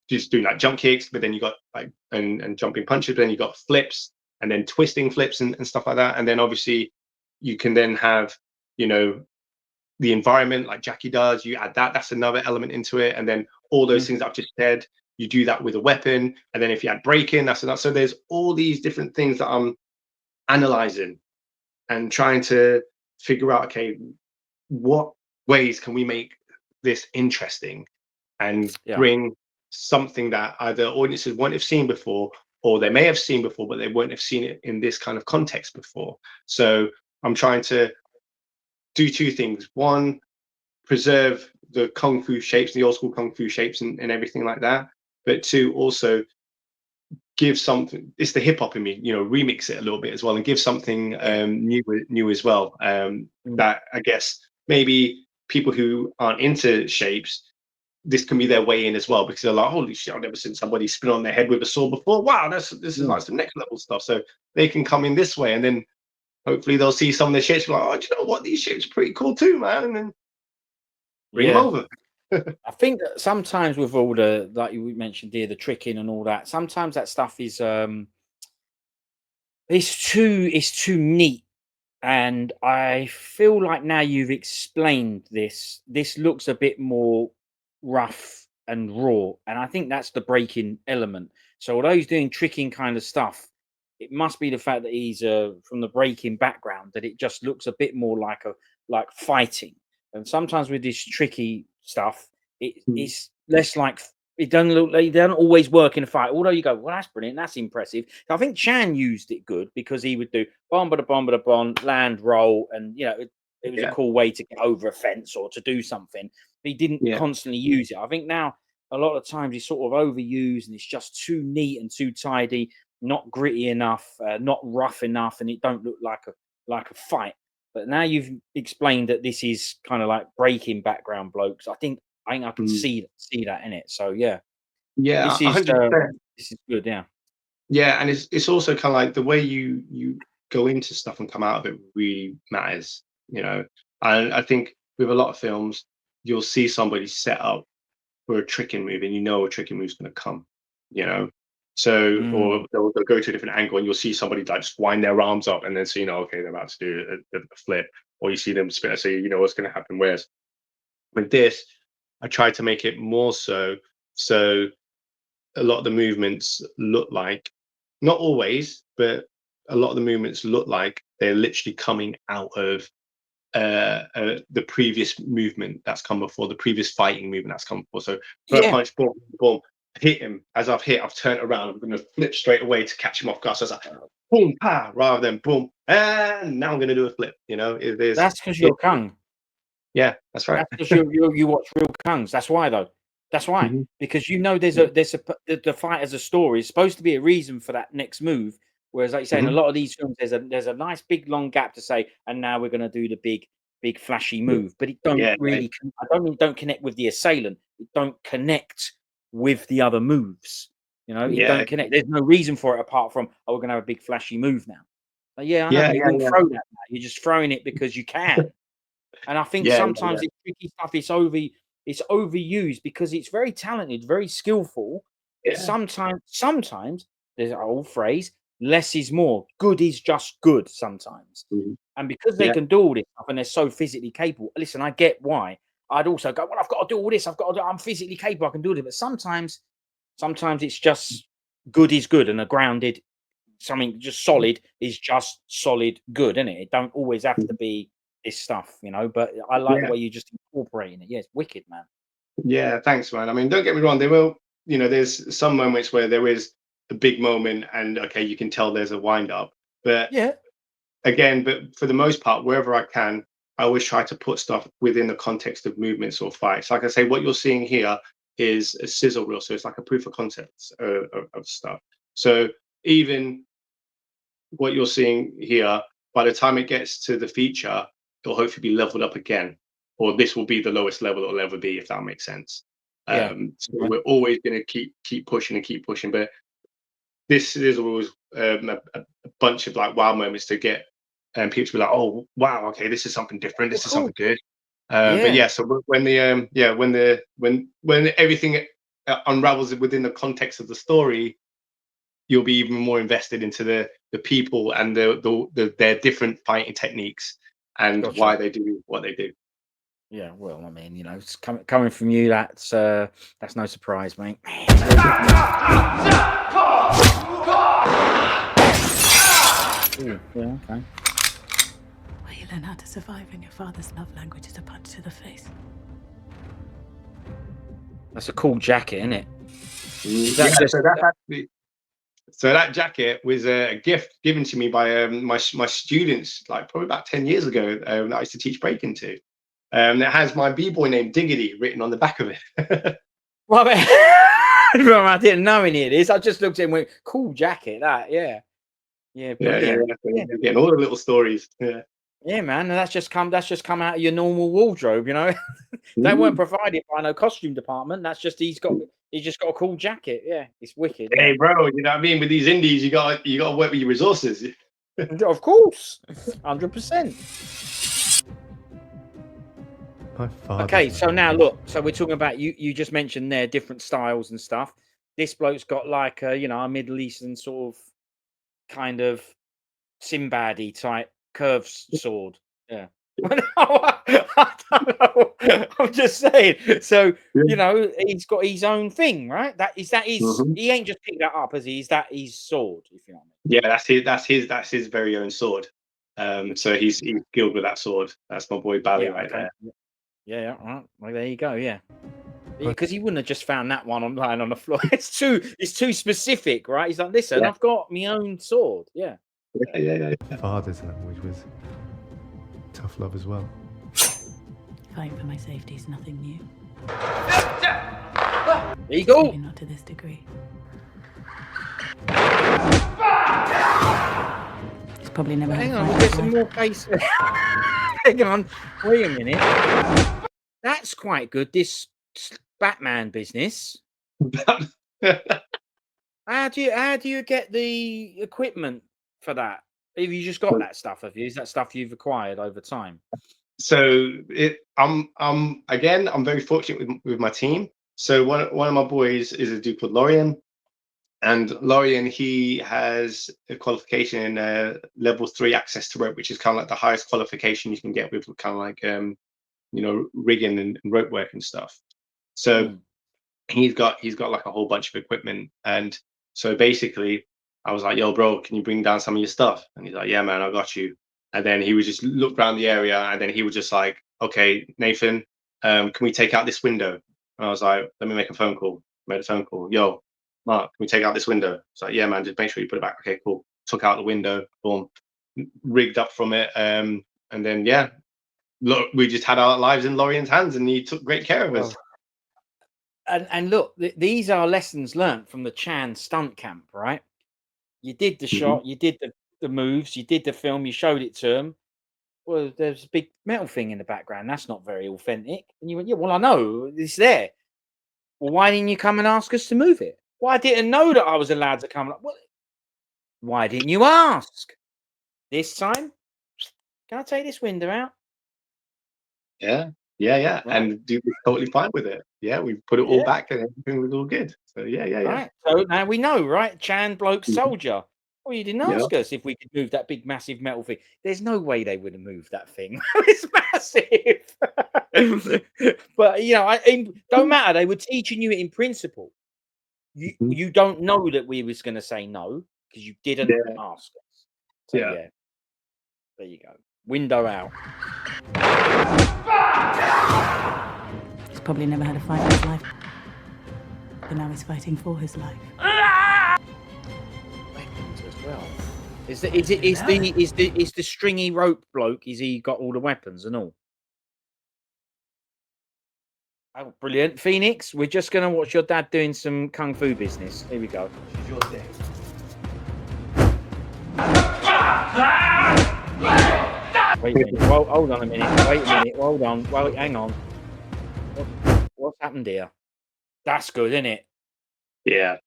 just doing like jump kicks, but then you got like, and jumping punches, but then you got flips and then twisting flips and stuff like that. And then obviously you can then have, the environment, like Jackie does, you add that, that's another element into it. And then all those things I've just said, you do that with a weapon. And then if you add break-in, that's enough. So there's all these different things that I'm analyzing and trying to figure out, okay, what ways can we make this interesting and bring something that either audiences won't have seen before, or they may have seen before, but they won't have seen it in this kind of context before. So I'm trying to do two things. One, preserve the kung fu shapes, the old school kung fu shapes and everything like that. But two, also give something, it's the hip hop in me, remix it a little bit as well and give something new as well. That I guess maybe people who aren't into shapes, this can be their way in as well, because they're like, holy shit, I've never seen somebody spin on their head with a sword before. Wow, this is like some next level stuff. So they can come in this way, and then hopefully they'll see some of the shapes, like, oh, do you know what? These shapes are pretty cool too, man. And then bring them over. I think that sometimes with all the, like you mentioned here, the tricking and all that, sometimes that stuff is it's too neat. And I feel like now you've explained this looks a bit more rough and raw. And I think that's the breaking element. So although he's doing tricking kind of stuff, it must be the fact that he's from the breaking background, that it just looks a bit more like fighting. And sometimes with this tricky stuff, it's less like, it doesn't look like, they don't always work in a fight. Although you go, well, that's brilliant, that's impressive. I think Chan used it good because he would do bomb, land, roll, and it was a cool way to get over a fence or to do something. But he didn't constantly use it. I think now a lot of times he's sort of overused and it's just too neat and too tidy, not gritty enough, not rough enough, and it don't look like a fight. But now you've explained that this is kind of like breaking background blokes. I think I can see that in it. So yeah, this is 100%. This is good. Yeah, and it's also kind of like the way you go into stuff and come out of it really matters, And I think with a lot of films, you'll see somebody set up for a tricking move, and a tricking move's going to come, So, or they'll go to a different angle, and you'll see somebody like just wind their arms up, and then so okay, they're about to do a flip, or you see them spin, so you know what's going to happen. Whereas with this, I tried to make it more so a lot of the movements look like, not always, but a lot of the movements look like they're literally coming out of the previous movement that's come before, the previous fighting movement that's come before. So punch, boom, boom, hit him. As I've hit, I've turned around. I'm going to flip straight away to catch him off guard. So it's like boom, pa, rather than boom, and now I'm going to do a flip. That's because you're Kung. Yeah, that's right. That's because you watch real Kungs. That's why, though. That's why, because there's the fight as a story is supposed to be a reason for that next move. Whereas, like you say, in a lot of these films, there's a nice big long gap to say, and now we're going to do the big flashy move. But it don't really. I don't mean don't connect with the assailant. It don't connect with the other moves. It don't connect. There's no reason for it apart from we're going to have a big flashy move now. But I know, but you wouldn't throw that now. You're just throwing it because you can. And I think sometimes it's tricky stuff. It's overused because it's very talented, very skillful. But sometimes there's an old phrase: less is more. Good is just good sometimes. And because they can do all this stuff and they're so physically capable. Listen, I get why. I'd also go, well, I've got to do all this. I'm physically capable. I can do it. But sometimes it's just good is good, and a grounded something just solid is just solid good, isn't it? It don't always have to be this stuff, but I like the way you just incorporating it. It's wicked, man. Yeah, thanks, man. I mean, don't get me wrong, there's some moments where there is a big moment and okay, you can tell there's a wind up, but but for the most part, wherever I can, I always try to put stuff within the context of movements or fights. Like I say, what you're seeing here is a sizzle reel, so it's like a proof of concept of stuff. So even what you're seeing here, by the time it gets to the feature, it'll hopefully be leveled up again, or this will be the lowest level it'll ever be, if that makes sense. So we're always going to keep pushing and keep pushing, but this is always a bunch of like wow moments to get people to be like, oh wow, okay, this is something different, this is something good. But so when everything unravels within the context of the story, you'll be even more invested into the people and their different fighting techniques and why they do what they do. Yeah, well, I mean, you know, it's coming from you, that's no surprise, mate. Ooh, yeah, okay. Where you learn how to survive and your father's love language is a punch to the face. That's a cool jacket, isn't it? Yeah, so that's actually. So that jacket was a gift given to me by my students, like probably about 10 years ago, that I used to teach breaking to. It has my b-boy name Diggity written on the back of it. Well, I didn't know any of this. I just looked at it and went, cool jacket, that, yeah. Yeah, brilliant. Yeah. Getting all the little stories. Yeah. Yeah, man, and that's just come out of your normal wardrobe, you know. They weren't provided by no costume department. That's just he's just got a cool jacket. Yeah, it's wicked. Yeah. Hey, bro, you know what I mean? With these indies, you got to work with your resources. Of course, 100%. My father. Okay, so now look, so we're talking about you just mentioned there different styles and stuff. This bloke's got like a, you know, a Middle Eastern sort of kind of Simbad-y type curved sword. Yeah. I don't know. I'm just saying. So, you know, he's got his own thing, right? That his he ain't just picked that up, as he is that his sword, if you know what I mean. Yeah, that's his very own sword. So he's skilled with that sword. That's my boy Bally right there. Yeah, right. Well, there you go. Yeah, because he wouldn't have just found that one lying on the floor. It's too specific, right? He's like, listen, I've got my own sword. Yeah. Yeah. My father's language was tough love as well. Fighting for my safety is nothing new. There you go. Maybe not to this degree. It's probably never. Hang on, we'll get some more case. Hang on, wait a minute. That's quite good. This Batman business. How do you get the equipment for that? Have you just got that stuff? Have you? Is that stuff you've acquired over time? So I'm very fortunate with my team. So one of my boys is a dude called Lorian, and Lorian, he has a qualification in level 3 access to rope, which is kind of like the highest qualification you can get with kind of like you know, rigging and rope work and stuff. So he's got like a whole bunch of equipment, and so basically I was like, yo bro, can you bring down some of your stuff? And he's like, yeah man, I got you. And then he would just look around the area, and then he would just like, okay Nathan, can we take out this window? And I was like, let me make a phone call. Made a phone call. Yo Mark, can we take out this window? It's like, yeah man, just make sure you put it back. Okay, cool. Took out the window, boom, rigged up from it, and then yeah, look, we just had our lives in Lorian's hands, and he took great care of us. And look, these are lessons learned from the Chan stunt camp, right? You did the shot, you did the moves, you did the film, you showed it to them. Well, there's a big metal thing in the background. That's not very authentic. And you went, yeah, well, I know it's there. Well, why didn't you come and ask us to move it? Well, I didn't know that I was allowed to come. Well, why didn't you ask? This time, can I take this window out? Yeah. Right. And dude was totally fine with it. Yeah, we put it all back, and everything was all good. So yeah. Right. So now we know, right? Chan bloke soldier. Well, you didn't ask us if we could move that big massive metal thing. There's no way they would have moved that thing. It's massive. But you know, it don't matter. They were teaching you it in principle. You don't know that we was going to say no because you didn't ask us. So yeah, there you go. Window out. He's probably never had a fight in his life, but now he's fighting for his life. Weapons as well. Is the stringy rope bloke? Is he got all the weapons and all? Oh, brilliant, Phoenix. We're just gonna watch your dad doing some kung fu business. Here we go. It's your day. Wait a minute. Well, hold on a minute. Wait a minute. Hold on. Well, hang on. What's happened here? That's good, isn't it? Yeah.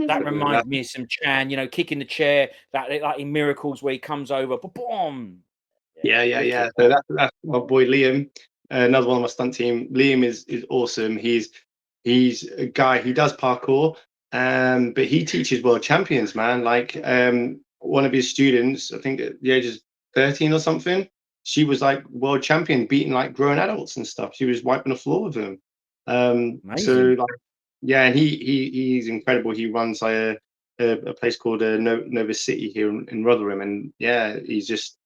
That reminds me of some Chan, you know, kicking the chair, that like in Miracles where he comes over, boom. Yeah. So that's my boy Liam, another one of my stunt team. Liam is awesome. He's a guy who does parkour, but he teaches world champions, man. Like one of his students, I think at the age of 13 or something, she was like world champion, beating like grown adults and stuff. She was wiping the floor with them. So Amazing. like, yeah, and he's incredible. He runs a place called Nova City here in Rotherham, and yeah, he's just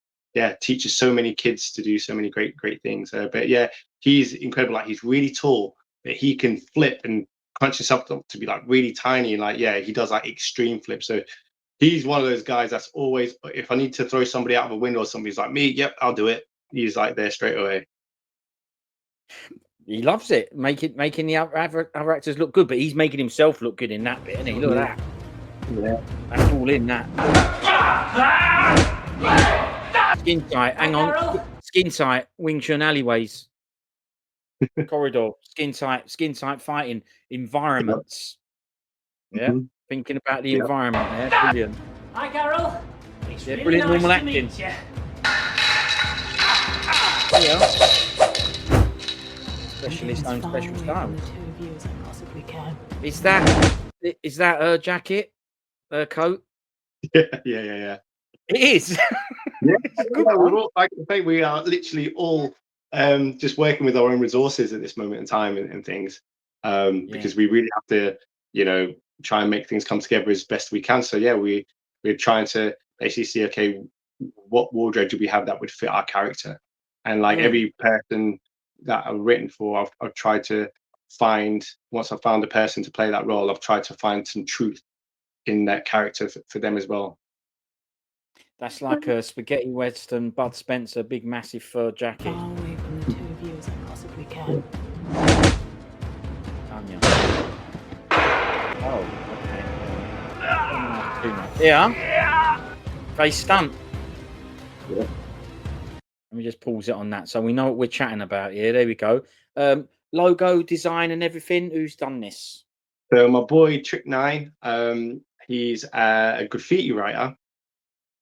teaches so many kids to do so many great things. But yeah, he's incredible. Like he's really tall, but he can flip and crunch himself up to be like really tiny. And like he does like extreme flips. So he's one of those guys that's always, if I need to throw somebody out of a window or somebody's like me, yep, I'll do it. He's like there straight away. He loves it, making the other actors look good, but he's making himself look good in that bit, isn't he? Look at that. Yeah. That's all in that. Skin tight, hang on. Skin tight, Wing Chun alleyways. Corridor, skin tight fighting environments. Yeah, thinking about the environment there. Brilliant. Hi, Carol. It's really brilliant nice normal to acting. meet you. Yeah. Specialist own special style. Is that her jacket? Her coat? Yeah. It is. We're all, like I say, we are literally all just working with our own resources at this moment in time and things, because we really have to, try and make things come together as best we can. So yeah, we're trying to basically see, okay, what wardrobe do we have that would fit our character, and like every person that I've written for, I've tried to find. Once I've found a person to play that role, I've tried to find some truth in that character for them as well. That's like a spaghetti western, Bud Spencer, big massive fur jacket. Far away from the two of you as I possibly can. Tanya. Oh, okay. Yeah. Face stunt. Yeah. Let me just pause it on that so we know what we're chatting about here. There we go. Logo design and everything. Who's done this? So my boy Trick Nine, he's a graffiti writer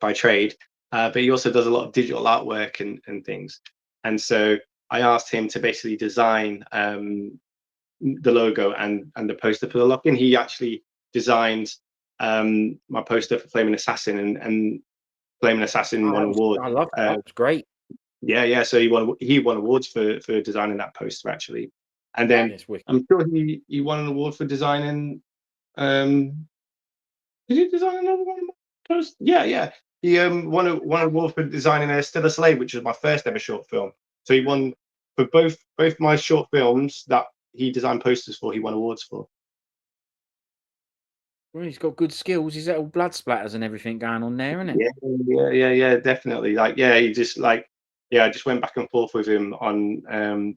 by trade, but he also does a lot of digital artwork and things. And so I asked him to basically design the logo and the poster for the lock-in. He actually designed my poster for Flaming Assassin, and Flaming Assassin won awards. I love that. That was great. Yeah. So he won awards for designing that poster actually, and then I'm sure he won an award for designing. Did he design another one of my posters? Yeah. He won an award for designing a Still a Slave, which was my first ever short film. So he won for both my short films that he designed posters for. He won awards for. Well, he's got good skills. He's got all blood splatters and everything going on there, isn't it? Yeah, definitely. He just I just went back and forth with him on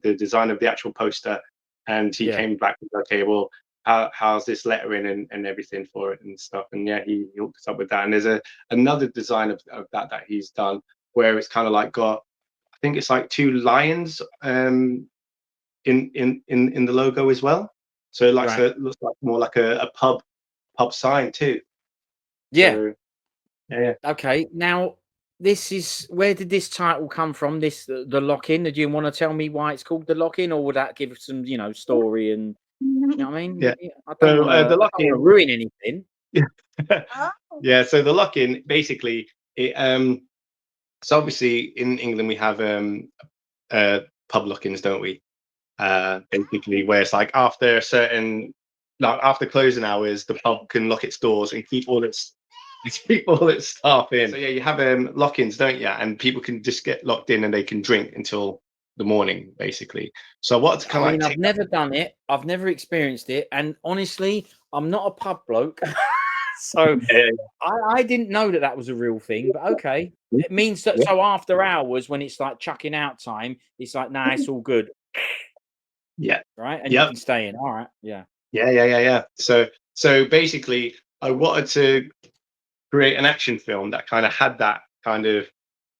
the design of the actual poster, and he came back with, okay, well, how's this lettering and everything for it and stuff, and he hooked us up with that. And there's another design of that he's done where it's kind of like got, I think it's like two lions in the logo as well. So so it looks like more like a pub sign too. Yeah. So, yeah. Okay. Now, where did this title come from? The lock-in. Do you want to tell me why it's called the lock-in, or would that give some, story and you know what I mean? Yeah. I don't want to ruin anything. Yeah. So the lock-in, basically, it so obviously in England we have pub lock-ins, don't we? Basically, where it's like after a certain, after closing hours, the pub can lock its doors and keep all its staff in. So yeah, you have lock-ins, don't you? And people can just get locked in and they can drink until the morning, basically. So what's kind of I've never done it. I've never experienced it, and honestly, I'm not a pub bloke, so I didn't know that was a real thing. But okay, it means that so after hours, when it's like chucking out time, it's like it's all good. Yeah. Right. And you can stay in. All right. Yeah. Yeah. So basically, I wanted to create an action film that kind of had that kind of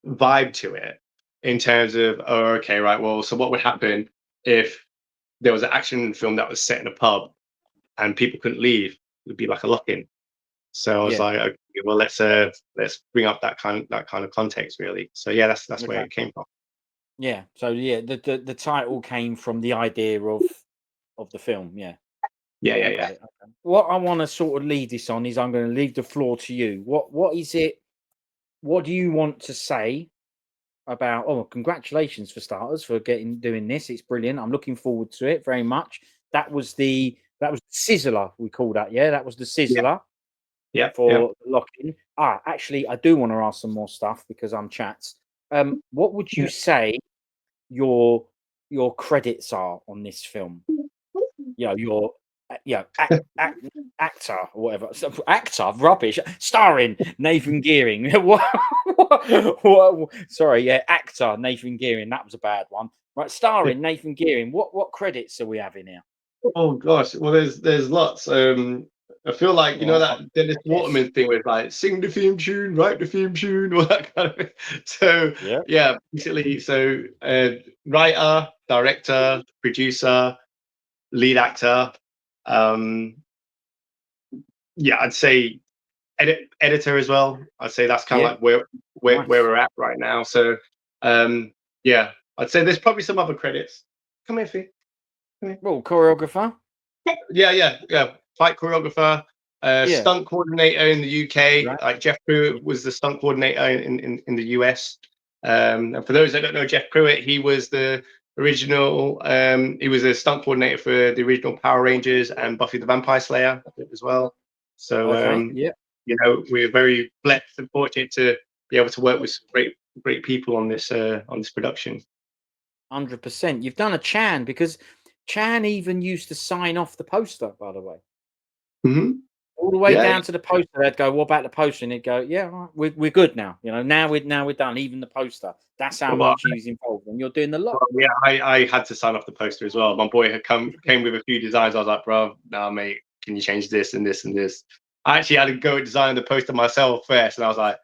vibe to it, in terms of, okay, right, well, so what would happen if there was an action film that was set in a pub and people couldn't leave? It would be like a lock-in. So I was like, okay, well, let's bring up that kind of context, really. So yeah, that's where it came from. Yeah. So the title came from the idea of the film. Yeah. Yeah. What I want to sort of lead this on is I'm going to leave the floor to you. What is it? What do you want to say? about, oh, congratulations for starters for doing this. It's brilliant. I'm looking forward to it very much. That was the sizzler, we call that. Yeah, that was the sizzler for locking. Actually, I do want to ask some more stuff because I'm chats. What would you say your credits are on this film? Your actor or whatever. Actor rubbish. Starring Nathan Geering. what? Sorry, actor Nathan Geering. That was a bad one. Right, starring Nathan Geering. What credits are we having here? Oh gosh, well there's lots. I feel like you know that Dennis Waterman thing with like sing the theme tune, write the theme tune, all that kind of thing. So basically, so writer, director, producer, lead actor. I'd say editor as well. I'd say that's kind of like where we're at right now. So I'd say there's probably some other credits. Come here, Fee. Well, choreographer. Fight choreographer, stunt coordinator in the UK. Like Jeff Pruitt was the stunt coordinator in the US. And for those that don't know Jeff Pruitt, he was the original. He was a stunt coordinator for the original Power Rangers and Buffy the Vampire Slayer as well. So you know, we're very blessed and fortunate to be able to work with some great people on this production. 100%. You've done a Chan, because Chan even used to sign off the poster, by the way. All the way down to the poster. They'd go, "What about the poster?" And he'd go, "Yeah, right, we're good now. You know, now we're done. Even the poster. That's how much he's involved." And you're doing the lot. Yeah, I had to sign off the poster as well. My boy had came with a few designs. I was like, "Bro, nah, mate, can you change this and this and this?" I actually had to go and design the poster myself first, and I was like,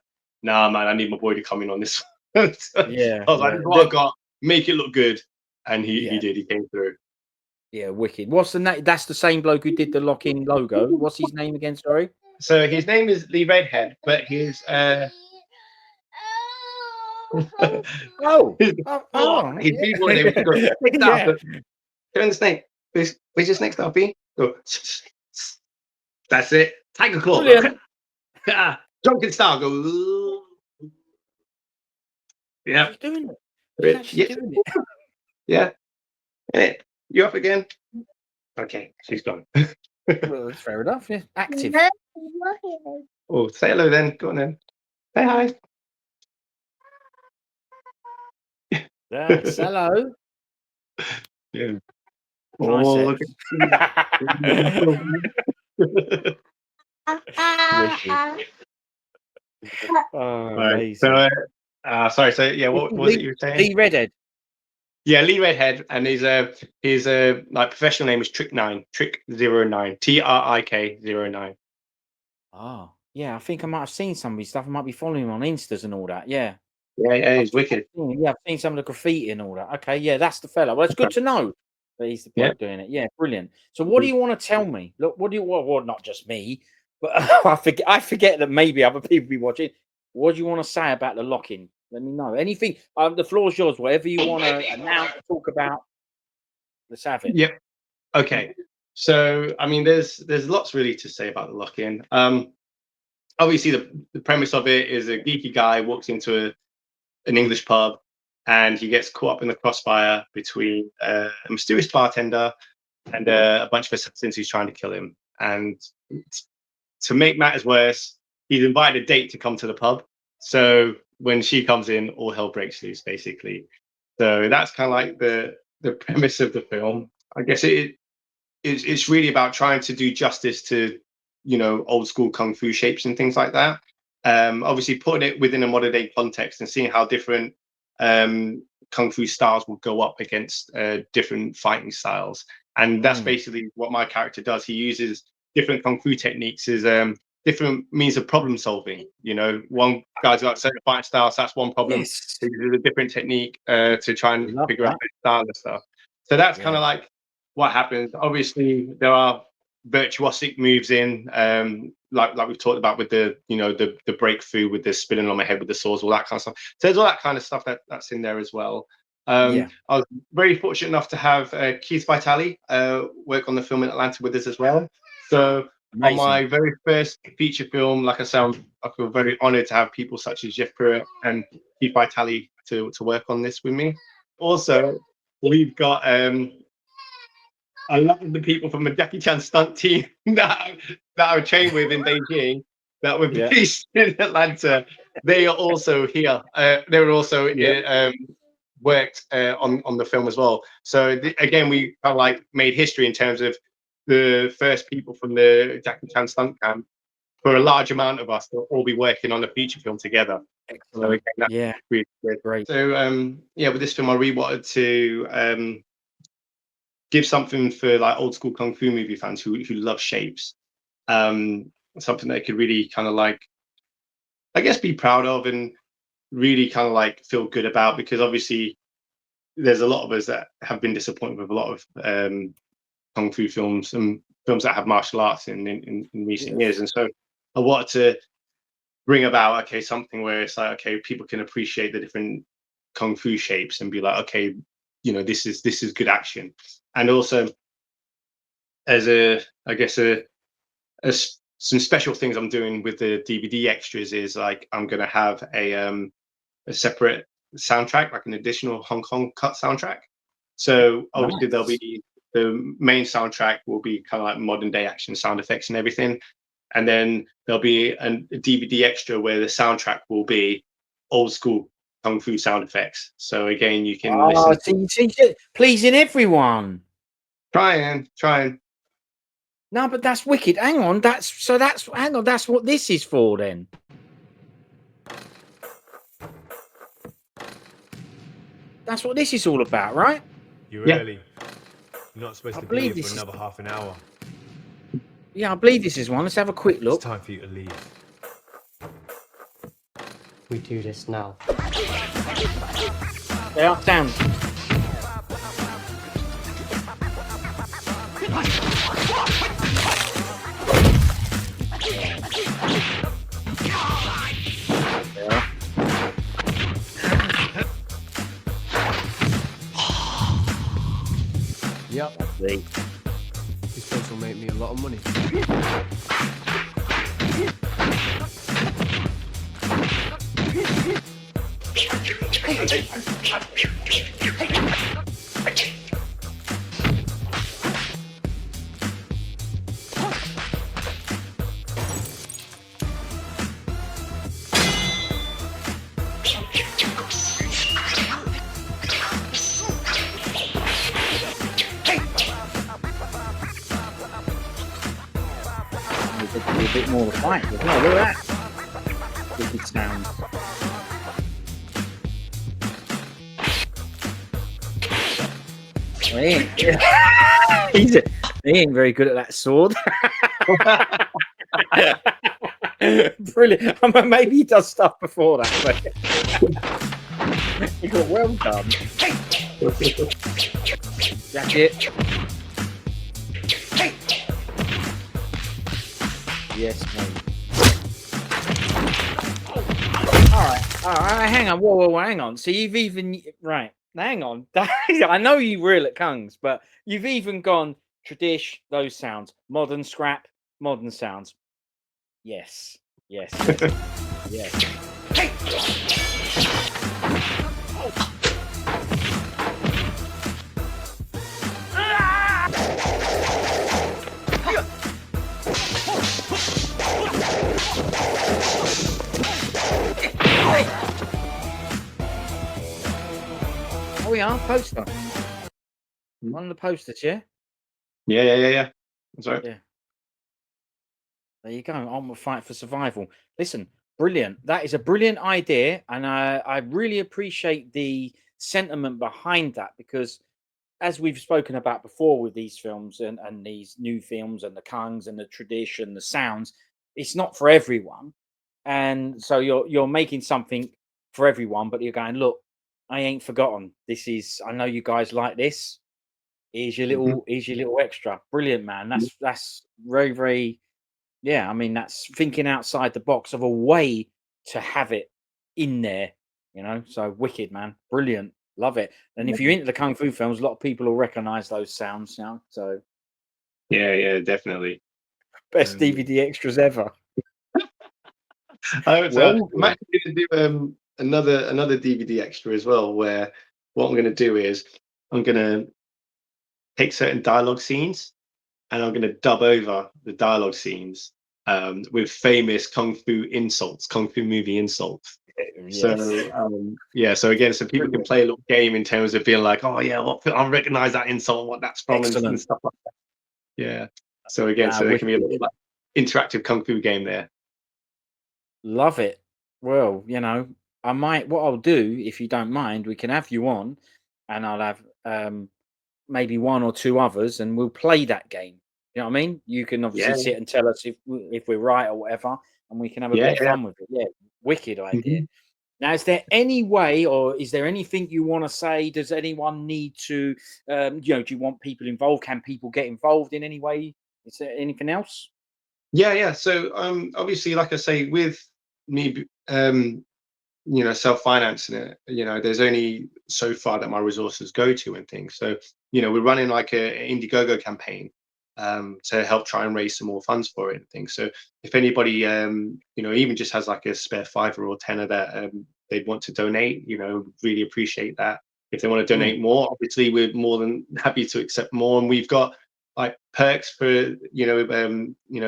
"Nah, man, I need my boy to come in on this." I was like, "This is what I got. Make it look good," and he did. He came through. Yeah, wicked. What's the name? That's the same bloke who did the lock-in logo. What's his name again? Sorry. So his name is Lee Redhead, but he's he's B-boy name. Turn the snake. Where's your snake, Stuffy? Go. That's it. Tiger claw. Drunken style. Go. Yeah. He's doing it. He's actually doing it. Yeah. You up again? Okay, she's gone. Well, that's fair enough. Yeah. Active. Oh, say hello then. Go on then. Say hi. Yes, hello. Yeah. Oh, look amazing. So, sorry. So, yeah, what was it you were saying? Lee Redhead. Yeah, Lee Redhead, and his like professional name is Trick09, Trick09, TRIK09. Oh, yeah. I think I might have seen some of his stuff. I might be following him on Instas and all that. Yeah. Yeah, he's wicked. Yeah, I've seen some of the graffiti and all that. Okay, yeah, that's the fella. Well, it's good to know that he's the bloke doing it. Yeah, brilliant. So, what do you want to tell me? Look, well, not just me, but I forget that maybe other people be watching. What do you want to say about the lock-in? Let me know. Anything. The floor's yours. Whatever you want to announce, talk about. Let's have it. Yep. Okay. So, I mean, there's lots really to say about the lock-in. Obviously, the premise of it is a geeky guy walks into an English pub, and he gets caught up in the crossfire between a mysterious bartender and a bunch of assassins who's trying to kill him. And to make matters worse, he's invited a date to come to the pub. So when she comes in, all hell breaks loose, basically. So that's kind of like the premise of the film. I guess it's really about trying to do justice to, you know, old school kung fu shapes and things like that. Obviously putting it within a modern day context and seeing how different kung fu styles will go up against different fighting styles. And that's basically what my character does. He uses different kung fu techniques as different means of problem solving. You know, one guy's got a certain fighting style, so that's one problem. Yes. He uses a different technique to try and figure out his style and stuff. So that's kind of like what happens. Obviously, there are virtuosic moves in, like we've talked about with the, you know, the breakthrough with the spinning on my head with the swords, all that kind of stuff. So there's all that kind of stuff that's in there as well. I was very fortunate enough to have Keith Vitale work on the film in Atlanta with us as well. So on my very first feature film, like I said, I feel very honoured to have people such as Jeff Pruitt and Keith Vitale to work on this with me. Also, we've got a lot of the people from the Jackie Chan stunt team that I trained with in Beijing that were based in Atlanta. They are also here. They were also worked on the film as well. So again, we kind of like made history in terms of the first people from the Jackie Chan stunt camp. For a large amount of us, they'll all be working on a feature film together. So again, that's really good. Great. So with this film, I really wanted to give something for like old school kung fu movie fans who love shapes. Something they could really kind of like, I guess, be proud of and really kind of like feel good about, because obviously there's a lot of us that have been disappointed with a lot of kung fu films and films that have martial arts in recent years. And so I wanted to bring about something where it's like, okay, people can appreciate the different kung fu shapes and be like, okay, you know, this is good action. And also, as some special things I'm doing with the DVD extras is like I'm gonna have a separate soundtrack, like an additional Hong Kong cut soundtrack. So obviously there'll be the main soundtrack will be kind of like modern day action sound effects and everything, and then there'll be a DVD extra where the soundtrack will be old school kung fu sound effects. So again, you can listen. Pleasing everyone. Trying. No, but that's wicked. Hang on, that's what this is for then. That's what this is all about, right? You're early. You're not supposed to be believe here this for another half an hour. Yeah, I believe this is one. Let's have a quick look. It's time for you to leave. We do this now. Yeah, down. Yep. This place will make me a lot of money. A bit more fight. Look at that. Wicked sound. He ain't very good at that sword. Brilliant. I mean, maybe he does stuff before that, but he got well done. Jacket. Yes, mate. All right. Hang on. Whoa. Hang on. So you've even hang on. I know you reel at Kungs, but you've even gone tradish, those sounds, modern scrap, modern sounds. Yes. Yes. Oh, we are poster. One of the posters, yeah. Yeah. That's right. Yeah. There you go. On the fight for survival. Listen, brilliant. That is a brilliant idea, and I really appreciate the sentiment behind that, because as we've spoken about before with these films and these new films and the Kungs and the tradition, the sounds, it's not for everyone. And so you're making something for everyone, but you're going, look, I ain't forgotten. This is, I know you guys like this. Here's your little extra. Brilliant, man. That's very, very, yeah. I mean, that's thinking outside the box of a way to have it in there, you know. So wicked, man. Brilliant. Love it. And if you're into the Kung Fu films, a lot of people will recognize those sounds now. So yeah, definitely. Best DVD extras ever. I'm Well actually going to do another DVD extra as well, where what I'm going to do is I'm going to take certain dialogue scenes and I'm going to dub over the dialogue scenes with famous kung fu insults, kung fu movie insults. Yes. So again, so people can Brilliant. play a little game in terms of being like, oh yeah, I recognize that insult, what that's from, and Excellent. stuff like that. Yeah. So again, Nah, so there can be a wicked. little like interactive kung fu game there. Love it. Well, I might. What I'll do, if you don't mind, we can have you on, and I'll have maybe one or two others, and we'll play that game. You know what I mean? You can obviously Yeah. sit and tell us if we're right or whatever, and we can have a Yeah, bit of yeah. fun with it. Yeah, wicked idea. Mhm. Now, is there any way, or is there anything you want to say? Does anyone need to, do you want people involved? Can people get involved in any way? Is there anything else? Yeah. So obviously, like I say, with me self-financing it, there's only so far that my resources go to and things. So we're running like an Indiegogo campaign to help try and raise some more funds for it and things. So if anybody even just has like a spare $5 or $10 that they'd want to donate, really appreciate that. If they want to donate more, obviously we're more than happy to accept more, and we've got like perks for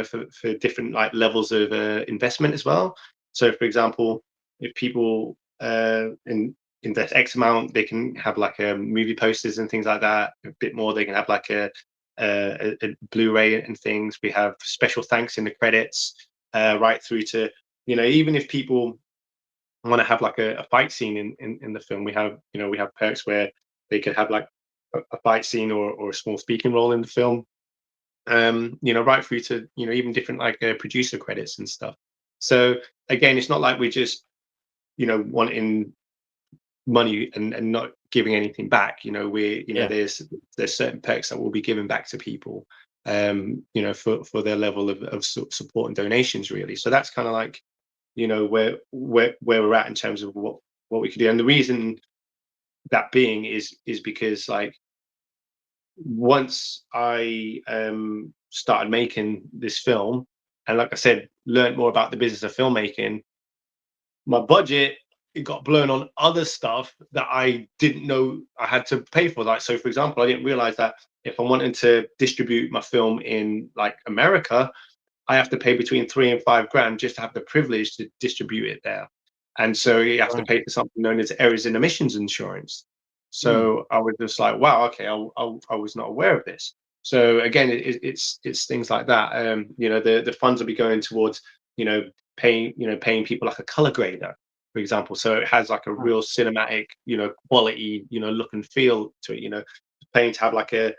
for different like levels of investment as well. So for example, if people invest X amount, they can have like movie posters and things like that. A bit more, they can have like a Blu-ray and things. We have special thanks in the credits, right through to even if people want to have like a fight scene in the film, we have perks where they could have like a fight scene or a small speaking role in the film. Right through to even different like producer credits and stuff. So again, it's not like we're just wanting money and not giving anything back. We're there's certain perks that will be given back to people for their level of support and donations, really. So that's kind of like where we're at in terms of what we could do. And the reason that being is because like once I started making this film, and like I said, learned more about the business of filmmaking, my budget, it got blown on other stuff that I didn't know I had to pay for. Like, so for example, I didn't realize that if I wanted to distribute my film in like America, I have to pay between 3 and 5 grand just to have the privilege to distribute it there. And so you have to pay for something known as errors and omissions insurance. So I was just like, wow, okay, I was not aware of this. So again, it's things like that. The funds will be going towards paying people like a color grader, for example. So it has like a real cinematic quality look and feel to it. Paying to have like a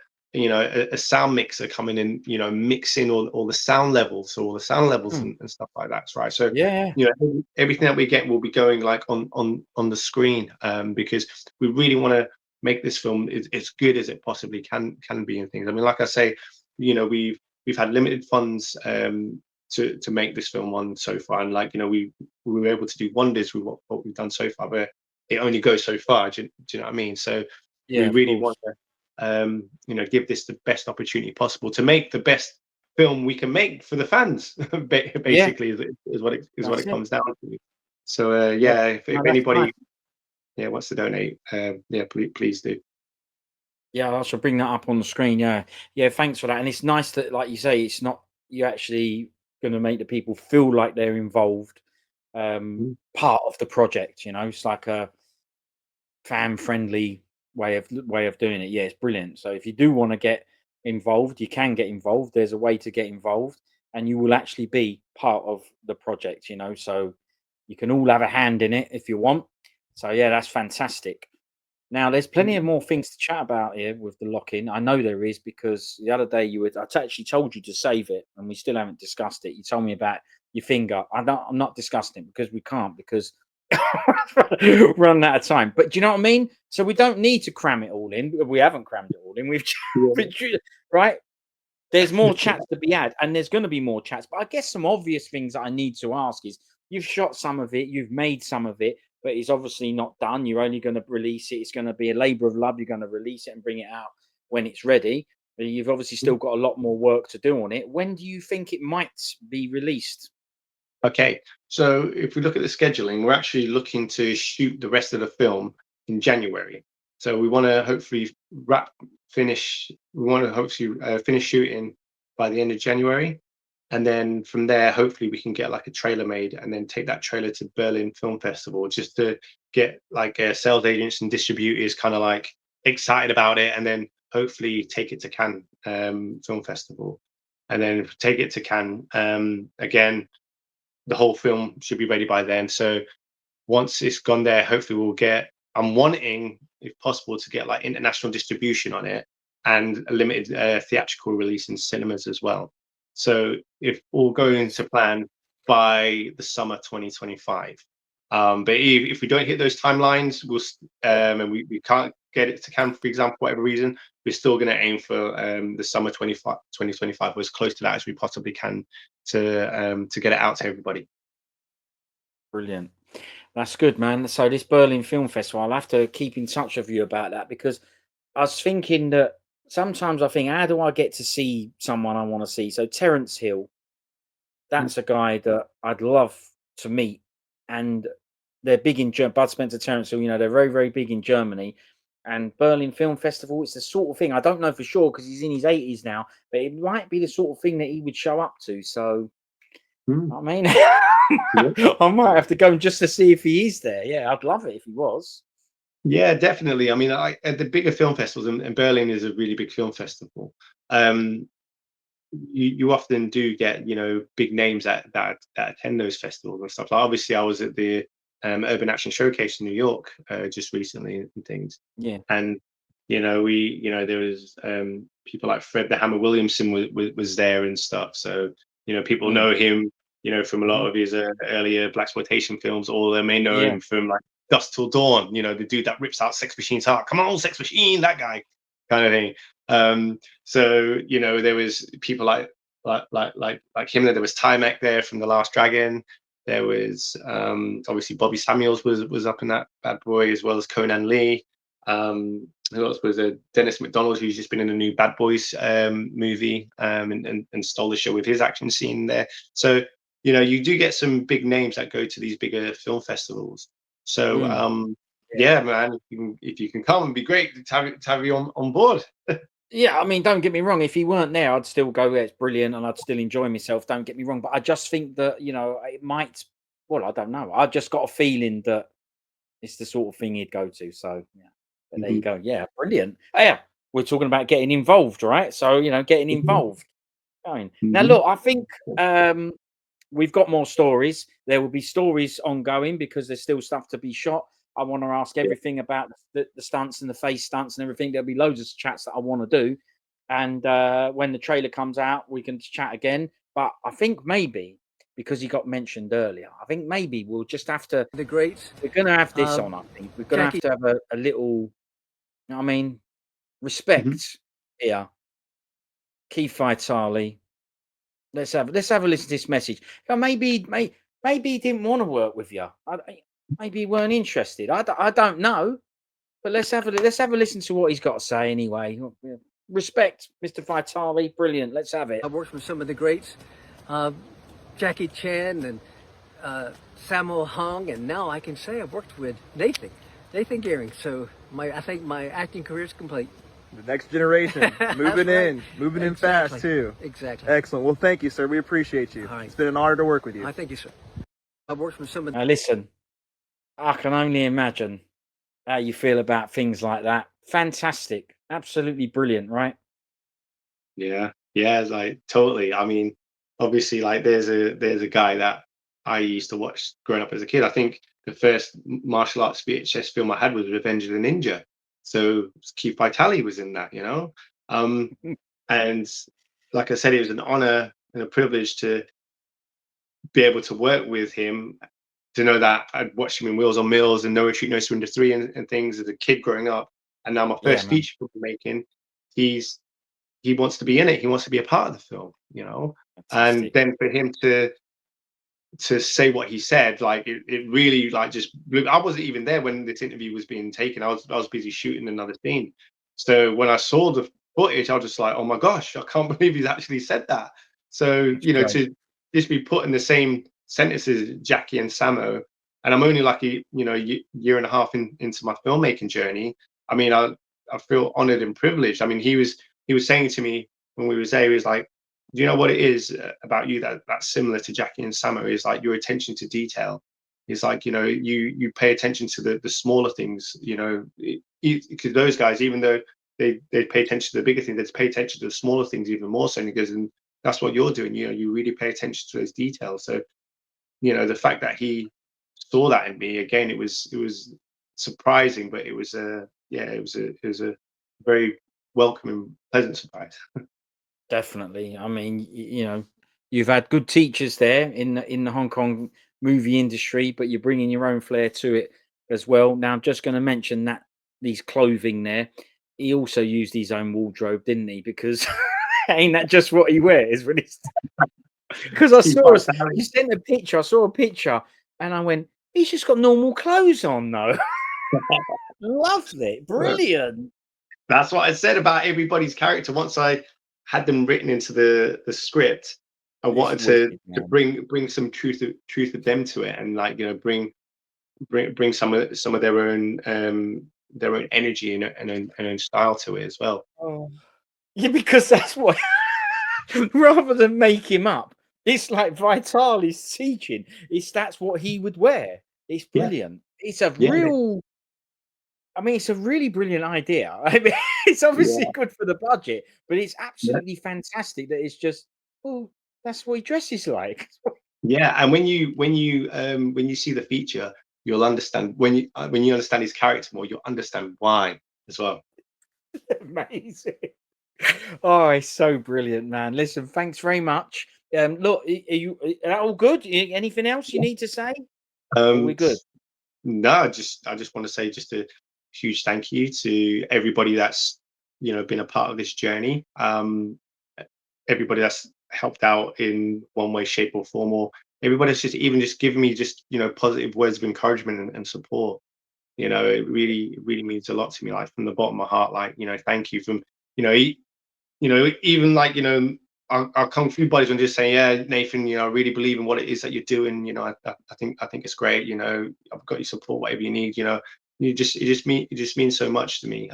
sound mixer coming in, mixing all the sound levels, and stuff like that, right? So Yeah. everything that we get will be going like on the screen, because we really want to make this film as good as it possibly can be and things. I mean, like I say, we've had limited funds to make this film on so far, and like we were able to do wonders with what we've done so far, but it only goes so far. Do you know what I mean? So Yeah, we of really course. want to give this the best opportunity possible to make the best film we can make for the fans. Basically, is what it comes down to. So if No, that's anybody nice. wants to donate, please do. Yeah, I shall bring that up on the screen. Yeah, thanks for that. And it's nice that, like you say, it's not you actually going to make the people feel like they're involved, part of the project. It's like a fan-friendly way of doing it. Yeah, it's brilliant. So if you do want to get involved, you can get involved. There's a way to get involved, and you will actually be part of the project. So you can all have a hand in it if you want. So yeah, that's fantastic. Now, there's plenty of more things to chat about here with the lock-in. I know there is, because the other day I actually told you to save it, and we still haven't discussed it. You told me about your finger. I'm not discussing it because we can't, because run out of time. But do you know what I mean? So we don't need to cram it all in. We haven't crammed it all in. We've right. There's more chats to be had, and there's going to be more chats. But I guess some obvious things that I need to ask is: you've shot some of it, you've made some of it, but it's obviously not done. You're only going to release it. It's going to be a labor of love. You're going to release it and bring it out when it's ready. You've obviously still got a lot more work to do on it. When do you think it might be released? Okay, so if we look at the scheduling, we're actually looking to shoot the rest of the film in January. So we want to hopefully finish. We want to hopefully finish shooting by the end of January, and then from there, hopefully, we can get like a trailer made, and then take that trailer to Berlin Film Festival, just to get like sales agents and distributors kind of like excited about it, and then hopefully take it to Cannes Film Festival, and then take it to Cannes again. The whole film should be ready by then. So once it's gone there, hopefully we'll get. I'm wanting, if possible, to get like international distribution on it and a limited theatrical release in cinemas as well. So if all going to plan by the summer 2025. But if we don't hit those timelines, and we can't get it to Cannes, for example, for whatever reason, we're still going to aim for the summer 2025, or as close to that as we possibly can, to get it out to everybody. Brilliant. That's good, man. So this Berlin Film Festival, I'll have to keep in touch with you about that, because I was thinking that sometimes I think, how do I get to see someone I want to see? So Terence Hill, that's a guy that I'd love to meet, and they're big in Germany. Bud Spencer, Terence Hill, they're very, very big in Germany. And Berlin Film Festival, it's the sort of thing, I don't know for sure because he's in his 80s now, but it might be the sort of thing that he would show up to. So, I mean, I might have to go just to see if he is there. Yeah, I'd love it if he was. Yeah, definitely. I mean, at the bigger film festivals, and Berlin is a really big film festival. You often do get big names that attend those festivals and stuff. Like, obviously, I was at the Urban Action Showcase in New York just recently and things. Yeah, and there was people like Fred the Hammer Williamson was there and stuff. So people know him from a lot of his earlier blaxploitation films, or they may know him from like Dusk Till Dawn, the dude that rips out Sex Machine's heart. Come on, Sex Machine, that guy, kind of thing. So there was people like him. There was Timek there from The Last Dragon. There was obviously Bobby Samuels was up in that bad boy, as well as Conan Lee. Who else was there? Dennis McDonald, who's just been in a new Bad Boys movie, and stole the show with his action scene there. So you do get some big names that go to these bigger film festivals. So yeah, man, if you can come, it'd be great to have you on board. Yeah, I mean, don't get me wrong. If he weren't there, I'd still go. Yeah, it's brilliant, and I'd still enjoy myself. Don't get me wrong, but I just think that it might. Well, I don't know. I just got a feeling that it's the sort of thing he'd go to. So yeah, but there you go. Yeah, brilliant. Oh, yeah, we're talking about getting involved, right? So getting involved. Now, look, I think we've got more stories. There will be stories ongoing because there's still stuff to be shot. I want to ask everything about the stunts and the face stunts and everything. There'll be loads of chats that I want to do. And when the trailer comes out, we can chat again. But I think maybe, because he got mentioned earlier, I think maybe we'll just have to... The great. We're going to have this on, I think. We're going to have a little, respect here. Keith Vitale. Let's have a listen to this message. Maybe he didn't want to work with you. Maybe you weren't interested. I don't know, but let's have a listen to what he's got to say anyway. Respect, Mr. Vitale, brilliant. Let's have it. I've worked with some of the greats, Jackie Chan and Sammo Hung, and now I can say I've worked with Nathan Geering. So I think my acting career is complete. The next generation, moving in fast too. Exactly. Excellent. Well, thank you, sir. We appreciate you. Right. It's been an honor to work with you. I thank you, sir. I've worked with some of. Now listen, I can only imagine how you feel about things like that. Fantastic, absolutely brilliant, right? Yeah, like totally. I mean, obviously, like there's a guy that I used to watch growing up as a kid. I think the first martial arts VHS film I had was Revenge of the Ninja. So Keith Vitale was in that, and like I said, it was an honor and a privilege to be able to work with him. To know that I'd watched him in Wheels on Mills and No Retreat, No Surrender 3 and things as a kid growing up, and now my first feature film making, he wants to be in it. He wants to be a part of the film, and then for him to say what he said, like it really like just blew. I wasn't even there when this interview was being taken. I was busy shooting another scene. So when I saw the footage, I was just like, oh my gosh, I can't believe he's actually said that. So, you know, Right. to just be put in the same sentences as Jackie and Samo, and I'm only like a year and a half into my filmmaking journey. I mean, I feel honored and privileged. I mean, he was saying to me when we was there, he was like, do you know what it is about you that's similar to Jackie and Samo? Is like your attention to detail. It's like, you know, you pay attention to the smaller things, you know, because those guys, even though they pay attention to the bigger things, they pay attention to the smaller things even more so. And he goes, and that's what you're doing, you know, you really pay attention to those details. So, you know, the fact that he saw that in me, again, it was surprising, but it was a very welcome and pleasant surprise. Definitely. I mean, you know, you've had good teachers there in the Hong Kong movie industry, but you're bringing your own flair to it as well. Now, I'm just going to mention that these clothing there, he also used his own wardrobe, didn't he? Because ain't that just what he wears when he's because I saw you sent a picture. I saw a picture and I went, he's just got normal clothes on though. Loved it. Brilliant. That's what I said about everybody's character. Once I had them written into the script, I wanted to bring some truth of them to it, and like, you know, bring some of their own energy and own style to it as well. Oh. Yeah, because that's what rather than make him up, it's like Vitali's teaching. That's what he would wear. It's brilliant. It's a real. I mean, it's a really brilliant idea. I mean, it's obviously good for the budget, but it's absolutely fantastic that it's just, oh, that's what he dresses like. Yeah, and when you see the feature, you'll understand when you understand his character more, you'll understand why as well. Amazing. Oh, it's so brilliant, man. Listen, thanks very much. Look, are that all good? Anything else you need to say? We're good. No, I just want to say just a huge thank you to everybody that's, you know, been a part of this journey. Everybody that's helped out in one way, shape, or form, or everybody that's just given me just, you know, positive words of encouragement and support. You know, it really means a lot to me, like from the bottom of my heart. Like, you know, thank you from, you know, even like, you know, our kung fu buddies and just saying, yeah, Nathan, you know, I really believe in what it is that you're doing. You know, I think it's great. You know, I've got your support, whatever you need. You know, it just means so much to me.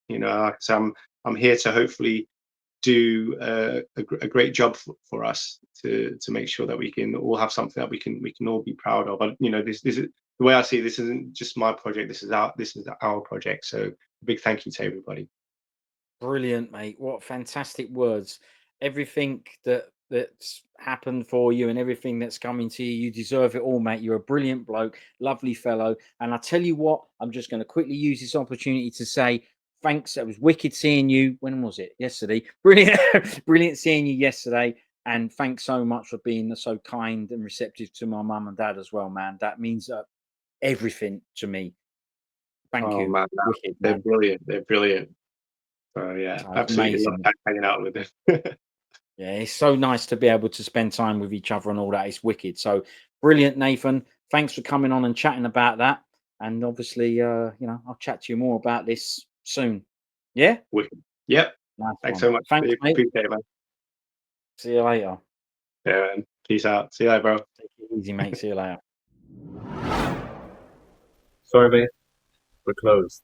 You know, like I said, I'm here to hopefully do a great job for us to make sure that we can all have something that we can all be proud of. But you know, this is the way I see it. This isn't just my project. This is our project. So a big thank you to everybody. Brilliant, mate. What fantastic words. Everything that's happened for you and everything that's coming to you, you deserve it all, mate. You're a brilliant bloke, lovely fellow. And I tell you what, I'm just going to quickly use this opportunity to say thanks. It was wicked seeing you. When was it? Yesterday. Brilliant, brilliant seeing you yesterday. And thanks so much for being so kind and receptive to my mum and dad as well, man. That means everything to me. Thank you. Man, Wicked, they're man. brilliant. They're brilliant. So yeah, absolutely love hanging out with them. Yeah, it's so nice to be able to spend time with each other and all that. It's wicked. So brilliant, Nathan. Thanks for coming on and chatting about that. And obviously, you know, I'll chat to you more about this soon. Yeah? Wicked. Yep. Nice Thanks one. so much. Thanks, mate. Appreciate it, man. See you later. Yeah, man. Peace out. See you later, bro. Take it easy, mate. See you later. Sorry, mate. We're closed.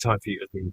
Time for you to leave.